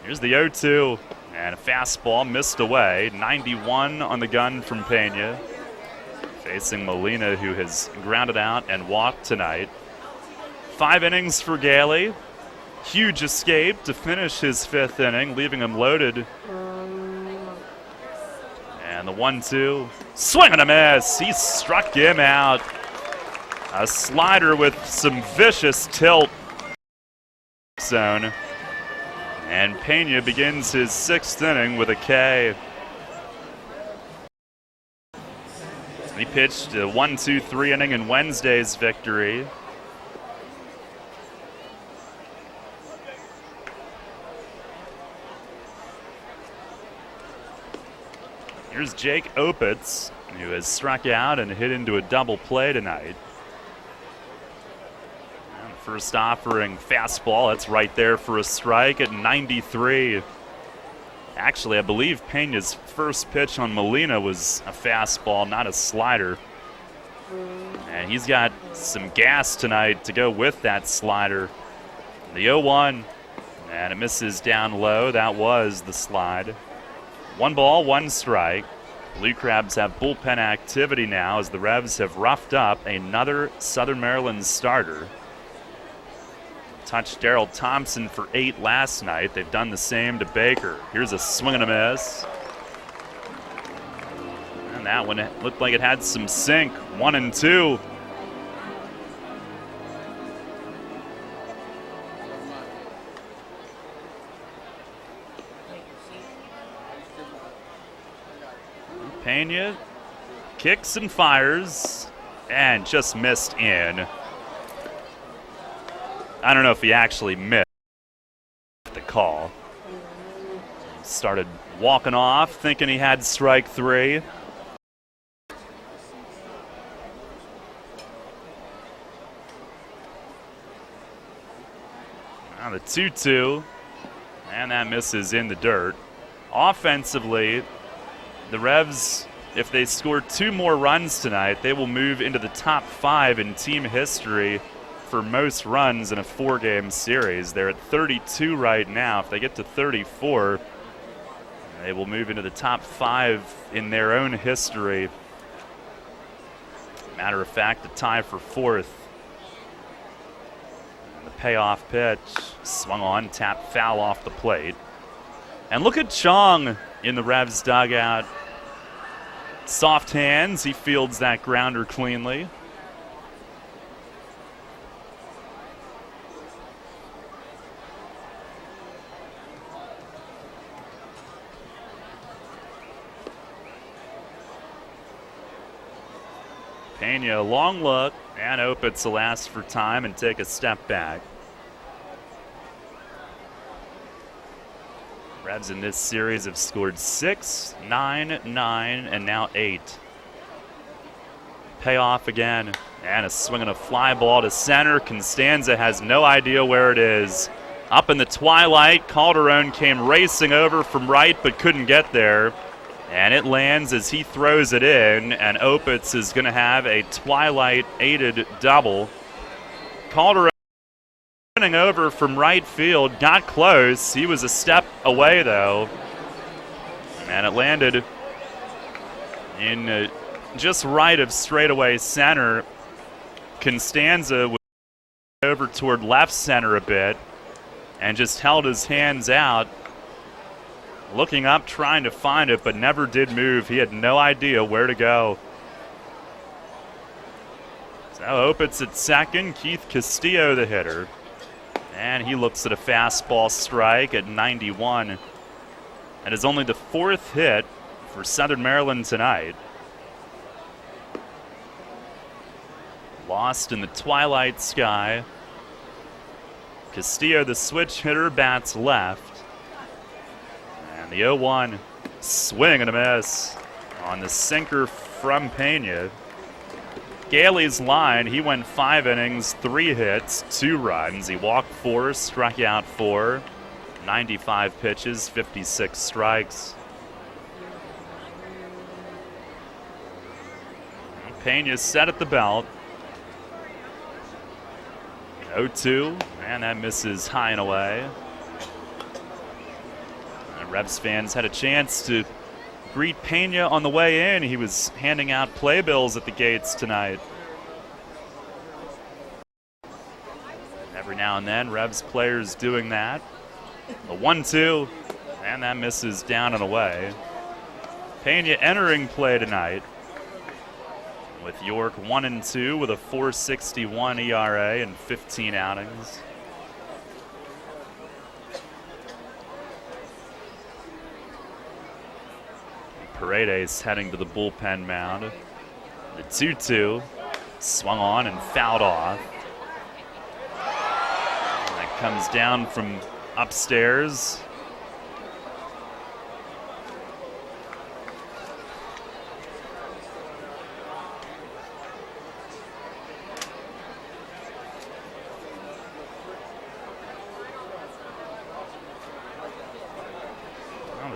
Here's the 0-2, and a fastball missed away. 91 on the gun from Pena. Facing Molina, who has grounded out and walked tonight. 5 innings for Gailey. Huge escape to finish his 5th inning, leaving him loaded. And the 1-2. Swing and a miss. He struck him out. A slider with some vicious tilt zone. And Pena begins his 6th inning with a K. He pitched a 1-2-3 inning in Wednesday's victory. Here's Jake Opitz, who has struck out and hit into a double play tonight. First offering fastball, that's right there for a strike at 93. Actually, I believe Pena's first pitch on Molina was a fastball, not a slider. And he's got some gas tonight to go with that slider. The 0-1, and it misses down low. That was the slide. 1 ball, 1 strike. Blue Crabs have bullpen activity now as the Revs have roughed up another Southern Maryland starter. Touched Darrell Thompson for 8 last night. They've done the same to Baker. Here's a swing and a miss. And that one looked like it had some sink. 1-2. Pena kicks and fires and just missed in. I don't know if he actually missed the call. Started walking off thinking he had strike 3. Now the 2-2, and that misses in the dirt. Offensively, the Revs, if they score 2 more runs tonight, they will move into the top 5 in team history for most runs in a 4-game series. They're at 32 right now. If they get to 34, they will move into the top 5 in their own history. Matter of fact, a tie for 4th. And the payoff pitch swung on, tapped foul off the plate. And look at Chong in the Revs dugout. Soft hands, he fields that grounder cleanly. Pena, a long look, and Opitz will ask for time and take a step back. Revs in this series have scored 6, 9, 9, and now 8. Payoff again, and a swing and a fly ball to center. Constanza has no idea where it is. Up in the twilight, Calderon came racing over from right but couldn't get there. And it lands as he throws it in, and Opitz is going to have a twilight-aided double. Calderon running over from right field, got close. He was a step away, though. And it landed in just right of straightaway center. Constanza was over toward left center a bit and just held his hands out, looking up, trying to find it, but never did move. He had no idea where to go. So Opitz at second, Keith Castillo the hitter. And he looks at a fastball strike at 91. That is only the 4th hit for Southern Maryland tonight. Lost in the twilight sky. Castillo, the switch hitter, bats left. And the 0-1 swing and a miss on the sinker from Pena. Gailey's line, he went 5 innings, 3 hits, 2 runs. He walked 4, struck out 4, 95 pitches, 56 strikes. Pena's set at the belt. 0-2, and that misses high and away. Revs fans had a chance to greet Pena on the way in. He was handing out playbills at the gates tonight. Every now and then, Revs players doing that. A 1-2, and that misses down and away. Pena entering play tonight with York 1-2 with a 4.61 ERA and 15 outings. Paredes heading to the bullpen mound. The 2-2 swung on and fouled off. And that comes down from upstairs.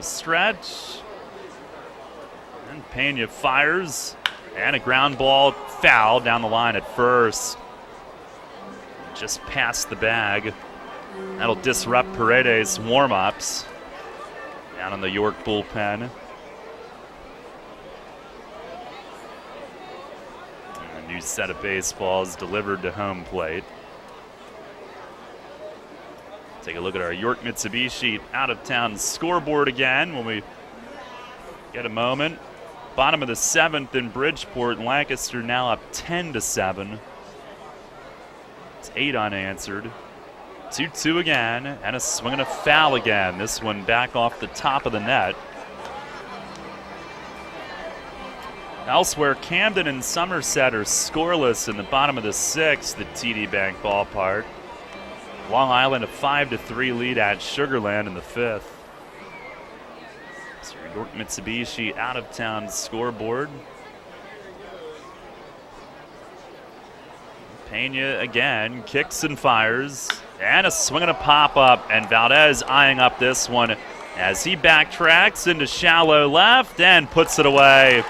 stretch. And Pena fires. And a ground ball foul down the line at first. Just past the bag. That'll disrupt Paredes' warm-ups. Down in the York bullpen. And a new set of baseballs delivered to home plate. Take a look at our York Mitsubishi out-of-town scoreboard again when we get a moment. Bottom of the 7th in Bridgeport, Lancaster now up 10-7. It's 8 unanswered. 2-2 again, and a swing and a foul again. This one back off the top of the net. Elsewhere, Camden and Somerset are scoreless in the bottom of the 6th at TD Bank Ballpark. Long Island a 5-3 lead at Sugar Land in the 5th. So York Mitsubishi out-of-town scoreboard. Pena again kicks and fires. And a swing and a pop-up, and Valdez eyeing up this one as he backtracks into shallow left and puts it away.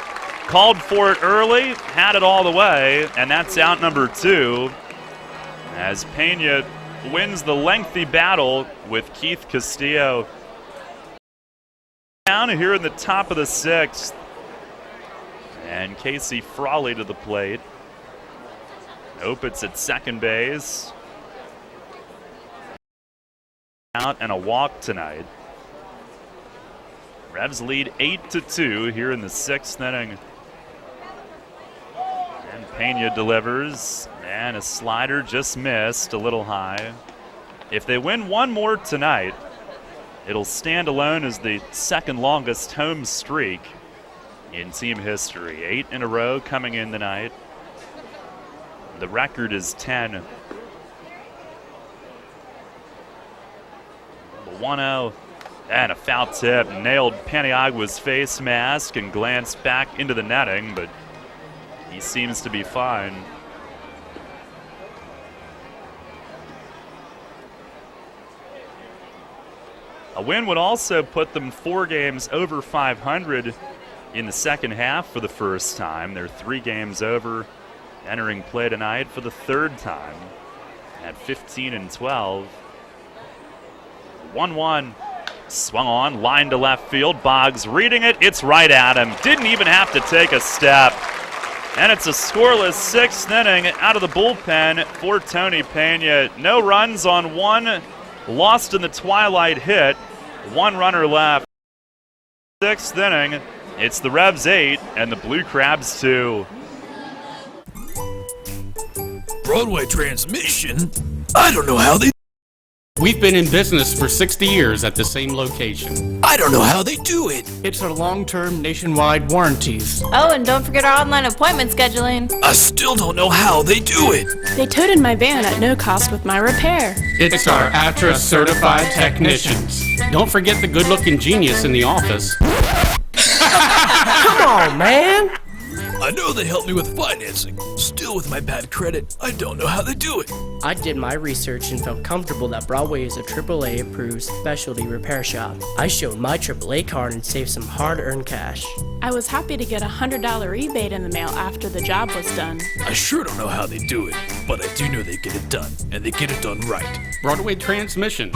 Called for it early, had it all the way, and that's out number 2 as Pena wins the lengthy battle with Keith Castillo. Down here in the top of the 6th, and Casey Frawley to the plate. Opitz at second base. Out and a walk tonight. Revs lead 8-2 here in the 6th inning. And Pena delivers, and a slider just missed a little high. If they win one more tonight, it'll stand alone as the second longest home streak in team history. 8 in a row coming in tonight. The record is 10. 1-0 and a foul tip. Nailed Paniagua's face mask and glanced back into the netting, but he seems to be fine. A win would also put them 4 games over 500 in the second half for the first time. They're 3 games over, entering play tonight for the 3rd time at 15-12. 1-1, swung on, line to left field. Boggs reading it, it's right at him. Didn't even have to take a step. And it's a scoreless 6th inning out of the bullpen for Tony Pena. No runs on 1 lost in the twilight hit. 1 runner left. 6th inning, it's the Revs 8 and the Blue Crabs 2. Broadway transmission? I don't know how they... We've been in business for 60 years at the same location. I don't know how they do it. It's our long-term nationwide warranties. Oh, and don't forget our online appointment scheduling. I still don't know how they do it. They toted my van at no cost with my repair. It's our ATRA certified technicians. Don't forget the good-looking genius in the office. Come on, man. I know they helped me with financing. Still, with my bad credit, I don't know how they do it. I did my research and felt comfortable that Broadway is a AAA approved specialty repair shop. I showed my AAA card and saved some hard-earned cash. I was happy to get a $100 rebate in the mail after the job was done. I sure don't know how they do it, but I do know they get it done, and they get it done right. Broadway Transmission.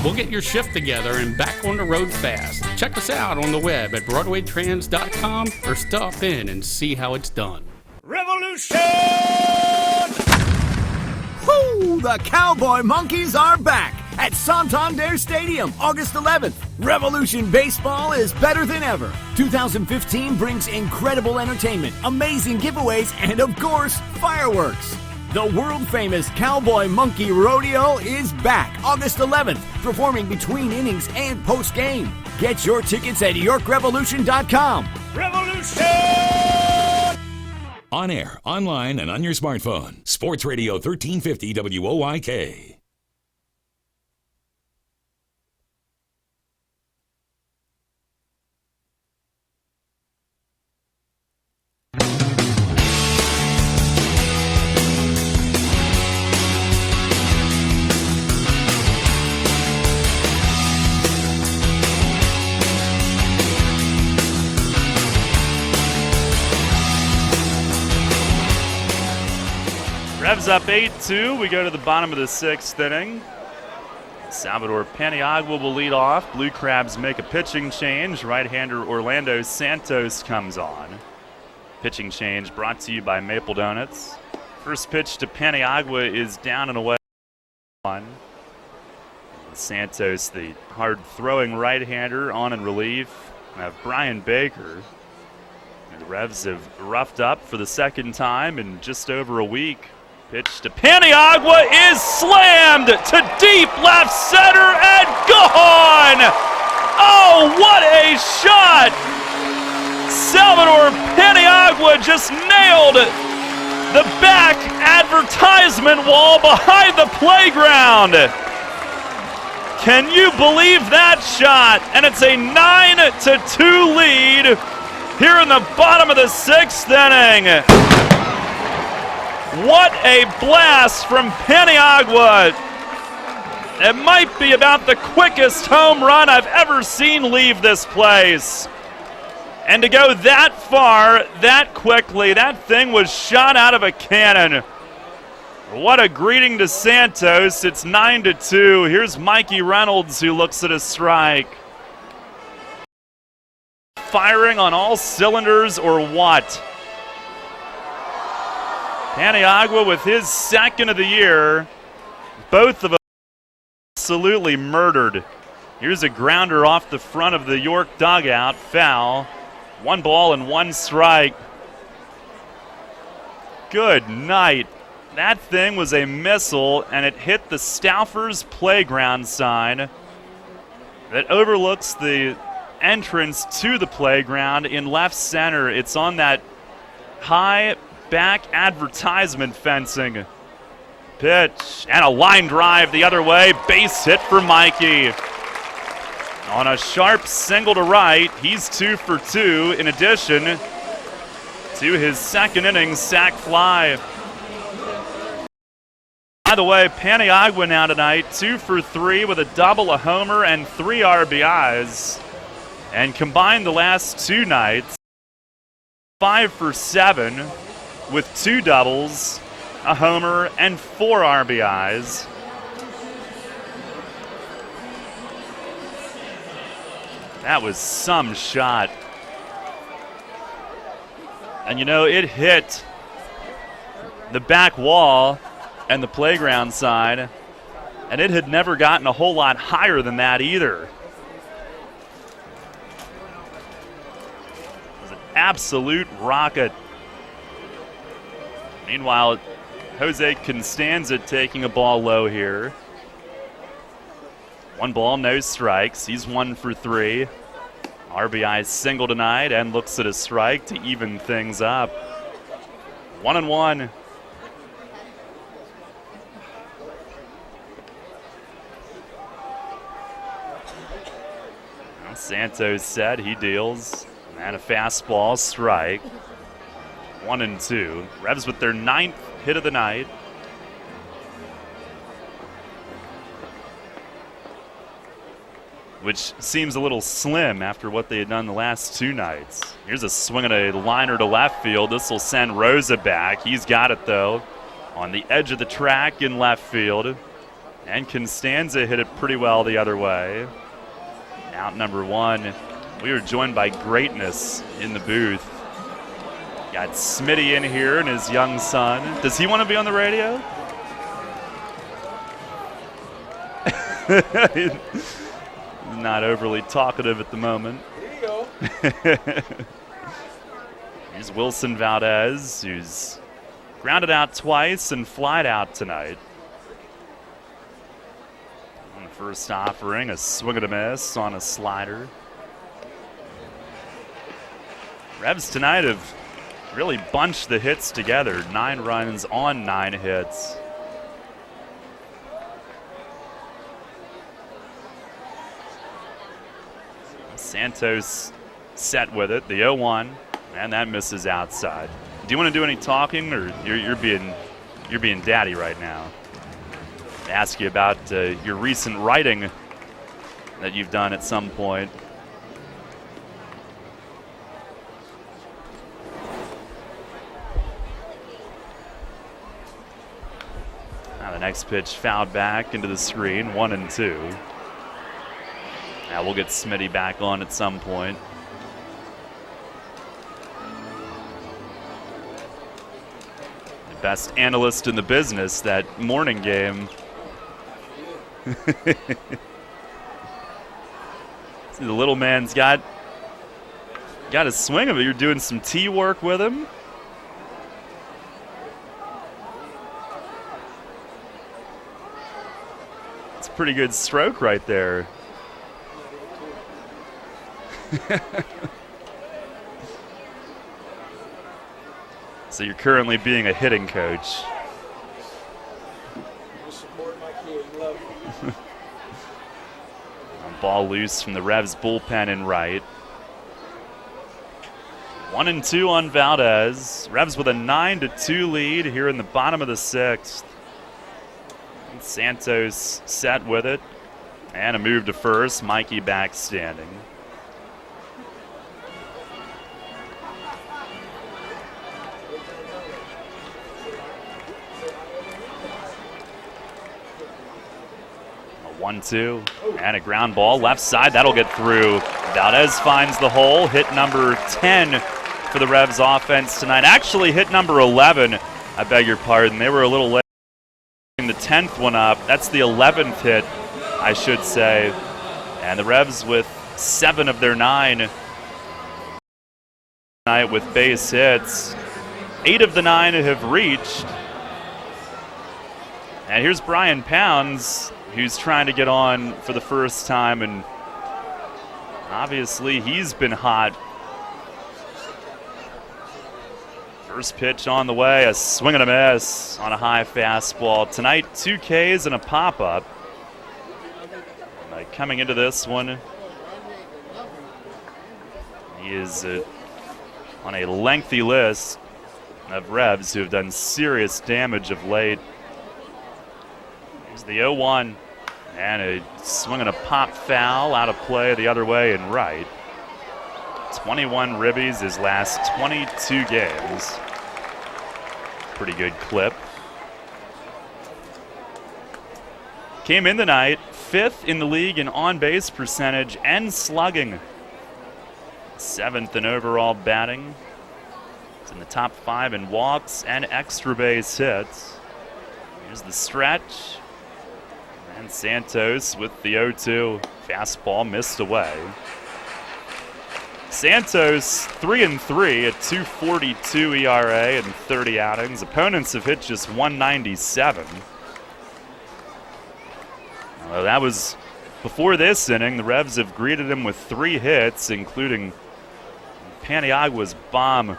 We'll get your shift together and back on the road fast. Check us out on the web at BroadwayTrans.com or stop in and see how it's done. Revolution! Woo! The Cowboy Monkeys are back at Santander Stadium, August 11th. Revolution Baseball is better than ever. 2015 brings incredible entertainment, amazing giveaways, and of course, fireworks. The world-famous Cowboy Monkey Rodeo is back August 11th, performing between innings and post-game. Get your tickets at YorkRevolution.com. Revolution! On air, online, and on your smartphone. Sports Radio 1350 WOYK. Revs up 8-2. We go to the bottom of the 6th inning. Salvador Paniagua will lead off. Blue Crabs make a pitching change. Right-hander Orlando Santos comes on. Pitching change brought to you by Maple Donuts. First pitch to Paniagua is down and away. Santos, the hard-throwing right-hander, on in relief. We have Brian Baker. And the Revs have roughed up for the second time in just over a week. Pitch to Paniagua is slammed to deep left center and gone! Oh, what a shot! Salvador Paniagua just nailed the back advertisement wall behind the playground. Can you believe that shot? And it's a 9-2 lead here in the bottom of the 6th inning. What a blast from Paniagua. It might be about the quickest home run I've ever seen leave this place. And to go that far, that quickly, that thing was shot out of a cannon. What a greeting to Santos. It's 9-2. Here's Mikey Reynolds, who looks at a strike. Firing on all cylinders or what? Paniagua with his second of the year. Both of them absolutely murdered. Here's a grounder off the front of the York dugout. Foul. 1 ball and 1 strike. Good night. That thing was a missile, and it hit the Stauffers Playground sign that overlooks the entrance to the playground in left center. It's on that high back advertisement fencing. Pitch and a line drive the other way. Base hit for Mikey. On a sharp single to right, he's 2 for 2 in addition to his second inning sac fly. By the way, Paniagua now tonight, 2 for 3 with a double, a homer, and 3 RBIs. And combined the last 2 nights, 5 for 7 with 2 doubles, a homer, and 4 RBIs. That was some shot. And you know, it hit the back wall and the playground side, and it had never gotten a whole lot higher than that either. It was an absolute rocket. Meanwhile, Jose Constanza taking a ball low here. 1 ball, no strikes. He's 1 for 3. RBI single tonight and looks at a strike to even things up. 1-1. Well, Santos said he deals. And a fastball strike. 1-2. Revs with their 9th hit of the night. Which seems a little slim after what they had done the last 2 nights. Here's a swing at a liner to left field. This will send Rosa back. He's got it, though, on the edge of the track in left field. And Constanza hit it pretty well the other way. Out number 1. We are joined by greatness in the booth. Got Smitty in here and his young son. Does he want to be on the radio? Not overly talkative at the moment. Here you go. Here's Wilson Valdez, who's grounded out twice and flied out tonight. On the first offering, a swing and a miss on a slider. Revs tonight have really bunched the hits together. 9 runs on 9 hits. Santos set with it, the 0-1, and that misses outside. Do you want to do any talking, or you're being daddy right now? Ask you about your recent writing that you've done at some point. Next pitch fouled back into the screen, 1-2. Now we'll get Smitty back on at some point. The best analyst in the business, that morning game. See, the little man's got a swing of it. You're doing some tee work with him. It's a pretty good stroke right there. So you're currently being a hitting coach. Ball loose from the Revs bullpen in right. 1-2 on Valdez. Revs with a 9-2 lead here in the bottom of the sixth. And Santos set with it. And a move to first. Mikey back standing. A 1-2 and a ground ball left side. That'll get through. Valdez finds the hole. Hit number 10 for the Revs offense tonight. Actually hit number 11. I beg your pardon. They were a little late. The 10th one up. That's the 11th hit, I should say. And the Revs with 7 of their 9 tonight with base hits. 8 of the 9 have reached. And here's Brian Pounds, who's trying to get on for the first time, and obviously he's been hot. First pitch on the way, a swing and a miss on a high fastball. Tonight, 2 Ks and a pop-up. Coming into this one, he is on a lengthy list of Revs who have done serious damage of late. Here's the 0-1, and a swing and a pop foul out of play the other way and right. 21 ribbies his last 22 games. Pretty good clip. Came in tonight 5th in the league in on-base percentage and slugging. 7th in overall batting. It's in the top 5 in walks and extra base hits. Here's the stretch. And Santos with the 0-2. Fastball missed away. Santos 3-3 at 2.42 ERA and 30 outings. Opponents have hit just 197. Well, that was before this inning. The Revs have greeted him with 3 hits, including Paniagua's bomb.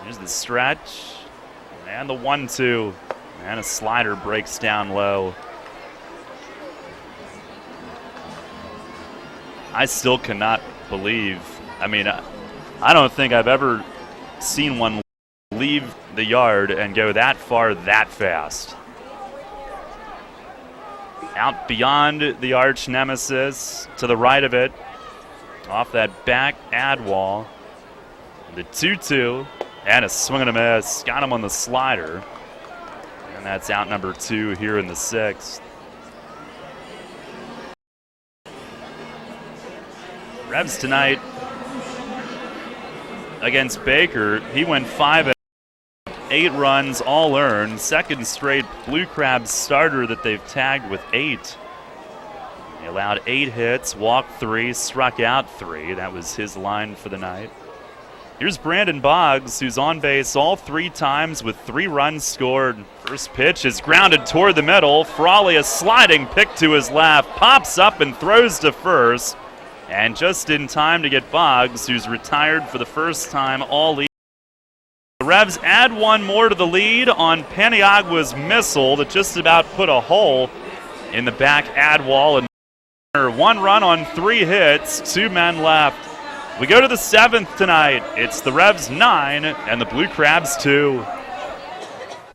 Here's the stretch and the 1-2, and a slider breaks down low. I still cannot believe. I mean, I don't think I've ever seen one leave the yard and go that far that fast. Out beyond the arch nemesis, to the right of it, off that back ad wall. The 2-2, and a swing and a miss. Got him on the slider. And that's out number 2 here in the 6th. Revs tonight against Baker, he went 5 8 runs, all earned. Second straight Blue Crabs starter that they've tagged with 8. He allowed 8 hits, walked 3, struck out 3. That was his line for the night. Here's Brandon Boggs, who's on base all 3 times with 3 runs scored. First pitch is grounded toward the middle. Frawley, a sliding pick to his left, pops up and throws to first. And just in time to get Boggs, who's retired for the first time all league. The Revs add 1 more to the lead on Paniagua's missile that just about put a hole in the back ad wall. And 1 run on 3 hits, 2 men left. We go to the 7th tonight. It's the Revs 9 and the Blue Crabs 2.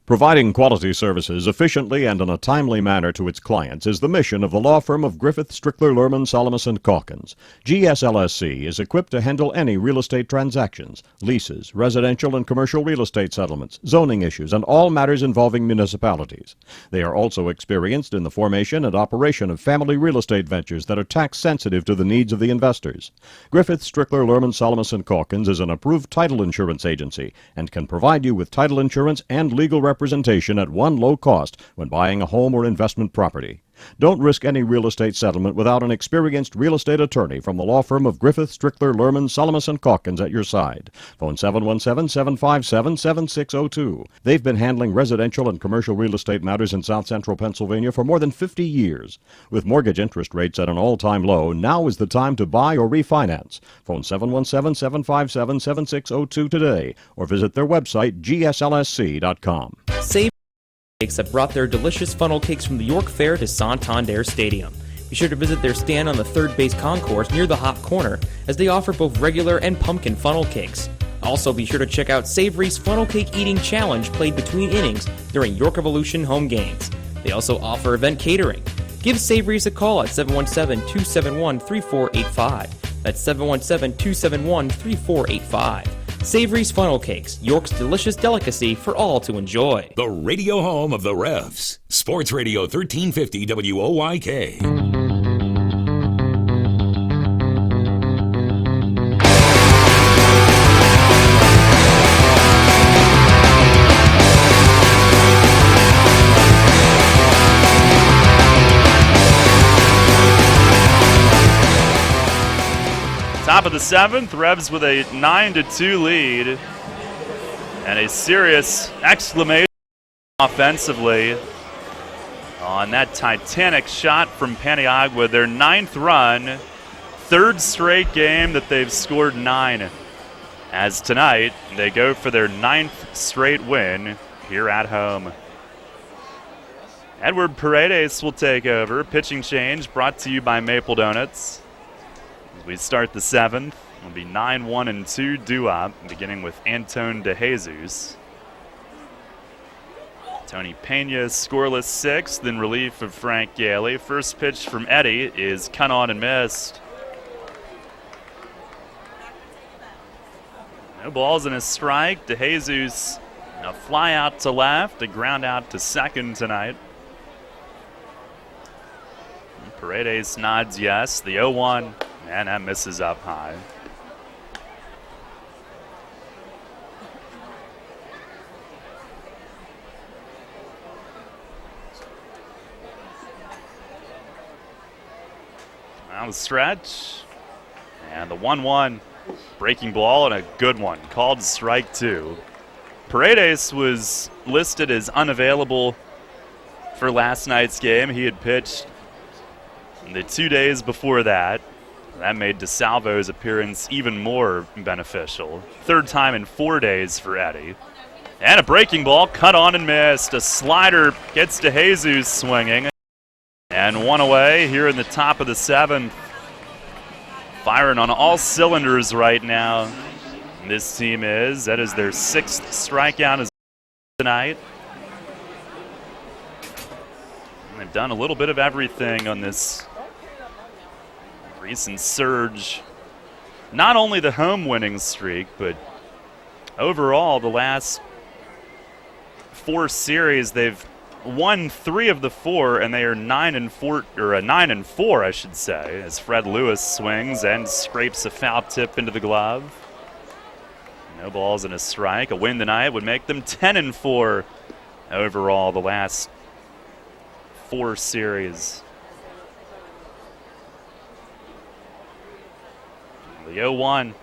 Providing quality services efficiently and in a timely manner to its clients is the mission of the law firm of Griffith, Strickler, Lerman, Salamis & Calkins. GSLSC is equipped to handle any real estate transactions, leases, residential and commercial real estate settlements, zoning issues, and all matters involving municipalities. They are also experienced in the formation and operation of family real estate ventures that are tax sensitive to the needs of the investors. Griffith, Strickler, Lerman, Salamis & Calkins is an approved title insurance agency and can provide you with title insurance and legal representation at one low cost when buying a home or investment property. Don't risk any real estate settlement without an experienced real estate attorney from the law firm of Griffith, Strickler, Lerman, Salamis & Calkins at your side. Phone 717-757-7602. They've been handling residential and commercial real estate matters in South Central Pennsylvania for more than 50 years. With mortgage interest rates at an all-time low, now is the time to buy or refinance. Phone 717-757-7602 today or visit their website, gslsc.com. Save Cakes have brought their delicious funnel cakes from the York Fair to Santander Stadium. Be sure to visit their stand on the third base concourse near the hop corner, as they offer both regular and pumpkin funnel cakes. Also, be sure to check out Savory's Funnel Cake Eating Challenge played between innings during York Revolution home games. They also offer event catering. Give Savory's a call at 717-271-3485. That's 717-271-3485. Savory's Funnel Cakes, York's delicious delicacy for all to enjoy. The radio home of the Revs. Sports Radio 1350 WOYK. Top of the seventh, Revs with a 9-2 lead and a serious exclamation offensively on that Titanic shot from Paniagua, their 9th run, 3rd straight game that they've scored 9. As tonight, they go for their 9th straight win here at home. Edward Paredes will take over. Pitching change brought to you by Maple Donuts. We start the 7th. It'll be 9-1-2 due-up, beginning with Anton DeJesus. Tony Pena scoreless 6th in relief of Frank Gailey. First pitch from Eddie is cut on and missed. No balls and a strike. DeJesus a fly out to left, a ground out to second tonight. Paredes nods yes. The 0-1. And that misses up high. Now the stretch. And the 1-1 breaking ball and a good one. Called strike 2. Paredes was listed as unavailable for last night's game. He had pitched the 2 days before that. That made DeSalvo's appearance even more beneficial. 3rd time in 4 days for Eddie. And a breaking ball cut on and missed. A slider gets DeJesus swinging. And one away here in the top of the 7th. Firing on all cylinders right now. This team is. That is their 6th strikeout tonight. And they've done a little bit of everything on this recent surge. Not only the home winning streak, but overall the last 4 series they've won 3 of the 4, and they are 9-4, I should say, as Fred Lewis swings and scrapes a foul tip into the glove. No balls and a strike. A win tonight would make them 10-4 overall the last 4 series. The 0-1,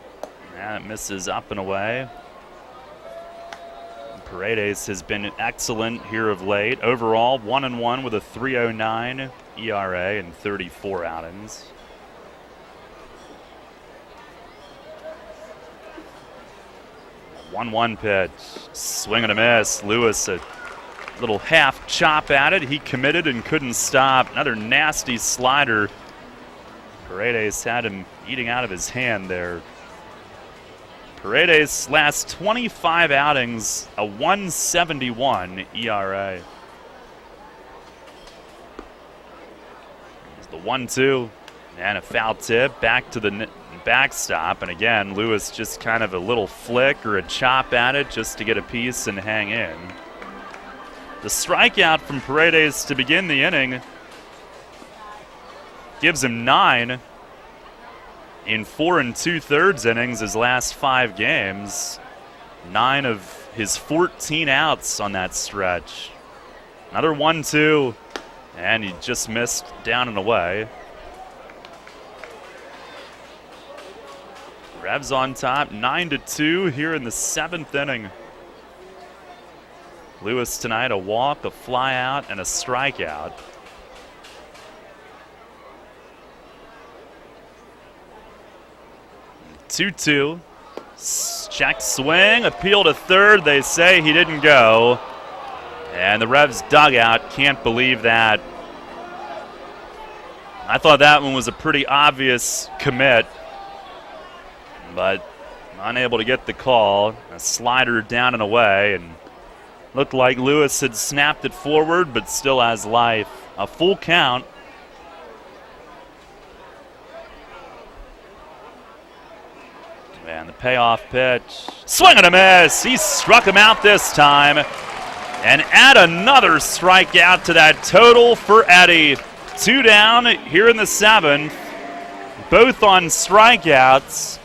and it misses up and away. Paredes has been excellent here of late. Overall, 1-1 with a 3.09 ERA and 34 outings. A 1-1 pitch, swing and a miss. Lewis a little half chop at it. He committed and couldn't stop. Another nasty slider. Paredes had him eating out of his hand there. Paredes last 25 outings, a 1.71 ERA. There's the 1-2 and a foul tip back to the backstop. And again, Lewis just kind of a little flick or a chop at it just to get a piece and hang in. The strikeout from Paredes to begin the inning gives him 9 in 4 2/3 innings his last 5 games. 9 of his 14 outs on that stretch. Another 1-2, and he just missed down and away. Revs on top, 9-2 here in the 7th inning. Lewis tonight, a walk, a fly out, and a strikeout. Two-two. Check swing, appeal to third. They say he didn't go. And the Revs dugout can't believe that. I thought that one was a pretty obvious commit, but unable to get the call. A slider down and away, and looked like Lewis had snapped it forward, but still has life. A full count. And the payoff pitch. Swing and a miss. He struck him out this time. And add another strikeout to that total for Eddie. 2 down here in the 7th. Both on strikeouts.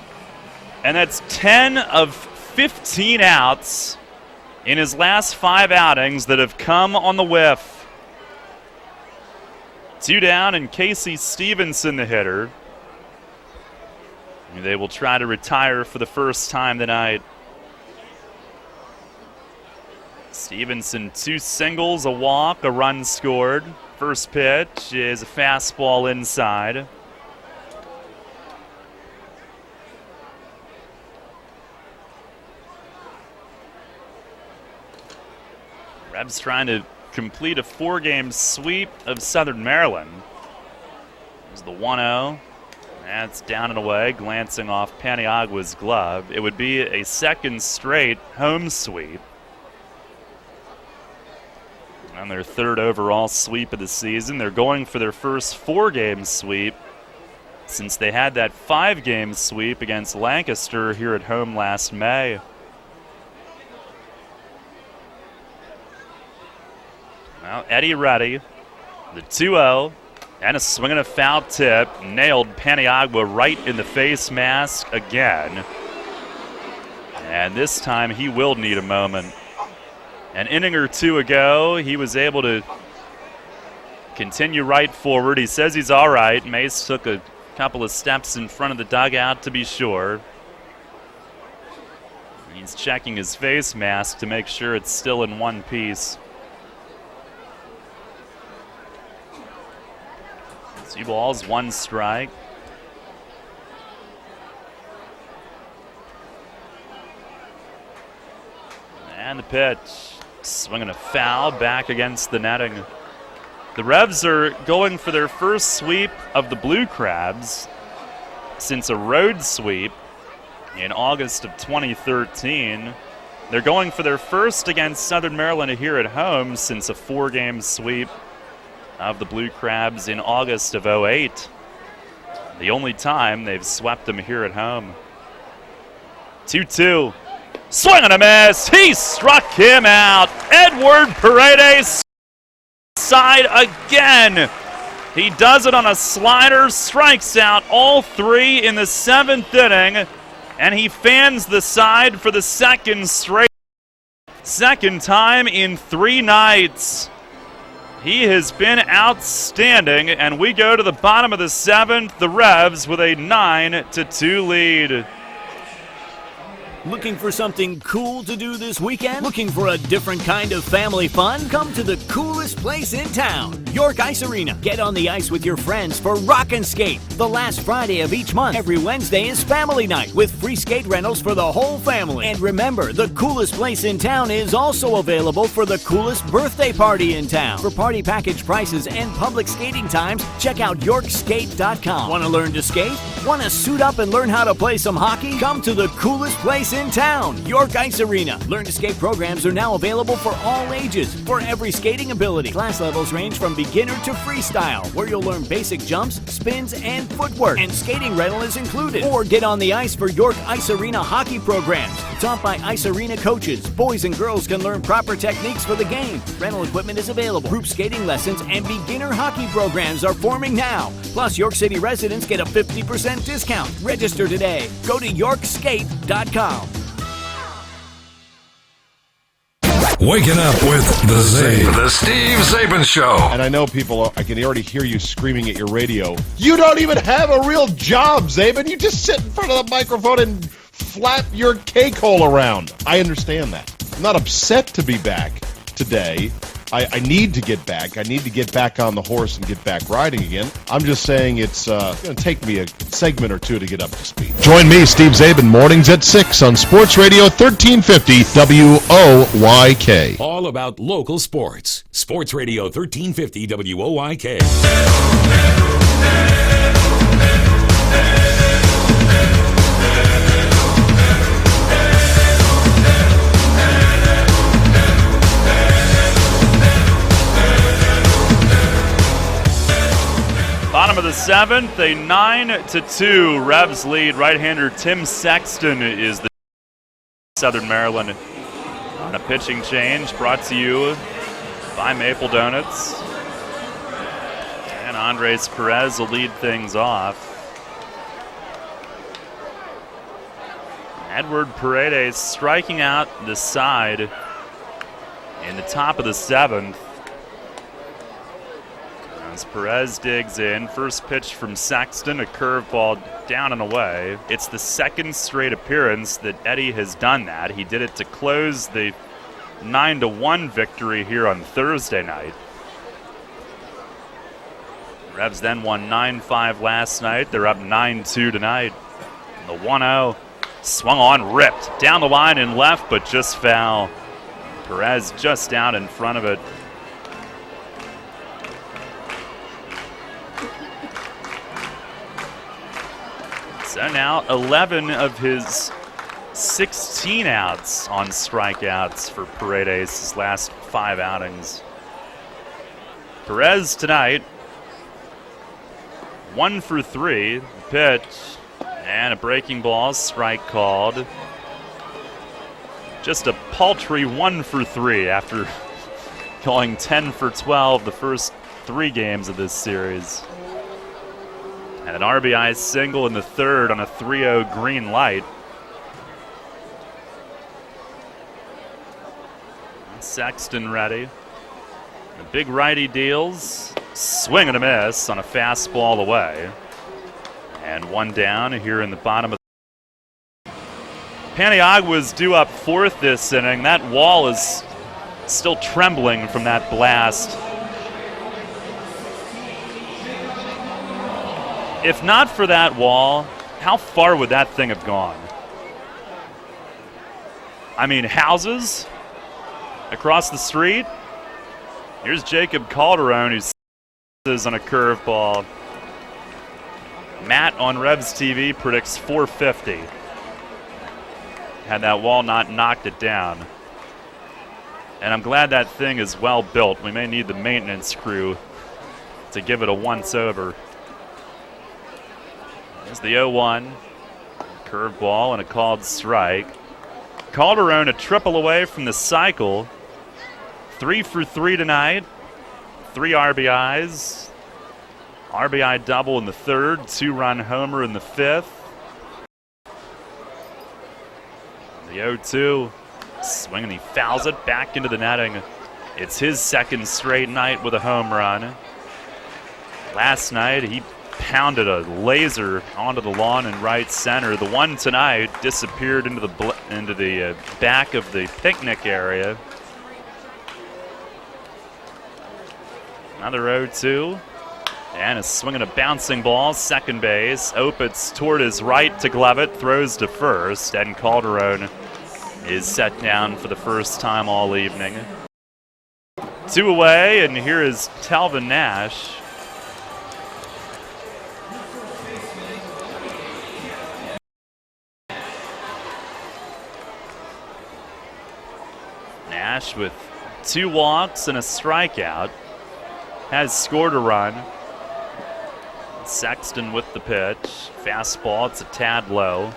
And that's 10 of 15 outs in his last 5 outings that have come on the whiff. 2 down, and Casey Stevenson, the hitter. They will try to retire for the first time tonight. Stevenson, 2 singles, a walk, a run scored. First pitch is a fastball inside. Revs trying to complete a 4-game sweep of Southern Maryland. There's the 1-0. That's down and away, glancing off Paniagua's glove. It would be a 2nd straight home sweep. And their 3rd overall sweep of the season. They're going for their first 4-game sweep since they had that 5-game sweep against Lancaster here at home last May. Well, Eddie ready. The 2-0. And a swing and a foul tip. Nailed Paniagua right in the face mask again. And this time he will need a moment. An inning or 2 ago, he was able to continue right forward. He says he's all right. Mace took a couple of steps in front of the dugout to be sure. He's checking his face mask to make sure it's still in one piece. 2 balls, 1 strike. And the pitch. Swinging a foul back against the netting. The Revs are going for their first sweep of the Blue Crabs since a road sweep in August of 2013. They're going for their first against Southern Maryland here at home since a 4-game sweep of the Blue Crabs in August of 2008. The only time they've swept them here at home. 2-2. Swing and a miss. He struck him out. Edward Paredes side again. He does it on a slider, strikes out all 3 in the 7th inning, and he fans the side for the 2nd straight. 2nd time in 3 nights. He has been outstanding, and we go to the bottom of the 7th, the Revs with a 9-2 lead. Looking for something cool to do this weekend? Looking for a different kind of family fun? Come to the coolest place in town, York Ice Arena. Get on the ice with your friends for Rock and Skate. The last Friday of each month. Every Wednesday is family night with free skate rentals for the whole family. And remember, the coolest place in town is also available for the coolest birthday party in town. For party package prices and public skating times, check out YorkSkate.com. Want to learn to skate? Want to suit up and learn how to play some hockey? Come to the coolest place in town, York Ice Arena. Learn to skate programs are now available for all ages, for every skating ability. Class levels range from beginner to freestyle, where you'll learn basic jumps, spins, and footwork. And skating rental is included. Or get on the ice for York Ice Arena hockey programs. Taught by Ice Arena coaches, boys and girls can learn proper techniques for the game. Rental equipment is available. Group skating lessons and beginner hockey programs are forming now. Plus, York City residents get a 50% discount. Register today. Go to YorkSkate.com. Waking up with the Steve Zabin Show. And I know I can already hear you screaming at your radio. You don't even have a real job, Zabin. You just sit in front of the microphone and flap your cake hole around. I understand that. I'm not upset to be back today. I need to get back. I need to get back on the horse and get back riding again. I'm just saying it's going to take me a segment or two to get up to speed. Join me, Steve Zabin, mornings at 6 on Sports Radio 1350 WOYK. All about local sports. Sports Radio 1350 WOYK. Bottom of the seventh, a 9-2 Revs lead. Right-hander Tim Sexton is the Southern Maryland on a pitching change, brought to you by Maple Donuts. And Andres Perez will lead things off. Edward Paredes striking out the side in the top of the seventh. As Perez digs in, first pitch from Sexton, a curveball down and away. It's the second straight appearance that Eddie has done that. He did it to close the 9-1 victory here on Thursday night. Revs then won 9-5 last night. They're up 9-2 tonight. The 1-0 swung on, ripped down the line and left, but just foul. Perez just out in front of it. So now 11 of his 16 outs on strikeouts for Paredes his last 5 outings. Perez tonight, 1 for 3, pitch, and a breaking ball, strike called. Just a paltry 1 for 3 after going 10 for 12 the first 3 games of this series. And an RBI single in the third on a 3-0 green light. Sexton ready. The big righty deals. Swing and a miss on a fastball away. And one down here in the bottom of the... Paniagua's due up fourth this inning. That wall is still trembling from that blast. If not for that wall, how far would that thing have gone? I mean, houses across the street. Here's Jacob Calderon, who's on a curveball. Matt on Revs TV predicts 450. Had that wall not knocked it down. And I'm glad that thing is well built. We may need the maintenance crew to give it a once-over. There's the 0-1. Curveball and a called strike. Calderon a triple away from the cycle. 3 for 3 tonight. 3 RBIs. RBI double in the third. 2-run homer in the fifth. The 0-2. Swing and he fouls it back into the netting. It's his second straight night with a home run. Last night he pounded a laser onto the lawn in right center. The one tonight disappeared into the back of the picnic area. Another 0-2. And is swinging a bouncing ball, second base. Opitz toward his right to glove it, throws to first, and Calderon is set down for the first time all evening. 2 away, and here is Talvin Nash. Nash with 2 walks and a strikeout has scored a run. Sexton with the pitch. Fastball, it's a tad low.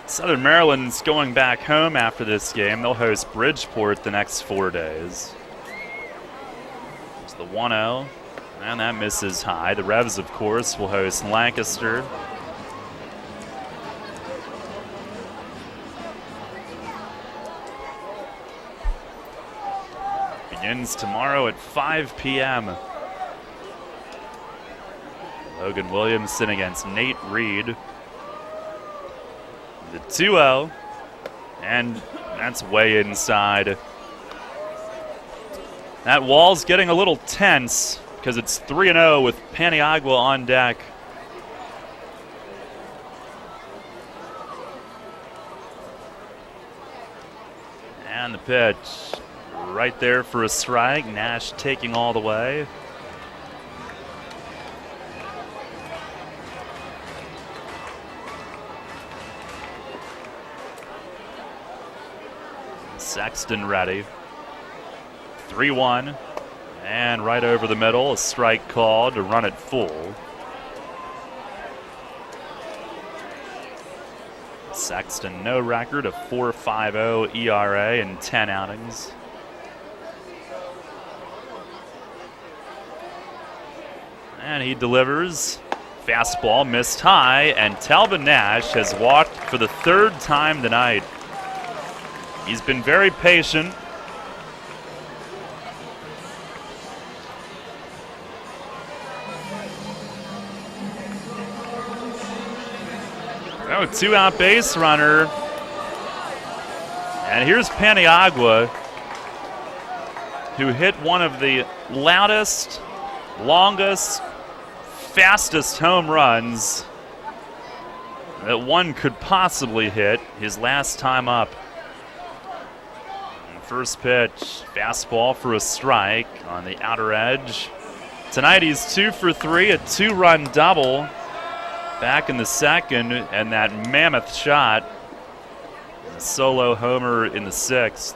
Southern Maryland's going back home after this game. They'll host Bridgeport the next 4 days. It's the 1-0, and that misses high. The Revs, of course, will host Lancaster. Begins tomorrow at 5 p.m. Logan Williamson against Nate Reed. The 2-0, and that's way inside. That wall's getting a little tense because it's 3-0 with Paniagua on deck. And the pitch. Right there for a strike. Nash taking all the way. Sexton ready. 3-1. And right over the middle, a strike called to run it full. Sexton, no record, a 4.50 ERA in 10 outings. And he delivers. Fastball missed high, and Talvin Nash has walked for the 3rd time tonight. He's been very patient. Oh, 2-out base runner. And here's Paniagua, who hit one of the loudest, longest, fastest home runs that one could possibly hit his last time up. And first pitch, fastball for a strike on the outer edge. Tonight he's 2 for 3, a 2-run double back in the second, and that mammoth shot, a solo homer in the 6th.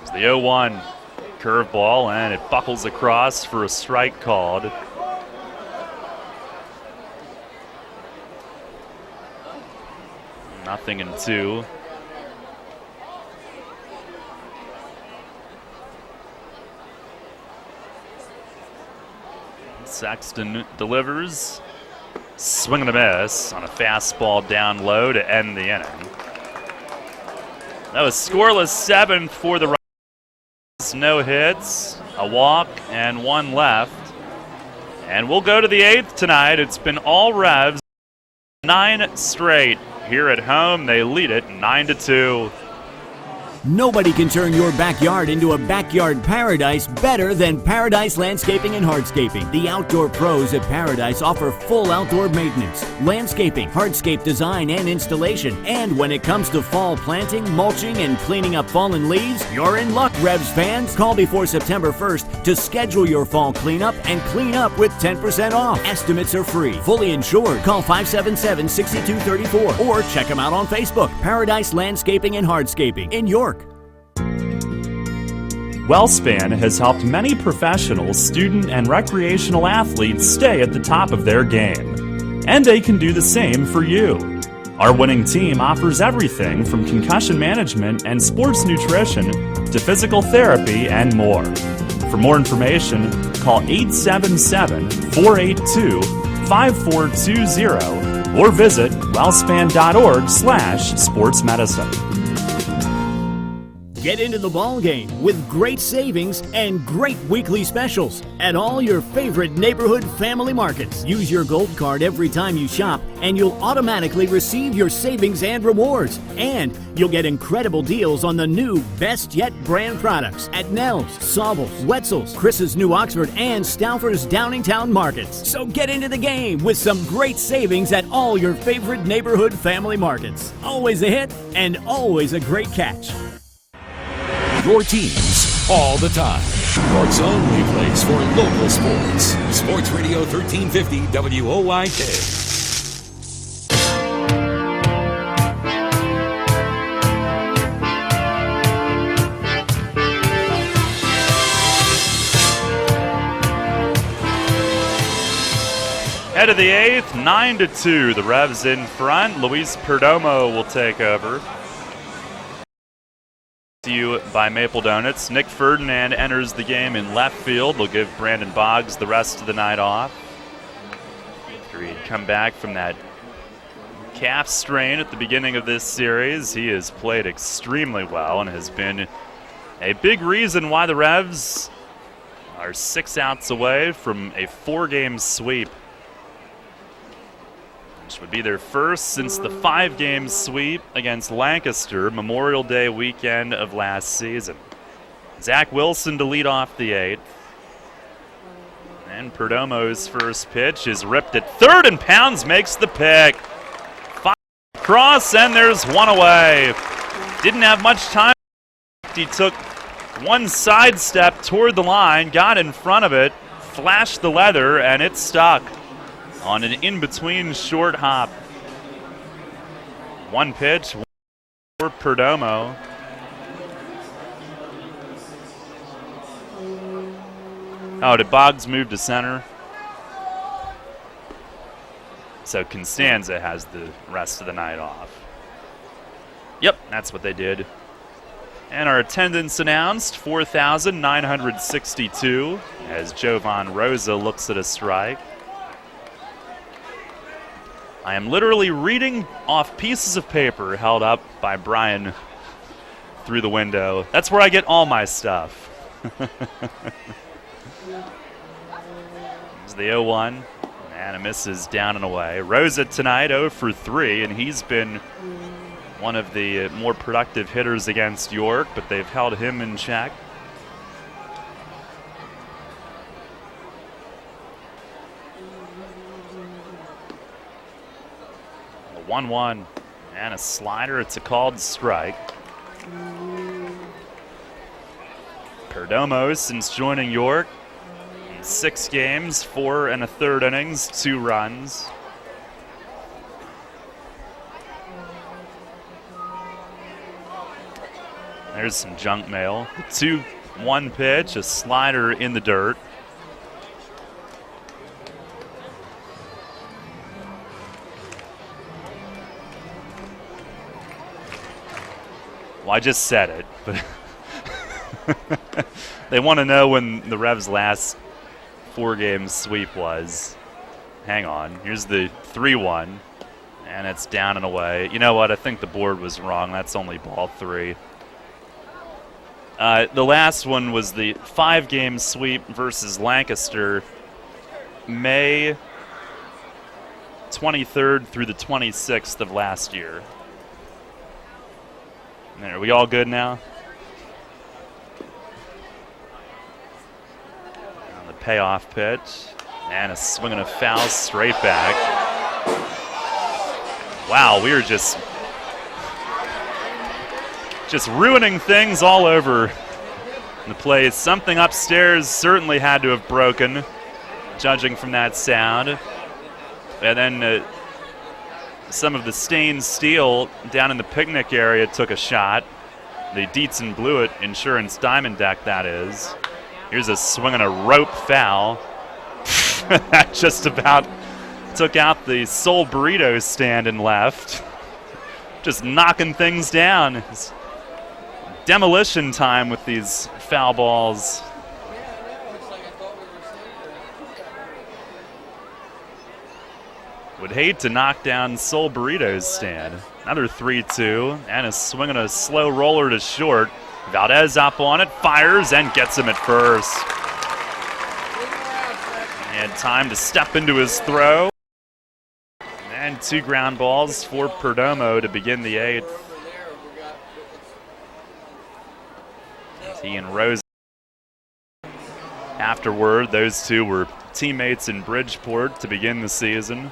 It's the 0-1. Curveball, and it buckles across for a strike called. Nothing in 2. Sexton delivers. Swing and a miss on a fastball down low to end the inning. That was scoreless 7th for the Revs. No hits, a walk, and 1 left. And we'll go to the 8th tonight. It's been all Revs, 9 straight. Here at home, they lead it 9-2. Nobody can turn your backyard into a backyard paradise better than Paradise Landscaping and Hardscaping. The outdoor pros at Paradise offer full outdoor maintenance, landscaping, hardscape design and installation. And when it comes to fall planting, mulching, and cleaning up fallen leaves, you're in luck, Revs fans. Call before September 1st to schedule your fall cleanup and clean up with 10% off. Estimates are free, fully insured. Call 577-6234 or check them out on Facebook. Paradise Landscaping and Hardscaping in York. WellSpan has helped many professional, student, and recreational athletes stay at the top of their game. And they can do the same for you. Our winning team offers everything from concussion management and sports nutrition to physical therapy and more. For more information, call 877-482-5420 or visit wellspan.org/sportsmedicine. Get into the ball game with great savings and great weekly specials at all your favorite neighborhood family markets. Use your gold card every time you shop, and you'll automatically receive your savings and rewards. And you'll get incredible deals on the new Best Yet brand products at Nell's, Saubles, Wetzel's, Chris's New Oxford, and Stauffer's Downingtown markets. So get into the game with some great savings at all your favorite neighborhood family markets. Always a hit and always a great catch. Your teams all the time. York's only place for local sports. Sports Radio 1350 WOYK. Head of the 8th, 9-2. The Revs in front. Luis Perdomo will take over. To you by Maple Donuts. Nick Ferdinand enters the game in left field. They'll give Brandon Boggs the rest of the night off. After he'd come back from that calf strain at the beginning of this series, he has played extremely well and has been a big reason why the Revs are 6 outs away from a 4-game sweep, which would be their first since the 5-game sweep against Lancaster Memorial Day weekend of last season. Zach Wilson to lead off the 8th. And Perdomo's first pitch is ripped at third, and Pounds makes the pick. 5 across, and there's 1 away. Didn't have much time. He took one sidestep toward the line, got in front of it, flashed the leather, and it stuck on an in-between short hop. 1 pitch for Perdomo. Oh, did Boggs move to center? So Constanza has the rest of the night off. Yep, that's what they did. And our attendance announced, 4,962, as Jovan Rosa looks at a strike. I am literally reading off pieces of paper held up by Brian through the window. That's where I get all my stuff. There's the 0-1, and a misses down and away. Rosa tonight 0 for 3, and he's been one of the more productive hitters against York, but they've held him in check. 1-1 and a slider. It's a called strike. Perdomo, since joining York, in 6 games, 4 1/3 innings, 2 runs. There's some junk mail. 2-1 pitch, a slider in the dirt. Well, I just said it, but they want to know when the Revs' last 4-game sweep was. Hang on. Here's the 3-1, and it's down and away. You know what? I think the board was wrong. That's only ball 3. The last one was the 5-game sweep versus Lancaster, May 23rd through the 26th of last year. Are we all good now? On the payoff pitch, and a swing and a foul straight back. Wow, we were just ruining things all over the place. Something upstairs certainly had to have broken, judging from that sound. And then some of the stained steel down in the picnic area took a shot. The Dietz and Blewett Insurance Diamond Deck, that is. Here's a swing and a rope foul. That just about took out the Soul Burrito stand and left. Just knocking things down. It's demolition time with these foul balls. Would hate to knock down Soul Burrito's stand. Another 3-2, and a swing and a slow roller to short. Valdez up on it, fires, and gets him at first. He had time to step into his throw. And 2 ground balls for Perdomo to begin the 8th. He and Rose. Afterward, those two were teammates in Bridgeport to begin the season.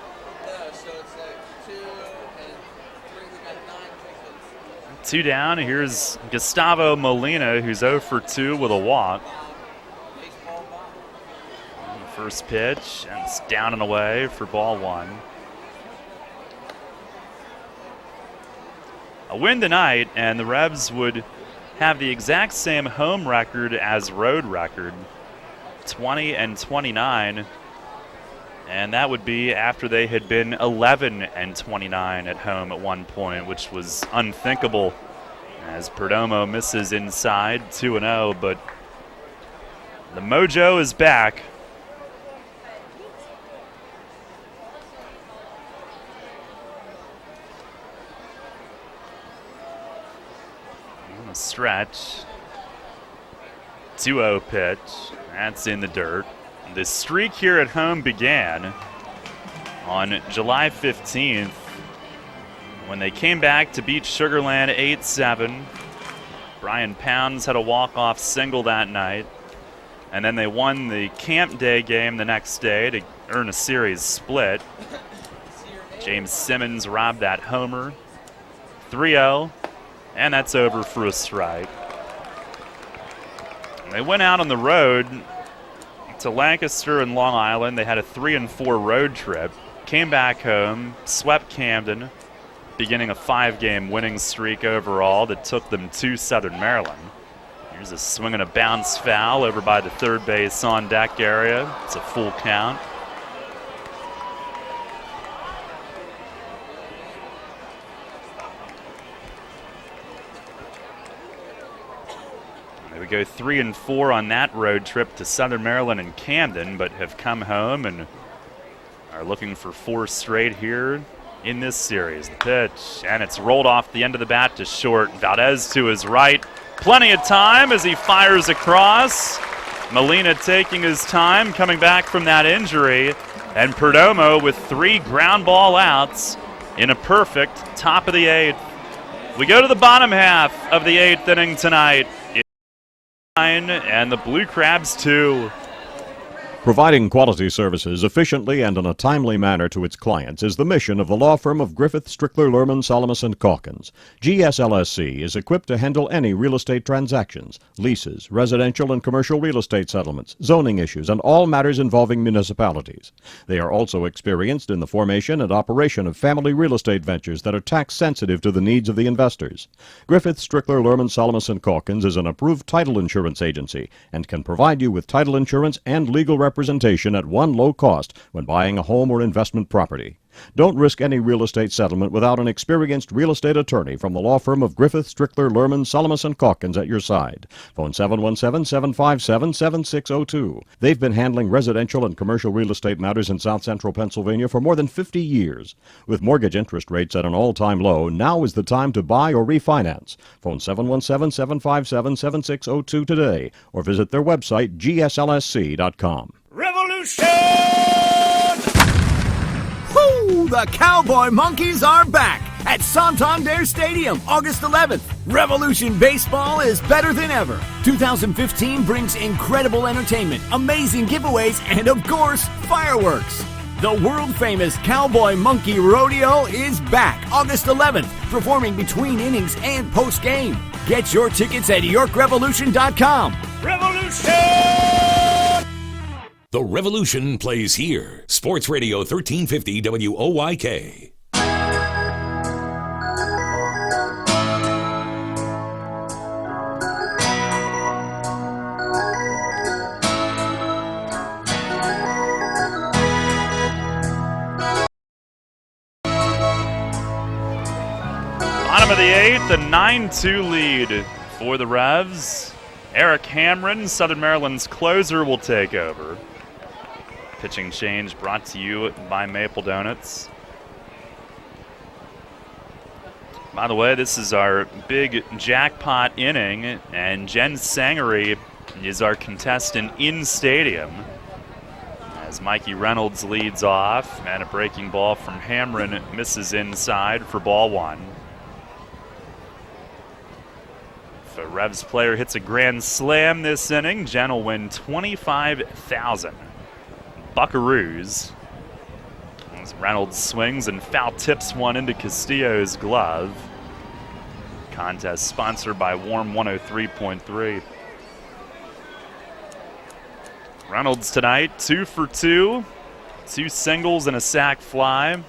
2 down. Here's Gustavo Molina, who's 0 for 2 with a walk. First pitch, and it's down and away for ball 1. A win tonight, and the Revs would have the exact same home record as road record, 20-29, and that would be after they had been 11-29 at home at one point, which was unthinkable as Perdomo misses inside 2-0, but the mojo is back. On a stretch. 2-0 pitch. That's in the dirt. The streak here at home began on July 15th when they came back to beat Sugar Land 8-7. Brian Pounds had a walk-off single that night. And then they won the Camp Day game the next day to earn a series split. James Simmons robbed that homer. 3-0, and that's over for a strike. And they went out on the road to Lancaster and Long Island. They had a 3-4 road trip. Came back home, swept Camden, beginning a 5-game winning streak overall that took them to Southern Maryland. Here's a swing and a bounce foul over by the third base on deck area. It's a full count. They would go 3-4 on that road trip to Southern Maryland and Camden, but have come home and are looking for 4 straight here in this series. The pitch, and it's rolled off the end of the bat to short. Valdez to his right. Plenty of time as he fires across. Molina taking his time, coming back from that injury. And Perdomo with 3 ground ball outs in a perfect top of the 8th. We go to the bottom half of the 8th inning tonight. It's 9 and the Blue Crabs 2. Providing quality services efficiently and in a timely manner to its clients is the mission of the law firm of Griffith, Strickler, Lerman, Salamis & Calkins. GSLSC is equipped to handle any real estate transactions, leases, residential and commercial real estate settlements, zoning issues, and all matters involving municipalities. They are also experienced in the formation and operation of family real estate ventures that are tax sensitive to the needs of the investors. Griffith, Strickler, Lerman, Salamis & Calkins is an approved title insurance agency and can provide you with title insurance and legal representation at one low cost when buying a home or investment property. Don't risk any real estate settlement without an experienced real estate attorney from the law firm of Griffith, Strickler, Lerman, Salamis & Calkins at your side. Phone 717-757-7602. They've been handling residential and commercial real estate matters in South Central Pennsylvania for more than 50 years. With mortgage interest rates at an all-time low, now is the time to buy or refinance. Phone 717-757-7602 today or visit their website, gslsc.com. Revolution! Woo! The Cowboy Monkeys are back at Santander Stadium, August 11th. Revolution Baseball is better than ever. 2015 brings incredible entertainment, amazing giveaways, and of course, fireworks. The world-famous Cowboy Monkey Rodeo is back August 11th, performing between innings and post-game. Get your tickets at YorkRevolution.com. Revolution! The Revolution plays here. Sports Radio 1350 WOYK. Bottom of the 8th, a 9-2 lead for the Revs. Eric Hamron, Southern Maryland's closer, will take over. Pitching change brought to you by Maple Donuts. By the way, this is our big jackpot inning, and Jen Sangery is our contestant in stadium. As Mikey Reynolds leads off, and a breaking ball from Hamron misses inside for ball one. If a Revs player hits a grand slam this inning, Jen will win $25,000 buckaroos. As Reynolds swings and foul tips one into Castillo's glove. Contest sponsored by Warm 103.3. Reynolds tonight, 2 for 2. 2 singles and a sac fly.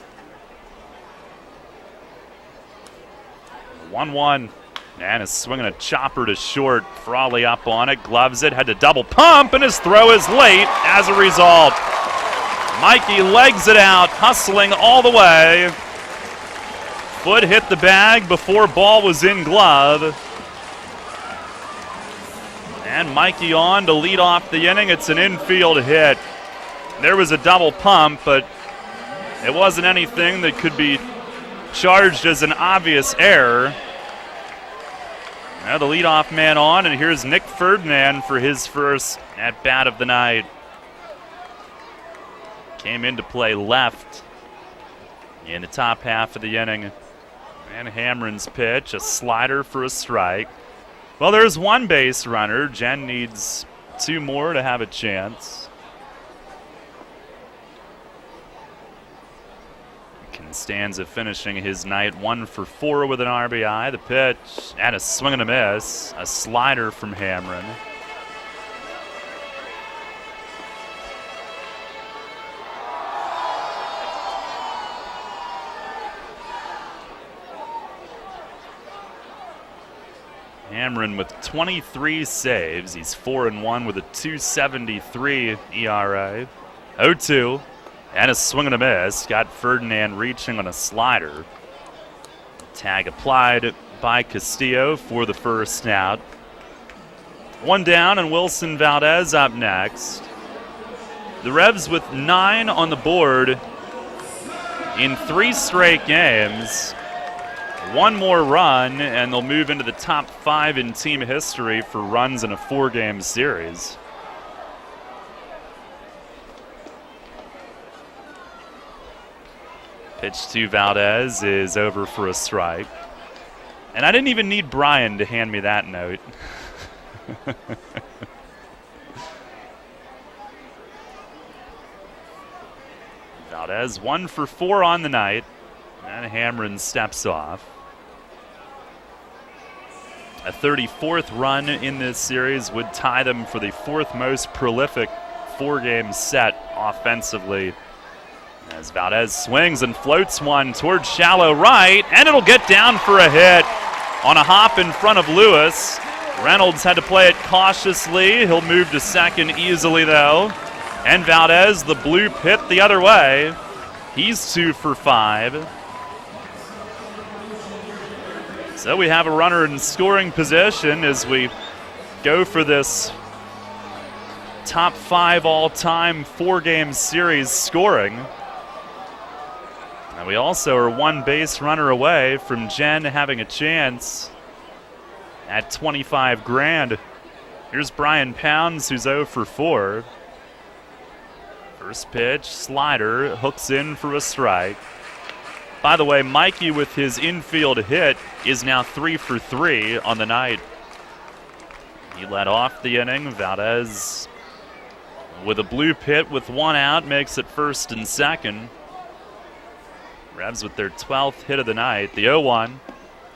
1-1. And is swinging a chopper to short. Frawley up on it, gloves it, had to double pump, and his throw is late as a result. Mikey legs it out, hustling all the way. Foot hit the bag before ball was in glove. And Mikey on to lead off the inning. It's an infield hit. There was a double pump, but it wasn't anything that could be charged as an obvious error. Now the leadoff man on, and here's Nick Ferdinand for his first at-bat of the night. Came into play left in the top half of the inning. And Hamron's pitch, a slider for a strike. Well, there's one base runner. Jen needs 2 more to have a chance. Constanza finishing his night 1 for 4 with an RBI. The pitch and a swing and a miss. A slider from Hamron. Hamron with 23 saves. He's 4-1 with a 2.73 ERA. 0-2. And a swing and a miss. Got Ferdinand reaching on a slider. Tag applied by Castillo for the first out. 1 down, and Wilson Valdez up next. The Revs with 9 on the board in 3 straight games. 1 more run, and they'll move into the top 5 in team history for runs in a 4-game series. Pitch to Valdez is over for a strike. And I didn't even need Brian to hand me that note. Valdez 1 for 4 on the night. And Hamron steps off. A 34th run in this series would tie them for the 4th most prolific 4-game set offensively. As Valdez swings and floats one towards shallow right, and it'll get down for a hit on a hop in front of Lewis. Reynolds had to play it cautiously. He'll move to second easily, though. And Valdez, the bloop hit the other way. He's 2 for 5. So we have a runner in scoring position as we go for this top 5 all-time 4-game series scoring. And we also are 1 base runner away from Jen having a chance at $25,000. Here's Brian Pounds, who's 0 for 4. First pitch, slider, hooks in for a strike. By the way, Mikey with his infield hit is now 3 for 3 on the night. He led off the inning. Valdez with a bloop hit with 1 out makes it first and second. Revs with their 12th hit of the night. The 0-1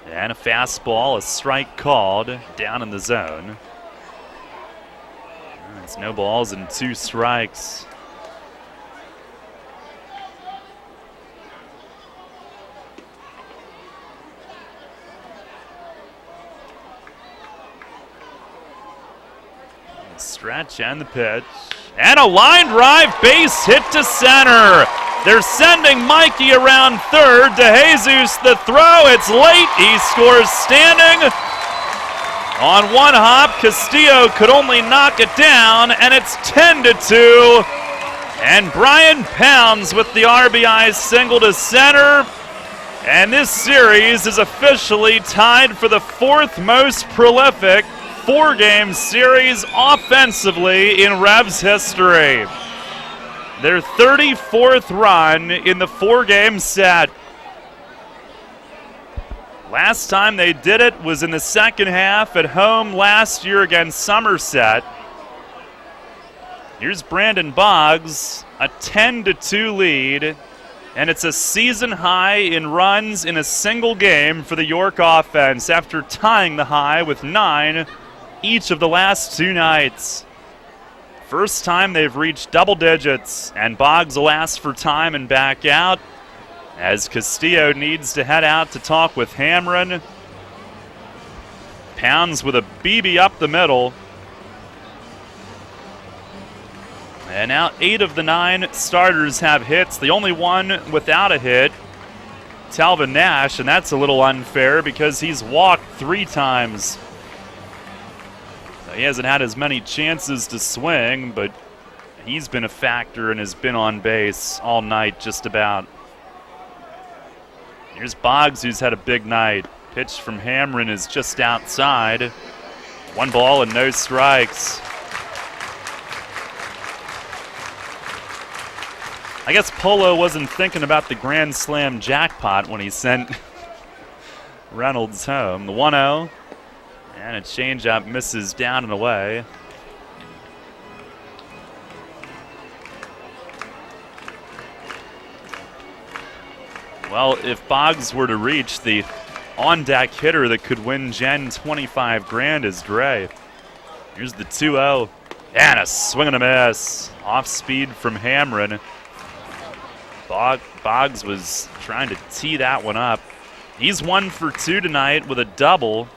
and a fastball, a strike called down in the zone. It's no balls and 2 strikes. Stretch and the pitch. And a line drive base hit to center. They're sending Mikey around third. DeJesus the throw. It's late. He scores standing. On 1 hop, Castillo could only knock it down, and it's 10-2. And Brian Pounds with the RBI single to center. And this series is officially tied for the 4th most prolific 4-game series offensively in Revs history. Their 34th run in the 4-game set. Last time they did it was in the second half at home last year against Somerset. Here's Brandon Boggs, a 10-2 lead, and it's a season high in runs in a single game for the York offense after tying the high with 9 each of the last 2 nights. First time they've reached double digits, and Boggs will ask for time and back out as Castillo needs to head out to talk with Hamron. Pounds with a BB up the middle. And now 8 of the 9 starters have hits. The only one without a hit, Talvin Nash, and that's a little unfair because he's walked 3 times. So he hasn't had as many chances to swing, but he's been a factor and has been on base all night just about. Here's Boggs, who's had a big night. Pitch from Hamron is just outside. 1 ball and no strikes. I guess Polo wasn't thinking about the Grand Slam jackpot when he sent Reynolds home. The 1-0, and a changeup misses down and away. Well, if Boggs were to reach, the on-deck hitter that could win Jen 25 grand is Dre. Here's the 2-0, and a swing and a miss. Off speed from Hamron. Boggs was trying to tee that one up. He's 1 for 2 tonight with a double,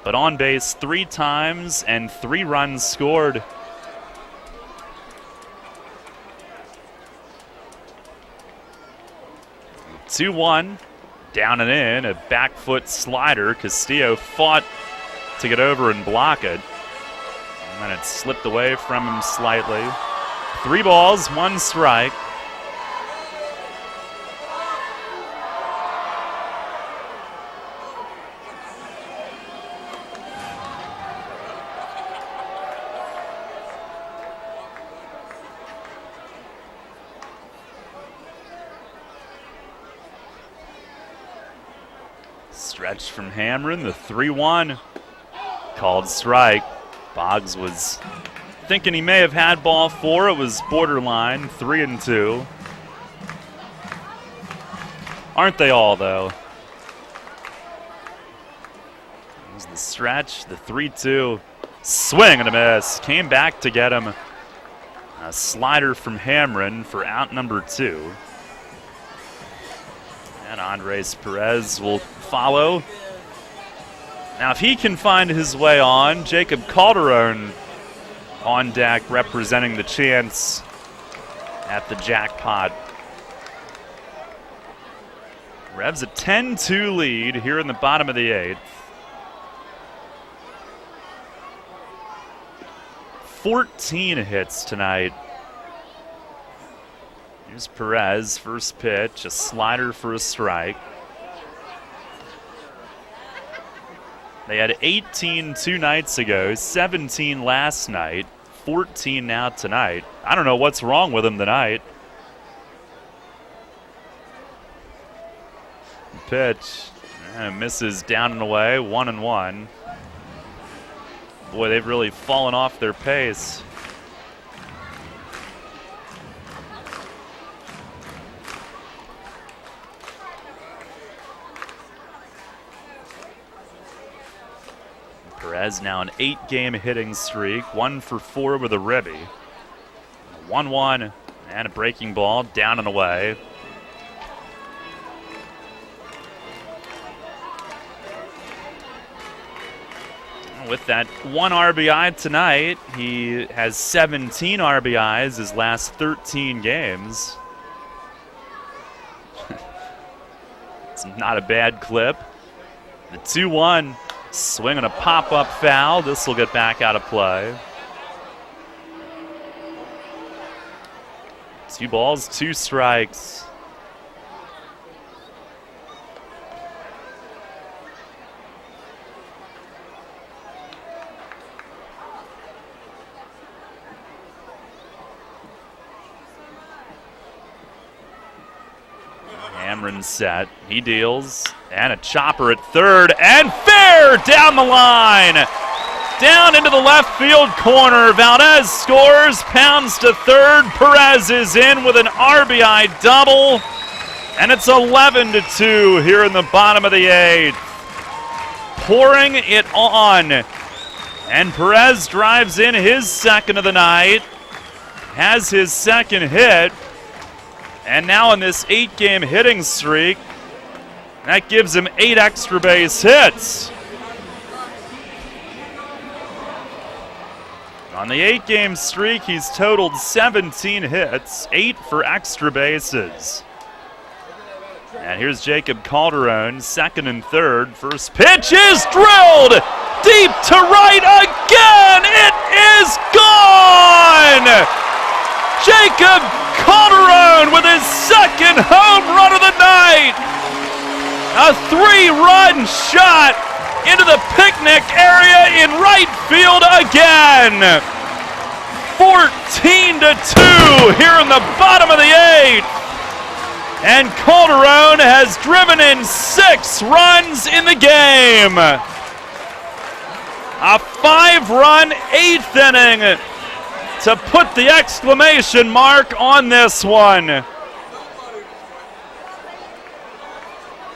but on base 3 times and 3 runs scored. The 2-1, down and in, a back foot slider. Castillo fought to get over and block it, and then it slipped away from him slightly. 3 balls, 1 strike. Stretch from Hamron, the 3-1. Called strike. Boggs was thinking he may have had ball 4. It was borderline, 3-2. Aren't they all, though? There's the stretch, the 3-2. Swing and a miss. Came back to get him. A slider from Hamron for out number 2. And Andres Perez will follow. Now, if he can find his way on, Jacob Calderon on deck representing the chance at the jackpot. Revs a 10-2 lead here in the bottom of the 8th. 14 hits tonight. Here's Perez, first pitch, a slider for a strike. They had 18 2 nights ago, 17 last night, 14 now tonight. I don't know what's wrong with them tonight. Pitch, misses down and away, 1-1. Boy, they've really fallen off their pace. Perez now an 8-game hitting streak, 1 for 4 with a ribby. 1-1 and a breaking ball down and away. With that 1 RBI tonight, he has 17 RBIs his last 13 games. It's not a bad clip. The 2-1. Swing and a pop-up foul. This will get back out of play. 2 balls, 2 strikes. Hamrin set. He deals, and a chopper at third, and fair down the line. Down into the left field corner. Valdez scores, pounds to third. Perez is in with an RBI double, and it's 11-2 here in the bottom of the eighth. Pouring it on, and Perez drives in his second of the night, has his second hit, and now in this 8-game hitting streak, that gives him 8 extra base hits. On the 8-game streak, he's totaled 17 hits, 8 for extra bases. And here's Jacob Calderon, second and third. First pitch is drilled deep to right again. It is gone. Jacob Calderon with his second home run of the night. A 3-run shot into the picnic area in right field again. 14-2 here in the bottom of the eighth. And Calderon has driven in 6 runs in the game. A 5-run 8th inning to put the exclamation mark on this one.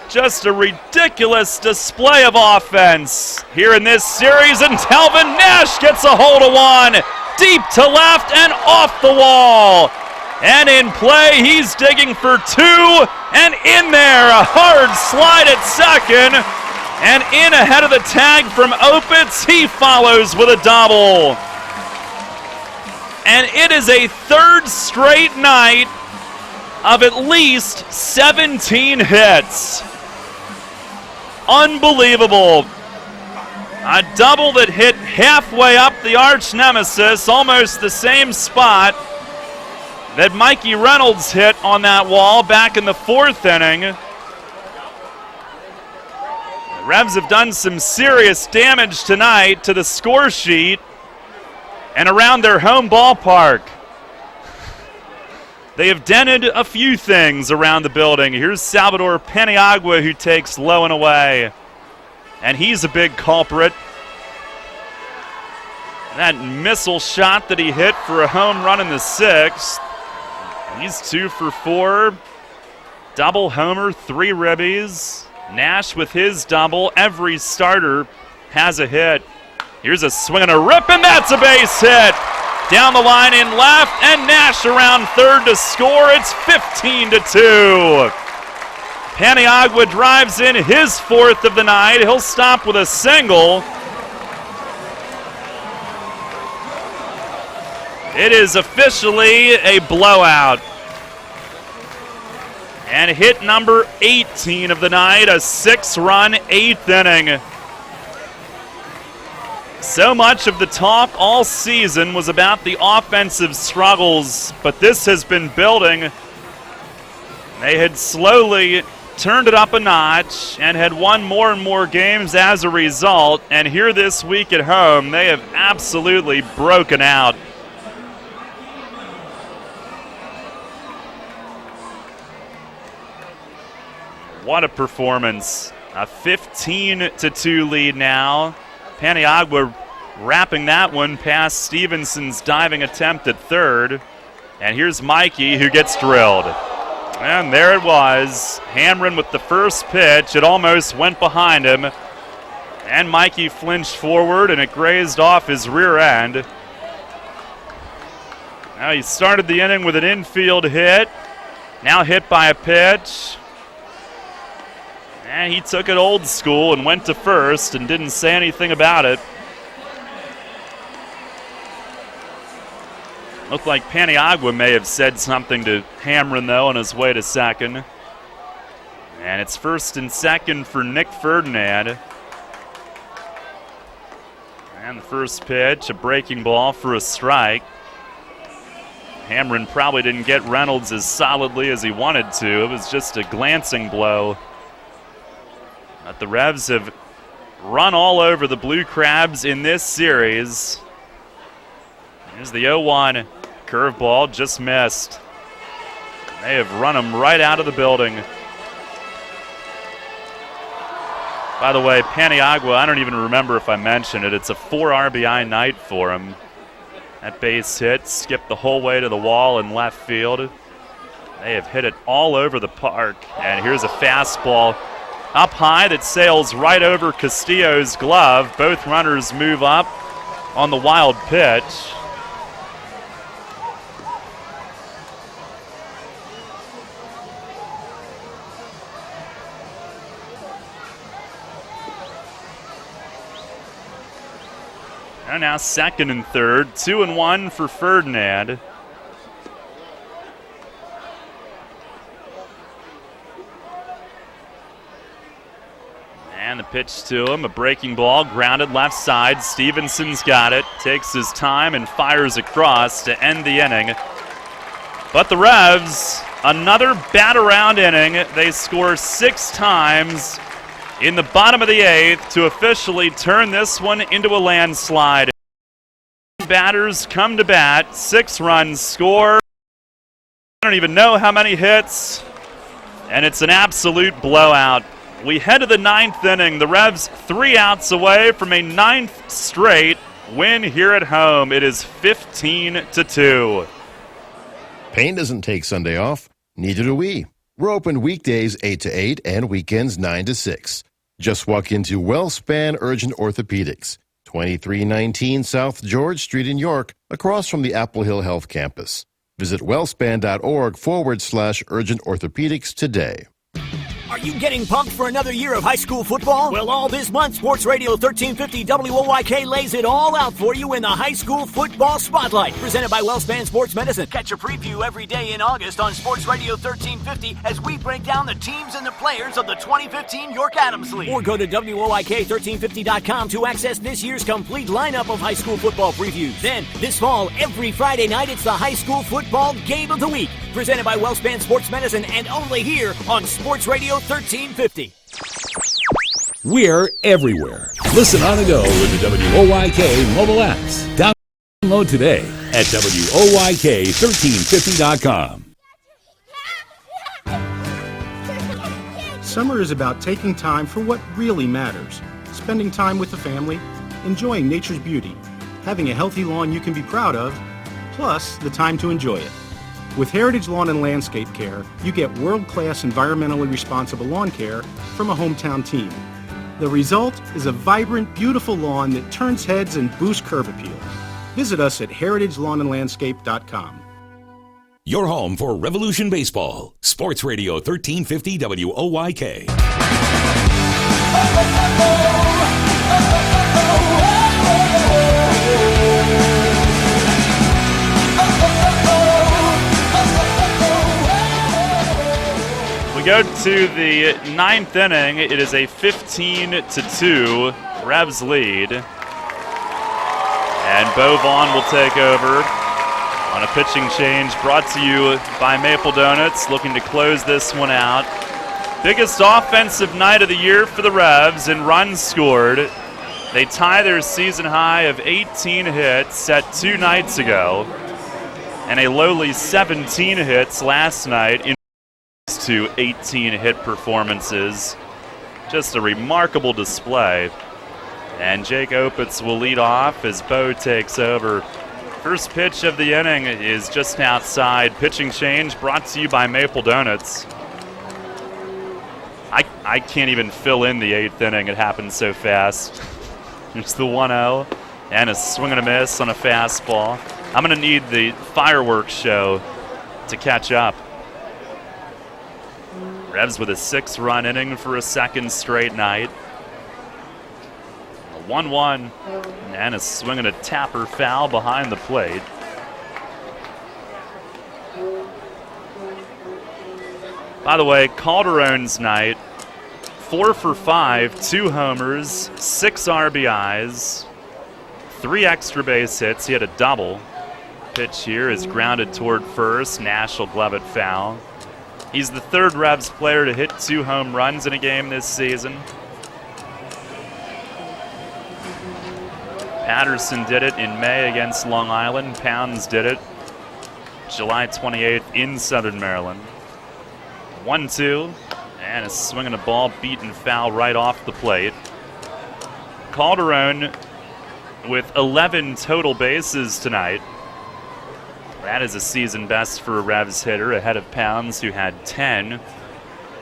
Just a ridiculous display of offense here in this series, and Talvin Nash gets a hold of one. Deep to left and off the wall. And in play, he's digging for 2, and in there, a hard slide at second, and in ahead of the tag from Opitz, he follows with a double. And it is a third straight night of at least 17 hits. Unbelievable. A double that hit halfway up the arch nemesis, almost the same spot that Mikey Reynolds hit on that wall back in the 4th inning. The Revs have done some serious damage tonight to the score sheet and around their home ballpark. They have dented a few things around the building. Here's Salvador Paniagua, who takes low and away, and he's a big culprit. That missile shot that he hit for a home run in the 6th. He's 2 for 4. Double homer, 3 ribbies. Nash with his double. Every starter has a hit. Here's a swing and a rip, and that's a base hit. Down the line in left, and Nash around third to score. It's 15-2. Paniagua drives in his 4th of the night. He'll stop with a single. It is officially a blowout. And hit number 18 of the night, a 6-run 8th inning. So much of the talk all season was about the offensive struggles, but this has been building. They had slowly turned it up a notch and had won more and more games as a result, and here this week at home, they have absolutely broken out. What a performance. A 15-2 lead now. Paniagua wrapping that one past Stevenson's diving attempt at third. And here's Mikey, who gets drilled. And there it was. Hamrin with the first pitch. It almost went behind him. And Mikey flinched forward, and it grazed off his rear end. Now he started the inning with an infield hit. Now hit by a pitch. And he took it old school and went to first and didn't say anything about it. Looked like Paniagua may have said something to Hamrin, though, on his way to second. And it's first and second for Nick Ferdinand. And the first pitch, a breaking ball for a strike. Hamrin probably didn't get Reynolds as solidly as he wanted to. It was just a glancing blow. But the Revs have run all over the Blue Crabs in this series. Here's the 0-1 curveball, just missed. They have run them right out of the building. By the way, Paniagua, I don't even remember if I mentioned it. It's a 4 RBI night for him. That base hit skipped the whole way to the wall in left field. They have hit it all over the park. And here's a fastball up high that sails right over Castillo's glove. Both runners move up on the wild pitch. And now second and third, 2-1 for Ferdinand. And the pitch to him, a breaking ball, grounded left side. Stevenson's got it, takes his time and fires across to end the inning. But the Revs, another bat-around inning. They score 6 times in the bottom of the 8th to officially turn this one into a landslide. Batters come to bat, 6 runs score. I don't even know how many hits, and it's an absolute blowout. We head to the 9th inning. The Revs 3 outs away from a 9th straight win here at home. It is 15-2. Payne doesn't take Sunday off. Neither do we. We're open weekdays 8 to 8 and weekends 9 to 6. Just walk into WellSpan Urgent Orthopedics, 2319 South George Street in York, across from the Apple Hill Health Campus. Visit wellspan.org/urgent orthopedics today. Are you getting pumped for another year of high school football? Well, all this month, Sports Radio 1350 WOYK lays it all out for you in the High School Football Spotlight, presented by WellSpan Sports Medicine. Catch a preview every day in August on Sports Radio 1350 as we break down the teams and the players of the 2015 York Adams League. Or go to WOYK1350.com to access this year's complete lineup of high school football previews. Then, this fall, every Friday night, it's the High School Football Game of the Week, presented by WellSpan Sports Medicine, and only here on Sports Radio 1350. We're everywhere. Listen on the go with the WOYK mobile apps. Download today at WOYK1350.com. Summer is about taking time for what really matters. Spending time with the family, enjoying nature's beauty, having a healthy lawn you can be proud of, plus the time to enjoy it. With Heritage Lawn and Landscape Care, you get world-class environmentally responsible lawn care from a hometown team. The result is a vibrant, beautiful lawn that turns heads and boosts curb appeal. Visit us at heritagelawnandlandscape.com. Your home for Revolution Baseball. Sports Radio 1350 WOYK. Go to the 9th inning. It is a 15-2 Revs lead. And Bo Vaughn will take over on a pitching change brought to you by Maple Donuts, looking to close this one out. Biggest offensive night of the year for the Revs in runs scored. They tie their season high of 18 hits set 2 nights ago, and a lowly 17 hits last night in to 18 hit performances. Just a remarkable display. And Jake Opitz will lead off as Bo takes over. First pitch of the inning is just outside. Pitching change brought to you by Maple Donuts. I can't even fill in the 8th inning. It happened so fast. There's the 1-0 and a swing and a miss on a fastball. I'm going to need the fireworks show to catch up. Revs with a 6-run inning for a second straight night. A 1-1 and a swing and a tapper foul behind the plate. By the way, Calderon's night, 4 for 5, 2 homers, 6 RBIs, 3 extra base hits. He had a double. Pitch here is grounded toward first. Nash will glove it foul. He's the 3rd Revs player to hit 2 home runs in a game this season. Patterson did it in May against Long Island. Pounds did it July 28th in Southern Maryland. 1-2, And a swing and a ball, beaten foul right off the plate. Calderon with 11 total bases tonight. That is a season best for a Revs hitter, ahead of Pounds, who had 10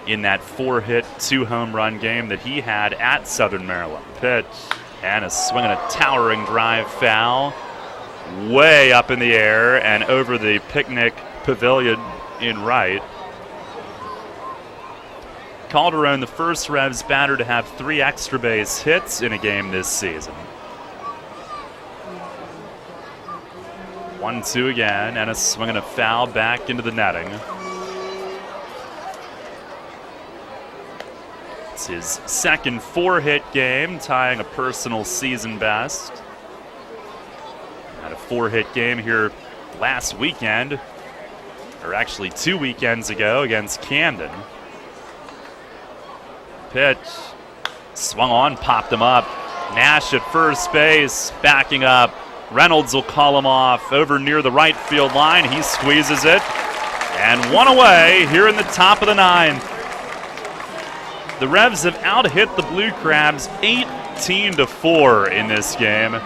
in that 4-hit, 2-home run game that he had at Southern Maryland. Pitch, and a swing and a towering drive foul. Way up in the air and over the picnic pavilion in right. Calderon, the first Revs batter to have 3 extra base hits in a game this season. 1-2 again, and a swing and a foul back into the netting. It's his second 4-hit game, tying a personal season best. Had a 4-hit game here last weekend, or actually 2 weekends ago against Camden. Pitch, swung on, popped him up. Nash at first base, backing up. Reynolds will call him off over near the right field line. He squeezes it, and one away here in the top of the 9th. The Revs have out-hit the Blue Crabs 18-4 in this game.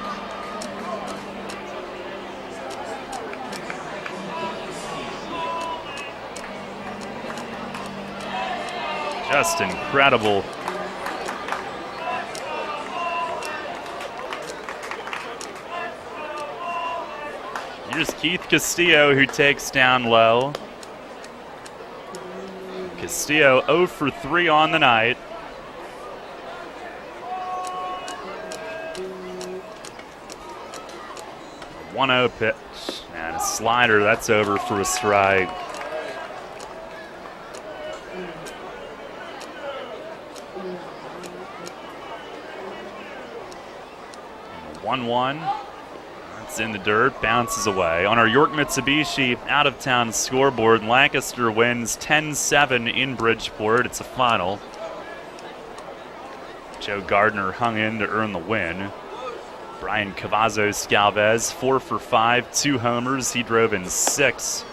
Just incredible. Here's Keith Castillo, who takes down low. Castillo 0 for 3 on the night. A 1-0 pitch and a slider. That's over for a strike. 1-1. That's in the dirt, bounces away. On our York Mitsubishi out-of-town scoreboard, Lancaster wins 10-7 in Bridgeport. It's a final. Joe Gardner hung in to earn the win. Brian Cavazos-Galvez, 4 for 5, 2 homers. He drove in 6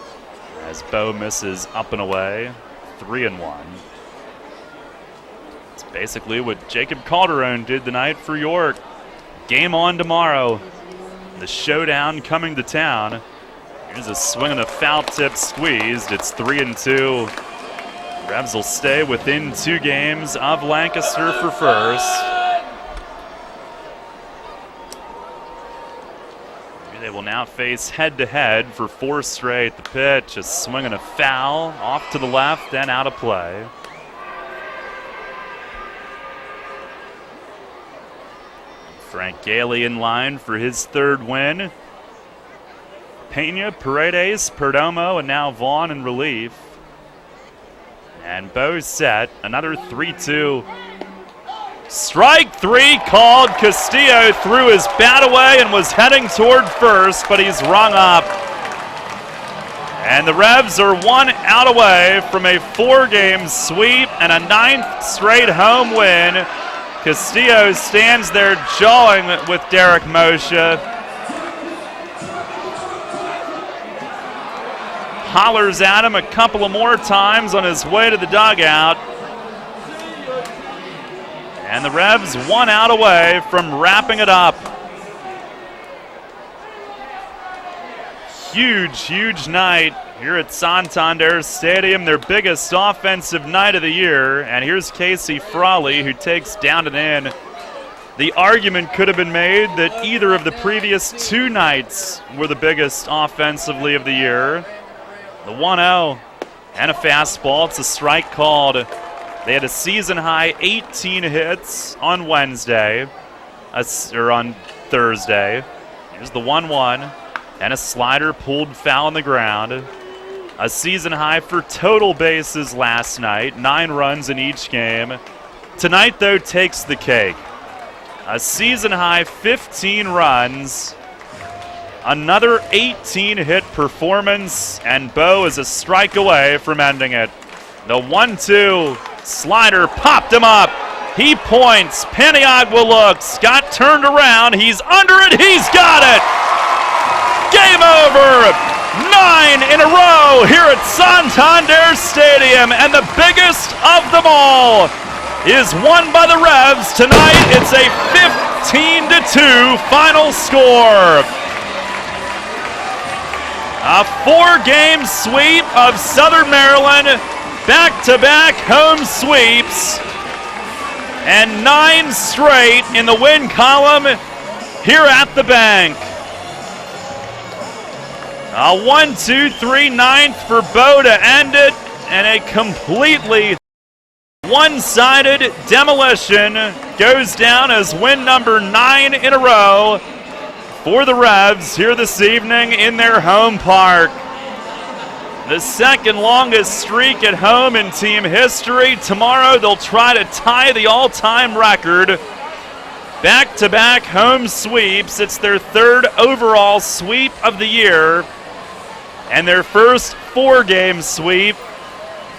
as Bo misses up and away, 3-1. It's basically what Jacob Calderon did tonight for York. Game on tomorrow. The showdown coming to town. Here's a swing and a foul tip squeezed. It's 3-2. Revs will stay within 2 games of Lancaster for first. They will now face head-to-head for 4 straight. The pitch, a swing and a foul, off to the left and out of play. Frank Gailey in line for his 3rd win. Pena, Paredes, Perdomo, and now Vaughn in relief. And Bo set, another 3-2. Strike 3 called. Castillo threw his bat away and was heading toward first, but he's rung up. And the Revs are 1 out away from a 4-game sweep and a 9th straight home win. Castillo stands there jawing with Derek Moshe. Hollers at him a couple of more times on his way to the dugout. And the Revs 1 out away from wrapping it up. Huge night here at Santander Stadium, their biggest offensive night of the year. And here's Casey Frawley, who takes down and in. The argument could have been made that either of the previous 2 nights were the biggest offensively of the year. The 1-0 and a fastball. It's a strike called. They had a season-high 18 hits on Wednesday, or on Thursday. Here's the 1-1 and a slider pulled foul on the ground. A season high for total bases last night, 9 runs in each game. Tonight, though, takes the cake. A season high 15 runs, another 18-hit performance, and Bo is a strike away from ending it. The 1-2 slider popped him up. He points. Paniagua looks. Got turned around. He's under it. He's got it. Game over. 9 in a row here at Santander Stadium, and the biggest of them all is won by the Revs. Tonight it's a 15-2 final score. A 4-game sweep of Southern Maryland, back-to-back home sweeps, and 9 straight in the win column here at the bank. A 1-2-3 ninth for Bo to end it, and a completely one-sided demolition goes down as win number 9 in a row for the Revs here this evening in their home park. The second longest streak at home in team history. Tomorrow they'll try to tie the all-time record. Back-to-back home sweeps. It's their 3rd overall sweep of the year and their first 4-game sweep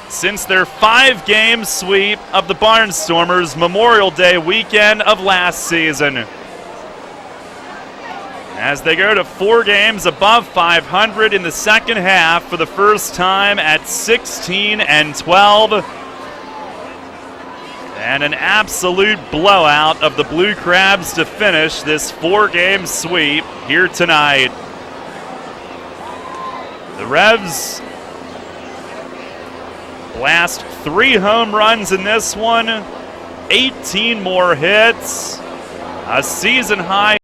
since their 5-game sweep of the Barnstormers Memorial Day weekend of last season. As they go to 4 games above 500 in the second half for the first time at 16-12. And an absolute blowout of the Blue Crabs to finish this 4-game sweep here tonight. The Revs blast 3 home runs in this one, 18 more hits, a season high